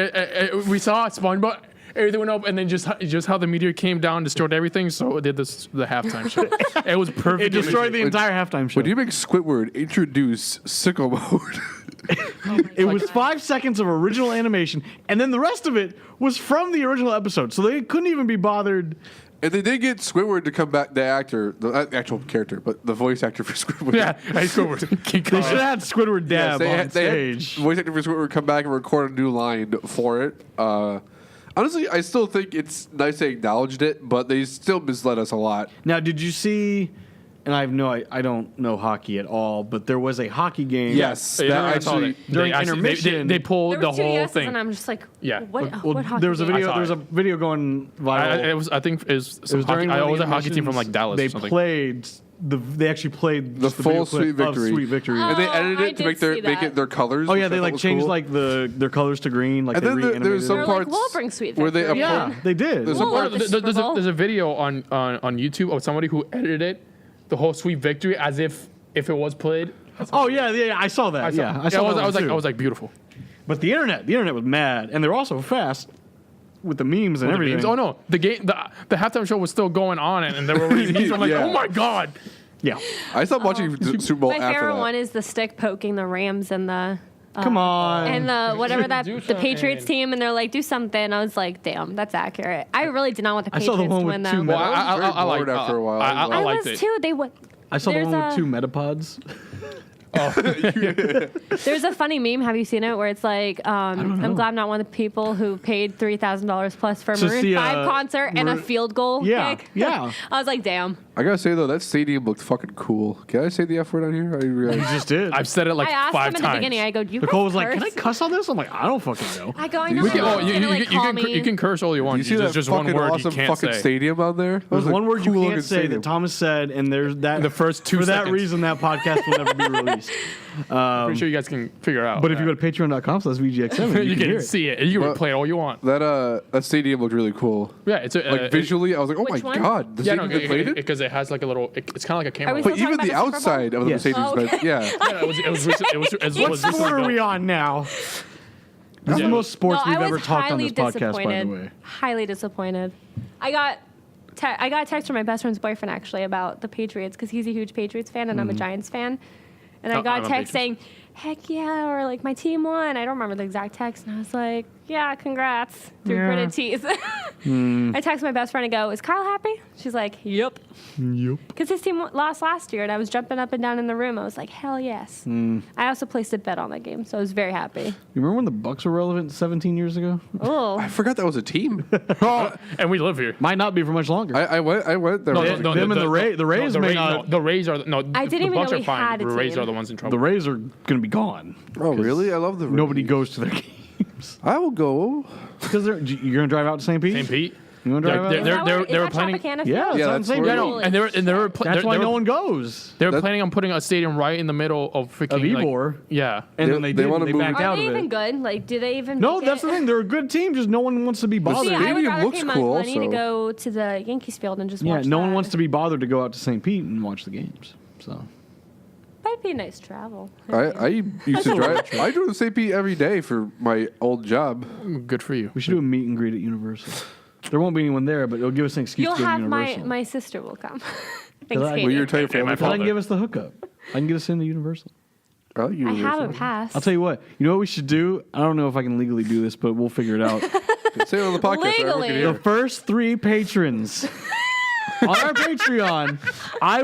Speaker 4: We saw SpongeBob. Everything went up, and then just how the meteor came down, destroyed everything. So it did the halftime show. It was perfect.
Speaker 1: It destroyed the
Speaker 4: imagery.
Speaker 1: entire halftime show.
Speaker 3: when you make Squidward introduce Sicko mode,
Speaker 1: It was 5 seconds of original animation, and then the rest of it was from the original episode. So they couldn't even be bothered.
Speaker 3: and they did get Squidward to come back, the actor, the actual character, but the voice actor for Squidward.
Speaker 4: Yeah, I scored.
Speaker 1: They should have had Squidward
Speaker 3: Yes,
Speaker 1: dab on
Speaker 3: they
Speaker 1: stage.
Speaker 3: had voice actor for Squidward come back and record a new line for it. Honestly, I still think it's nice they acknowledged it, but they still misled us a lot.
Speaker 1: Now, did you see? And I don't know hockey at all, but there was a hockey game.
Speaker 3: Yes,
Speaker 4: Yeah,
Speaker 3: that
Speaker 4: I saw
Speaker 3: actually.
Speaker 4: that.
Speaker 1: during
Speaker 4: They actually-
Speaker 1: intermission-
Speaker 4: they
Speaker 2: There
Speaker 4: pulled
Speaker 2: were
Speaker 4: the
Speaker 2: 2
Speaker 4: whole
Speaker 2: yeses,
Speaker 4: thing.
Speaker 2: and I'm just like,
Speaker 4: Yeah.
Speaker 2: what?
Speaker 1: Well,
Speaker 2: what hockey
Speaker 1: there was a
Speaker 2: game?
Speaker 1: video.
Speaker 4: I saw
Speaker 1: There was a
Speaker 4: it.
Speaker 1: video going viral.
Speaker 4: I think it was
Speaker 1: It was during
Speaker 4: I
Speaker 1: one of
Speaker 4: was
Speaker 1: the
Speaker 4: a hockey team from like
Speaker 1: intermissions.
Speaker 4: Dallas.
Speaker 1: They
Speaker 4: or something.
Speaker 1: played They actually played
Speaker 3: The
Speaker 1: just video
Speaker 3: full
Speaker 1: clip
Speaker 3: Sweet Victory.
Speaker 1: of Sweet Victory.
Speaker 2: Oh,
Speaker 3: And they edited
Speaker 2: I
Speaker 3: it to
Speaker 2: did
Speaker 3: make
Speaker 2: see that.
Speaker 3: it their colors.
Speaker 1: Oh yeah,
Speaker 3: which I
Speaker 1: they
Speaker 3: thought
Speaker 1: like
Speaker 3: was
Speaker 1: changed
Speaker 3: cool.
Speaker 1: like their colors to green. Like
Speaker 3: And
Speaker 1: they
Speaker 3: then there's
Speaker 1: reanimated
Speaker 3: some
Speaker 2: They're
Speaker 1: it.
Speaker 2: like,
Speaker 3: parts
Speaker 2: we'll bring Sweet
Speaker 3: where they
Speaker 2: Victory.
Speaker 1: Yeah, they did.
Speaker 3: There's
Speaker 2: We'll
Speaker 3: a
Speaker 2: go
Speaker 3: part-
Speaker 2: to the Super Bowl.
Speaker 4: There's a video on YouTube of somebody who edited it, the whole Sweet Victory, as if it was played.
Speaker 1: Oh yeah, I saw that.
Speaker 4: I
Speaker 1: I saw that
Speaker 4: was
Speaker 1: one, too.
Speaker 4: I was like beautiful.
Speaker 1: But the internet was mad, and they're also fast with the memes and
Speaker 4: The
Speaker 1: everything.
Speaker 4: memes. Oh no, the halftime show was still going on, and there were already memes. I'm like,
Speaker 3: Yeah.
Speaker 4: oh my god.
Speaker 1: Yeah.
Speaker 3: I stopped watching Super Bowl
Speaker 2: My
Speaker 3: after
Speaker 2: favorite
Speaker 3: that.
Speaker 2: one is the stick poking the Rams and the.
Speaker 1: Come on.
Speaker 2: And the whatever that
Speaker 4: Do
Speaker 2: the Patriots
Speaker 4: something.
Speaker 2: team, and they're like, do something. I was like, damn, that's accurate. I really did not want the
Speaker 1: I saw
Speaker 2: Patriots
Speaker 1: the one
Speaker 2: to
Speaker 1: with
Speaker 2: win
Speaker 1: two
Speaker 2: though.
Speaker 1: men.
Speaker 3: Well, I was very
Speaker 4: I
Speaker 3: bored after a while.
Speaker 4: I
Speaker 2: I
Speaker 4: liked
Speaker 2: was
Speaker 4: it.
Speaker 2: too. They would.
Speaker 1: I saw the
Speaker 2: There's
Speaker 1: one with
Speaker 2: a-
Speaker 1: 2 metapods.
Speaker 2: There's a funny meme. Have you seen it? Where it's like, I'm glad I'm not one of the people who paid $3,000 plus for a
Speaker 1: To
Speaker 2: Maroon
Speaker 1: see
Speaker 2: 5
Speaker 1: a
Speaker 2: concert and a
Speaker 1: Maroon-
Speaker 2: field goal
Speaker 1: Yeah,
Speaker 2: kick.
Speaker 1: yeah.
Speaker 2: I was like, damn.
Speaker 3: I gotta say though, that stadium looked fucking cool. Can I say the F word on here? I didn't
Speaker 1: You
Speaker 3: realize.
Speaker 1: just did.
Speaker 4: I've said it like
Speaker 2: I asked
Speaker 4: 5
Speaker 2: him at
Speaker 4: times.
Speaker 2: the beginning. I go, do you
Speaker 1: Nicole
Speaker 2: guys
Speaker 1: was like,
Speaker 2: curse?
Speaker 1: "Can I cuss on this?" I'm like, "I don't fucking know."
Speaker 2: I go, I know.
Speaker 3: We can-
Speaker 2: you're
Speaker 3: oh,
Speaker 2: gonna, like, call me.
Speaker 4: you can curse all you want.
Speaker 3: You see that
Speaker 4: There's just
Speaker 3: fucking
Speaker 4: one word
Speaker 3: awesome
Speaker 4: you can't
Speaker 3: fucking
Speaker 4: say.
Speaker 3: stadium out there? That
Speaker 1: There's
Speaker 3: was a
Speaker 1: one word you
Speaker 3: cool
Speaker 1: can't
Speaker 3: looking
Speaker 1: say
Speaker 3: stadium.
Speaker 1: that Thomas said, and there's that
Speaker 4: The first 2
Speaker 1: for that
Speaker 4: seconds.
Speaker 1: reason that podcast will never be released.
Speaker 4: Pretty sure you guys can figure out.
Speaker 1: But if you go to patreon.com/VGX7,
Speaker 4: you can see it. You can
Speaker 3: Well,
Speaker 4: play it all you want.
Speaker 3: That stadium looked really cool.
Speaker 4: Yeah, it's a,
Speaker 3: Like visually, I was like, oh my
Speaker 2: Which one?
Speaker 3: god, the
Speaker 4: Yeah,
Speaker 3: stadium
Speaker 4: no,
Speaker 3: that played it.
Speaker 4: because it has like a little. It's kind of like a
Speaker 2: Are
Speaker 4: camera.
Speaker 2: we
Speaker 3: But
Speaker 2: still
Speaker 3: even
Speaker 2: talking
Speaker 3: the
Speaker 2: about the Super Bowl?
Speaker 3: outside of the
Speaker 1: Yes.
Speaker 3: Mercedes
Speaker 2: Oh,
Speaker 3: Benz,
Speaker 2: okay.
Speaker 3: yeah.
Speaker 4: Yeah, it was
Speaker 1: what
Speaker 4: was
Speaker 1: sport are we on now? This is
Speaker 4: Yeah.
Speaker 1: the most sports
Speaker 2: No,
Speaker 1: we've
Speaker 2: I
Speaker 1: ever
Speaker 2: was
Speaker 1: talked on
Speaker 2: highly
Speaker 1: this podcast, by the
Speaker 2: disappointed.
Speaker 1: way.
Speaker 2: Highly disappointed. I got a text from my best friend's boyfriend actually about the Patriots because he's a huge Patriots fan and I'm a Giants fan. And I
Speaker 4: Oh,
Speaker 2: got
Speaker 4: I'm
Speaker 2: a
Speaker 4: a
Speaker 2: text
Speaker 4: Patriots.
Speaker 2: saying, "Heck yeah!" or like my team won. I don't remember the exact text, and I was like, "Yeah, congrats!" Through
Speaker 1: Yeah.
Speaker 2: gritted teeth. I text my best friend and go, "Is Kyle happy?" She's like, "Yep,"
Speaker 1: Yep.
Speaker 2: because his team lost last year, and I was jumping up and down in the room. I was like, "Hell yes!" I also placed a bet on that game, so I was very happy.
Speaker 1: You remember when the Bucks were relevant 17 years ago?
Speaker 2: Oh,
Speaker 3: I forgot that was a team.
Speaker 4: and we live here.
Speaker 1: Might not be for much longer.
Speaker 3: I went there.
Speaker 1: no, them and the Rays may not-
Speaker 4: The Rays are no.
Speaker 2: I didn't
Speaker 4: the
Speaker 2: even
Speaker 4: Bucks
Speaker 2: know
Speaker 4: are
Speaker 2: we
Speaker 4: fine.
Speaker 2: had a
Speaker 4: The Rays
Speaker 2: team.
Speaker 4: are the ones in
Speaker 1: the
Speaker 4: trouble.
Speaker 1: Rays are going to be gone.
Speaker 3: Oh really? I love the Rays.
Speaker 1: Nobody goes to their games.
Speaker 3: I will go.
Speaker 1: Because you're going to drive out to St. Pete?
Speaker 4: St. Pete.
Speaker 1: You want to drive
Speaker 4: Yeah,
Speaker 1: out?
Speaker 4: they're-
Speaker 2: is
Speaker 1: there?
Speaker 2: that where-
Speaker 4: they were
Speaker 2: is that
Speaker 4: planning-
Speaker 2: Tropicana
Speaker 1: Yeah,
Speaker 2: Field?
Speaker 1: it's on
Speaker 3: that's
Speaker 1: St.
Speaker 3: where-
Speaker 1: Pete.
Speaker 4: Yeah, no, and they were.
Speaker 1: That's why no one goes.
Speaker 4: They were
Speaker 3: That-
Speaker 4: planning on putting a stadium right in the middle of freaking
Speaker 1: Of Ybor.
Speaker 4: Like, yeah.
Speaker 1: And then they
Speaker 3: They
Speaker 1: did.
Speaker 3: wanna
Speaker 1: They
Speaker 3: move-
Speaker 1: backed
Speaker 2: Are
Speaker 1: out
Speaker 2: they
Speaker 1: of
Speaker 2: even
Speaker 1: it.
Speaker 2: good? Like, do they even?
Speaker 1: No,
Speaker 2: make
Speaker 1: that's
Speaker 2: it?
Speaker 1: the thing. They're a good team. Just no one wants to be bothered.
Speaker 2: See, I would
Speaker 3: stadium
Speaker 2: rather
Speaker 3: looks
Speaker 2: pay my
Speaker 3: cool
Speaker 2: money to
Speaker 3: also.
Speaker 2: go to the Yankees field and just
Speaker 1: Yeah,
Speaker 2: watch
Speaker 1: no
Speaker 2: that.
Speaker 1: one wants to be bothered to go out to St. Pete and watch the games. So
Speaker 2: Might be a nice travel.
Speaker 3: I used to drive. I drove to St. Pete every day for my old job.
Speaker 4: Good for you.
Speaker 1: we should do a meet and greet at Universal. There won't be anyone there, but it'll give us an excuse
Speaker 2: You'll
Speaker 1: to go to
Speaker 2: have
Speaker 1: Universal.
Speaker 2: my sister will come.
Speaker 1: Well,
Speaker 2: Thanksgiving.
Speaker 3: you're telling your
Speaker 4: And my
Speaker 3: family.
Speaker 1: Because I can
Speaker 4: father.
Speaker 1: give us the hookup. I can get us into Universal.
Speaker 3: I like
Speaker 2: I
Speaker 3: Universal.
Speaker 2: haven't passed.
Speaker 1: I'll tell you what. You know what we should do? I don't know if I can legally do this, but we'll figure it out.
Speaker 3: Say it on the podcast. So everyone can
Speaker 2: Legally.
Speaker 3: hear.
Speaker 1: The first 3 patrons on our Patreon, I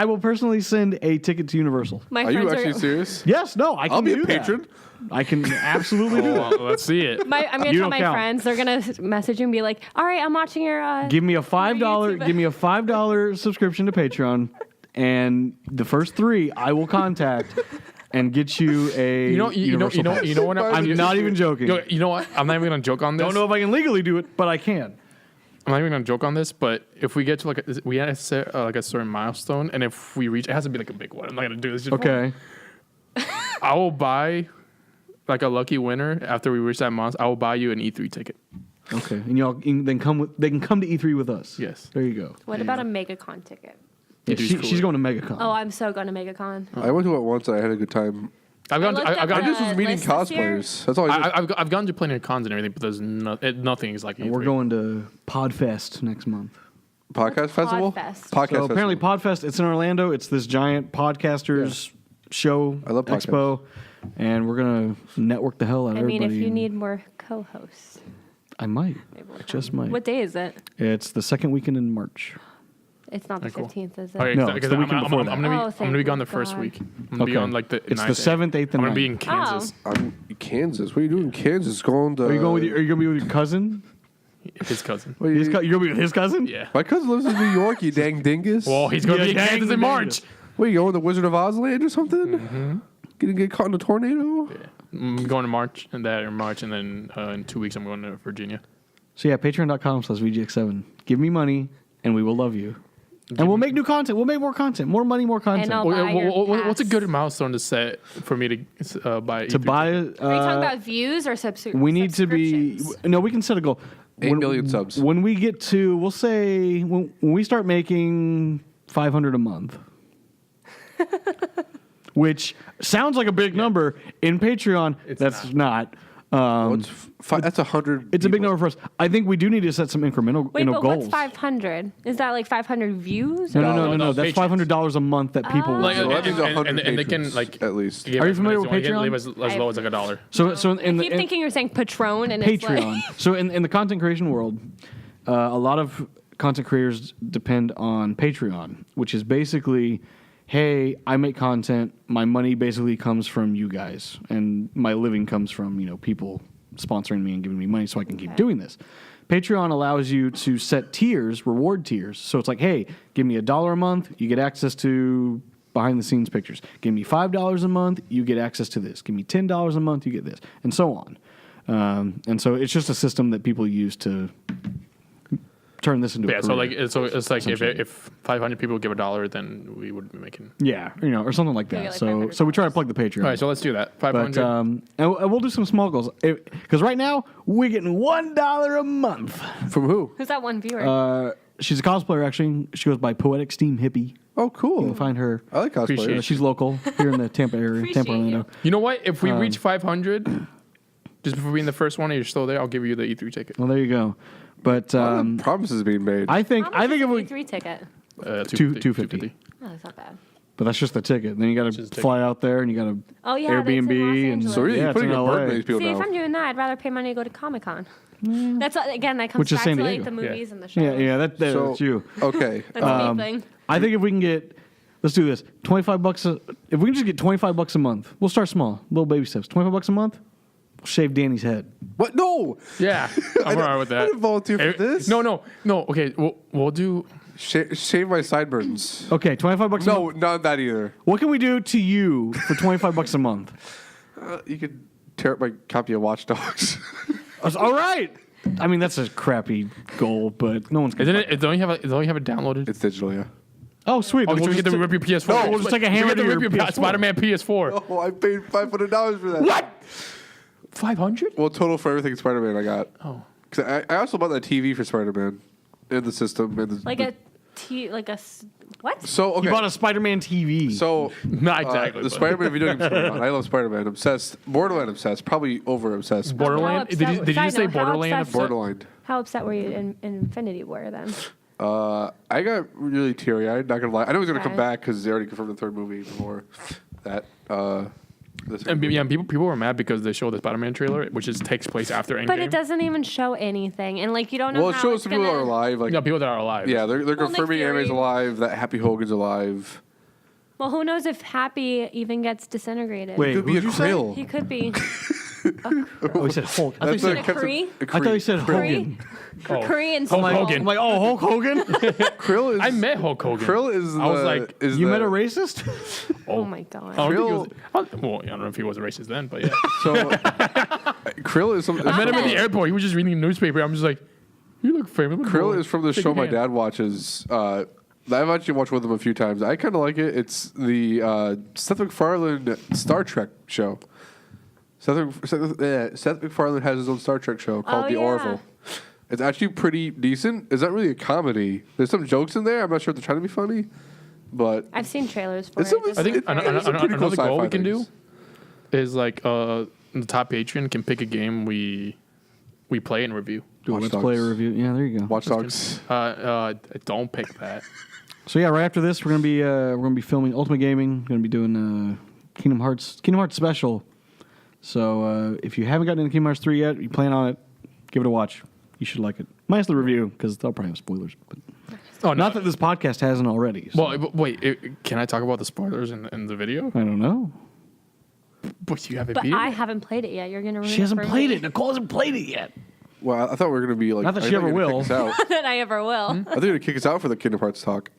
Speaker 1: will personally send a ticket to Universal.
Speaker 2: My
Speaker 3: Are you
Speaker 2: friends
Speaker 3: actually serious?
Speaker 1: Yes, no, I can
Speaker 3: I'll be
Speaker 1: do
Speaker 3: a patron.
Speaker 1: that. I can absolutely do that.
Speaker 4: Well, let's see it.
Speaker 2: I'm gonna
Speaker 1: You
Speaker 2: tell
Speaker 1: don't
Speaker 2: my
Speaker 1: count.
Speaker 2: friends. They're gonna message you and be like, "All right, I'm watching your."
Speaker 1: Give me a $5.
Speaker 2: YouTube.
Speaker 1: Give me a $5 subscription to Patreon, and the first 3 I will contact and get you a.
Speaker 4: You know
Speaker 1: Universal pass.
Speaker 4: what?
Speaker 1: I'm not even joking.
Speaker 4: You know what? I'm not even gonna joke on this.
Speaker 1: Don't know if I can legally do it, but I can.
Speaker 4: I'm not even gonna joke on this, but if we get to we had to set like a certain milestone, and if we reach, it has to be like a big one. I'm not gonna do this. Just
Speaker 1: Okay.
Speaker 4: I will buy like a lucky winner after we reach that milestone. I will buy you an E3 ticket.
Speaker 1: Okay. And y'all then come with. They can come to E3 with us.
Speaker 4: Yes.
Speaker 1: There you go.
Speaker 2: What about a MegaCon ticket?
Speaker 1: Yeah,
Speaker 4: E3's cooler.
Speaker 1: she's going to MegaCon.
Speaker 2: Oh, I'm so going to MegaCon.
Speaker 3: I went to it once. And I had a good time.
Speaker 4: I've gone.
Speaker 2: looked
Speaker 4: I've
Speaker 2: up
Speaker 4: gone.
Speaker 3: I just was meeting
Speaker 2: list this year?
Speaker 3: cosplayers. That's all I did.
Speaker 4: I've gone to plenty of cons and everything, but there's nothing is like E3.
Speaker 1: And we're going to Podfest next month.
Speaker 3: Podcast festival.
Speaker 2: Podfest.
Speaker 3: Podcast
Speaker 1: So apparently
Speaker 3: festival.
Speaker 1: Podfest, it's in Orlando. It's this giant podcasters show,
Speaker 3: I love podcasts.
Speaker 1: expo, and we're gonna network the hell out of
Speaker 2: I mean,
Speaker 1: everybody.
Speaker 2: if you
Speaker 1: and
Speaker 2: need more co-hosts,
Speaker 1: I might.
Speaker 2: maybe we'll
Speaker 1: I just
Speaker 2: come.
Speaker 1: might.
Speaker 2: What day is it?
Speaker 1: It's the second weekend in March.
Speaker 2: It's not the
Speaker 4: Cool.
Speaker 2: 15th, is it?
Speaker 4: Okay,
Speaker 1: No,
Speaker 4: because
Speaker 1: it's the weekend before that.
Speaker 4: I'm gonna
Speaker 2: Oh,
Speaker 4: be. I'm gonna be gone the
Speaker 2: thank
Speaker 4: first
Speaker 2: God.
Speaker 4: week. I'm gonna be on like the.
Speaker 1: It's the
Speaker 4: 9th.
Speaker 1: 7th, 8th, and
Speaker 4: I'm gonna be
Speaker 1: 9th.
Speaker 4: in Kansas.
Speaker 3: I'm in Kansas. What are you doing in Kansas? Going to.
Speaker 1: Are you going with? Are you gonna be with your cousin?
Speaker 4: His cousin.
Speaker 3: What,
Speaker 1: You're gonna be with his cousin?
Speaker 4: Yeah.
Speaker 3: my cousin lives in New York. You dang dingus.
Speaker 4: Well, he's gonna
Speaker 1: Yeah,
Speaker 4: be in
Speaker 1: dang
Speaker 4: Kansas
Speaker 1: the
Speaker 4: in March.
Speaker 1: dingus.
Speaker 3: What, you going to Wizard of Oz land or something?
Speaker 4: Mm-hmm.
Speaker 3: Gonna get caught in a tornado?
Speaker 4: I'm going to March and that in March, and then in 2 weeks I'm going to Virginia.
Speaker 1: So yeah, patreon.com/VGX7. Give me money, and we will love you. And we'll make new content. We'll make more content. More money, more content.
Speaker 2: And I'll buy your
Speaker 4: What's a
Speaker 2: pass.
Speaker 4: good milestone to set for me to buy?
Speaker 1: to
Speaker 4: E3
Speaker 1: buy.
Speaker 2: Are you talking about views or
Speaker 1: We need to be.
Speaker 2: subscriptions?
Speaker 1: No, we can set a goal.
Speaker 3: 8 million subs.
Speaker 1: When we get to, we'll say, when we start making 500 a month, which sounds like a big number. In Patreon, that's not.
Speaker 3: That's 100.
Speaker 1: It's a big number for us. I think we do need to set some incremental
Speaker 2: Wait, but
Speaker 1: goals.
Speaker 2: what's 500? Is that like 500 views?
Speaker 1: No. That's
Speaker 4: patrons.
Speaker 1: $500 a month that people will.
Speaker 4: Like,
Speaker 3: So that means 100
Speaker 4: and they can
Speaker 3: patrons,
Speaker 4: like
Speaker 3: at least.
Speaker 4: give
Speaker 1: Are you
Speaker 4: as
Speaker 1: familiar
Speaker 4: many
Speaker 1: with
Speaker 4: as you want.
Speaker 1: Patreon?
Speaker 4: They can leave as low as like $1.
Speaker 1: So in
Speaker 2: I keep thinking you're saying Patron, and it's
Speaker 1: Patreon.
Speaker 2: like
Speaker 1: So in the content creation world, a lot of content creators depend on Patreon, which is basically, hey, I make content. My money basically comes from you guys, and my living comes from people sponsoring me and giving me money so I can keep doing this. Patreon allows you to set tiers, reward tiers. So it's like, hey, give me $1 a month, you get access to behind the scenes pictures. Give me $5 a month, you get access to this. Give me $10 a month, you get this, and so on. And so it's just a system that people use to turn this into a career.
Speaker 4: So it's like if 500 people give $1, then we would be making.
Speaker 1: Yeah, or something like that.
Speaker 2: like
Speaker 1: So we try to plug the Patreon.
Speaker 4: All right, so let's do that. 500.
Speaker 1: But and we'll do some small goals because right now we're getting $1 a month.
Speaker 3: From who?
Speaker 2: who's that one viewer?
Speaker 1: She's a cosplayer actually. She goes by Poetic Steam Hippie.
Speaker 3: Oh,
Speaker 1: You
Speaker 3: cool.
Speaker 1: can find her.
Speaker 3: I like
Speaker 4: Appreciate
Speaker 3: cosplayers.
Speaker 4: it.
Speaker 1: She's local here in the Tampa area,
Speaker 2: Appreciate
Speaker 1: Tampa, Orlando.
Speaker 2: you.
Speaker 4: You know what? If we reach 500, just before being the first one, and you're still there, I'll give you the E3 ticket.
Speaker 1: Well, there you go. But
Speaker 3: Promises being made.
Speaker 1: I think
Speaker 2: How much
Speaker 1: if
Speaker 2: is
Speaker 1: we,
Speaker 2: an E3 ticket?
Speaker 1: 250.
Speaker 2: Oh, that's not bad.
Speaker 1: but that's just the ticket. Then you got to
Speaker 4: Just the
Speaker 1: fly out there and you got to
Speaker 2: Oh yeah, that's in Los
Speaker 1: Airbnb and
Speaker 2: Angeles.
Speaker 3: so really,
Speaker 1: Yeah,
Speaker 3: you're
Speaker 1: it's
Speaker 3: putting
Speaker 1: in
Speaker 3: a
Speaker 1: LA.
Speaker 3: burden on these people
Speaker 2: See, if
Speaker 3: now.
Speaker 2: I'm doing that, I'd rather pay money to go to Comic Con. That's again, that comes
Speaker 1: Which is
Speaker 2: back
Speaker 1: San
Speaker 2: to like
Speaker 1: Diego.
Speaker 2: the movies and the shows.
Speaker 1: yeah, that's
Speaker 3: So-
Speaker 1: you.
Speaker 3: Okay.
Speaker 2: That's the main thing.
Speaker 1: I think if we can get, let's do this, $25. If we can just get $25 a month, we'll start small, little baby steps. $25 a month, we'll shave Danny's head.
Speaker 3: What? No.
Speaker 4: Yeah, I'm alright with that.
Speaker 3: I didn't volunteer for this.
Speaker 4: No. Okay, we'll do.
Speaker 3: Shave my sideburns.
Speaker 1: Okay, $25 a month.
Speaker 3: No, not that either.
Speaker 1: What can we do to you for $25 a month?
Speaker 3: You could tear up my copy of Watch Dogs.
Speaker 1: All right. I mean, that's a crappy goal, but no one's gonna.
Speaker 4: Isn't it? Don't you have it downloaded?
Speaker 3: It's digital, yeah.
Speaker 1: Oh, sweet.
Speaker 4: Oh,
Speaker 1: Then
Speaker 4: so we
Speaker 1: we'll
Speaker 4: get to
Speaker 1: just
Speaker 4: rip your PS4.
Speaker 1: No, we'll just take a hammer
Speaker 4: We get
Speaker 1: to your
Speaker 4: rip
Speaker 1: PS4.
Speaker 4: Spider-Man PS4.
Speaker 3: Oh, I paid $500 for that.
Speaker 4: What? 500?
Speaker 3: Well, total for everything Spider-Man I got.
Speaker 4: Oh.
Speaker 3: Because I also bought that TV for Spider-Man in the system.
Speaker 2: What?
Speaker 3: So, okay.
Speaker 1: You bought a Spider-Man TV.
Speaker 3: So,
Speaker 4: Not exactly.
Speaker 3: the
Speaker 4: but-
Speaker 3: Spider-Man video game's coming out. I love Spider-Man. Obsessed. Borderline obsessed. Probably over-obsessed.
Speaker 4: Borderland? Did you just say Borderland?
Speaker 2: Upset,
Speaker 3: Borderline.
Speaker 2: how upset were you in Infinity War then?
Speaker 3: I got really teary-eyed, not gonna lie. I know he's gonna come
Speaker 2: Okay.
Speaker 3: back because they already confirmed the third movie before that.
Speaker 4: And people were mad because they showed the Spider-Man trailer, which takes place after Endgame.
Speaker 2: But it doesn't even show anything, and like you don't know.
Speaker 3: Well, it
Speaker 2: how
Speaker 3: shows
Speaker 2: it's
Speaker 3: some people that are
Speaker 2: gonna-
Speaker 3: alive. Like,
Speaker 4: Yeah, people that are alive.
Speaker 3: yeah, they're
Speaker 2: Nick
Speaker 3: confirming Aunt May's
Speaker 2: Fury.
Speaker 3: alive. That Happy Hogan's alive.
Speaker 2: Well, who knows if Happy even gets disintegrated?
Speaker 1: Wait,
Speaker 3: Could be a
Speaker 1: who'd you say?
Speaker 3: Krill.
Speaker 2: He could be.
Speaker 1: Oh, he said Hulk. I thought he
Speaker 3: That's
Speaker 1: said,
Speaker 2: a Kree?
Speaker 1: I thought he said
Speaker 2: Kree?
Speaker 1: Hogan.
Speaker 4: Oh.
Speaker 2: Korean.
Speaker 4: Hulk
Speaker 1: I'm
Speaker 4: Hogan.
Speaker 1: like, oh, Hulk Hogan?
Speaker 3: Krill is.
Speaker 4: I met Hulk Hogan.
Speaker 3: Krill is.
Speaker 4: I was
Speaker 3: the-
Speaker 4: like,
Speaker 3: is
Speaker 1: You
Speaker 3: the,
Speaker 1: met a racist?
Speaker 2: Oh my god.
Speaker 4: I don't think he
Speaker 3: Krill-
Speaker 4: was, well, I don't know if he was a racist then, but yeah.
Speaker 3: So, Krill is.
Speaker 4: I met him at the airport. He was just reading the newspaper. I'm just like, you look famous.
Speaker 3: Krill is from the
Speaker 4: Shake
Speaker 3: show
Speaker 4: your
Speaker 3: my
Speaker 4: hand.
Speaker 3: dad watches. I've actually watched with him a few times. I kind of like it. It's the Seth MacFarlane Star Trek show. Seth MacFarlane has his own Star Trek show called
Speaker 2: Oh,
Speaker 3: The
Speaker 2: yeah.
Speaker 3: Orville. It's actually pretty decent. It's not really a comedy. There's some jokes in there. I'm not sure if they're trying to be funny, but
Speaker 2: I've seen trailers for
Speaker 3: It's
Speaker 2: it.
Speaker 3: some-
Speaker 2: Just
Speaker 4: I think
Speaker 2: look for it.
Speaker 3: There's some pretty cool
Speaker 4: another goal
Speaker 3: sci-fi
Speaker 4: we can do
Speaker 3: things.
Speaker 4: is like the top Patreon can pick a game we play and review.
Speaker 1: Do a
Speaker 3: Watch
Speaker 1: let's
Speaker 3: Dogs.
Speaker 1: play review. Yeah, there you go.
Speaker 3: Watch Dogs.
Speaker 4: Don't pick that.
Speaker 1: So yeah, right after this, we're gonna be filming Ultimate Gaming. Gonna be doing Kingdom Hearts special. So if you haven't gotten into Kingdom Hearts 3 yet, you plan on it, give it a watch. You should like it. Minus the review because they'll probably have spoilers. But
Speaker 4: Oh,
Speaker 1: not that this podcast hasn't already. So
Speaker 4: Well, wait. Can I talk about the spoilers in the video?
Speaker 1: I don't know.
Speaker 4: But you haven't
Speaker 2: But
Speaker 4: beat
Speaker 2: I
Speaker 4: it.
Speaker 2: haven't played it yet. You're gonna ruin
Speaker 1: She hasn't
Speaker 2: it for
Speaker 1: played
Speaker 2: me.
Speaker 1: it. Nicole hasn't played it yet.
Speaker 3: Well, I thought we were gonna be like.
Speaker 1: Not that
Speaker 3: I
Speaker 1: she
Speaker 3: thought
Speaker 1: ever
Speaker 3: you were gonna
Speaker 1: will.
Speaker 3: kick us out.
Speaker 2: that I ever will.
Speaker 3: I think you're gonna kick us out for the Kingdom Hearts talk.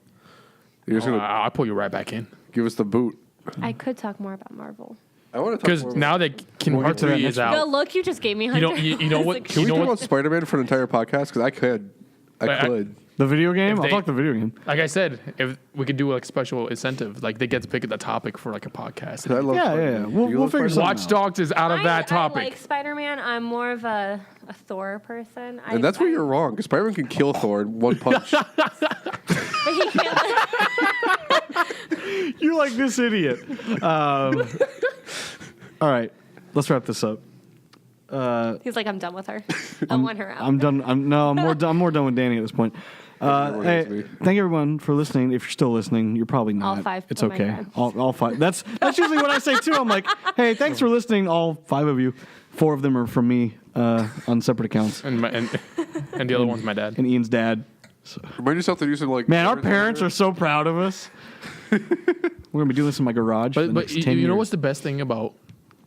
Speaker 3: You're just gonna
Speaker 4: I'll pull you right back in
Speaker 3: give us the boot.
Speaker 2: I could talk more about Marvel.
Speaker 3: I want to talk
Speaker 4: because
Speaker 3: more
Speaker 4: now that Kingdom
Speaker 1: We'll get
Speaker 4: Hearts
Speaker 1: to that
Speaker 4: 3
Speaker 1: next
Speaker 4: is
Speaker 1: week.
Speaker 2: The
Speaker 4: out,
Speaker 2: look you just gave me,
Speaker 4: you
Speaker 2: Hunter.
Speaker 4: know, you know
Speaker 2: is
Speaker 4: what?
Speaker 2: like-
Speaker 3: Can we
Speaker 4: You know
Speaker 3: talk
Speaker 4: what?
Speaker 3: about Spider-Man for an entire podcast? Because I could. I
Speaker 4: But I-
Speaker 3: could.
Speaker 1: The video game?
Speaker 4: If
Speaker 1: I'll
Speaker 4: they-
Speaker 1: talk the video game.
Speaker 4: Like I said, if we could do like special incentive, like they get to pick the topic for like a podcast.
Speaker 3: I love
Speaker 1: Yeah,
Speaker 3: Spider-Man.
Speaker 1: yeah. We'll
Speaker 3: Do you love
Speaker 1: figure
Speaker 3: Spider-Man?
Speaker 1: something
Speaker 4: Watch Dogs is out of that
Speaker 2: I
Speaker 4: topic.
Speaker 2: like Spider-Man. I'm more of a Thor person.
Speaker 3: And that's where you're wrong. Because Spider-Man can kill Thor in one punch.
Speaker 2: But he can't.
Speaker 1: You're like this idiot. All right, let's wrap this up.
Speaker 2: He's like, I'm done with her. I want her out.
Speaker 1: I'm done. I'm more done with Danny at this point. Hey, thank everyone for listening. If you're still listening, you're probably not.
Speaker 2: All 5
Speaker 1: It's
Speaker 2: of my
Speaker 1: okay.
Speaker 2: friends.
Speaker 1: All 5. That's usually what I say too. I'm like, hey, thanks for listening. All 5 of you. 4 of them are from me on separate accounts.
Speaker 4: And the other one's my dad.
Speaker 1: And Ian's dad. So.
Speaker 3: Remind yourself that you said like.
Speaker 1: Man, our parents are so proud of us. We're gonna be doing this in my garage. For the
Speaker 4: But
Speaker 1: next 10
Speaker 4: you know
Speaker 1: years.
Speaker 4: what's the best thing about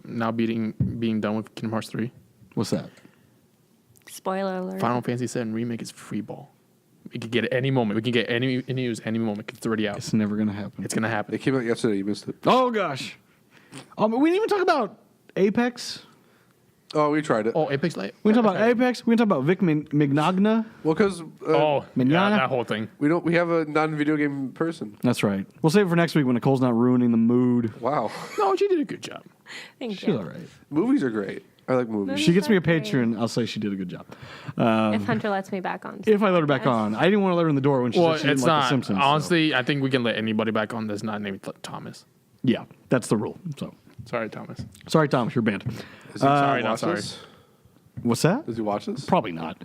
Speaker 4: now being done with Kingdom Hearts 3?
Speaker 1: What's that?
Speaker 2: Spoiler alert.
Speaker 4: Final Fantasy VII Remake is free ball. We can get it any moment. We can get any news any moment. It's already out.
Speaker 1: It's never gonna happen.
Speaker 4: It's gonna happen.
Speaker 3: It came out yesterday. You missed it.
Speaker 1: Oh gosh. We didn't even talk about Apex.
Speaker 3: Oh, we tried it.
Speaker 4: Oh, Apex Light.
Speaker 1: We can talk about Apex. We can talk about Vic Mignogna.
Speaker 3: Well, because
Speaker 1: Manana?
Speaker 4: that whole thing.
Speaker 3: we have a non-video game person.
Speaker 1: That's right. We'll save it for next week when Nicole's not ruining the mood.
Speaker 3: Wow,
Speaker 4: No, she did a good job.
Speaker 2: Thank
Speaker 1: She's
Speaker 2: you.
Speaker 1: all right.
Speaker 3: movies are great. I like movies.
Speaker 1: She gets me a
Speaker 2: Great.
Speaker 1: Patreon. I'll say she did a good job.
Speaker 2: If Hunter lets me back on.
Speaker 1: If I let her back on, I didn't want to let her in the door when she
Speaker 4: Well,
Speaker 1: said she didn't
Speaker 4: it's
Speaker 1: like The
Speaker 4: not.
Speaker 1: Simpsons. so-
Speaker 4: Honestly, I think we can let anybody back on that's not named Thomas.
Speaker 1: Yeah, that's the rule. So
Speaker 4: Sorry, Thomas.
Speaker 1: sorry, Thomas, you're banned.
Speaker 3: Does he
Speaker 4: sorry, not
Speaker 3: watch
Speaker 4: sorry.
Speaker 3: this?
Speaker 1: What's that?
Speaker 3: Does he watch this?
Speaker 1: Probably not.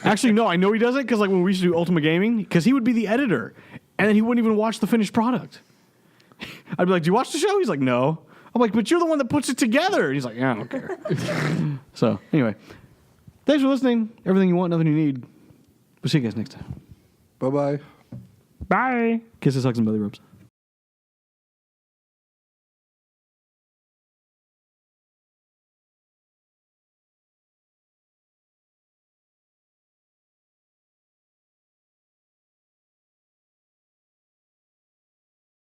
Speaker 1: Actually, no. I know he doesn't because like when we used to do Ultimate Gaming, because he would be the editor, and then he wouldn't even watch the finished product. I'd be like, "Do you watch the show?" He's like, "No." I'm like, "But you're the one that puts it together." And he's like, "Yeah, I don't care." So anyway, thanks for listening. Everything you want, nothing you need. We'll see you guys next time.
Speaker 3: Bye bye.
Speaker 1: Bye. Kisses, hugs, and belly rubs.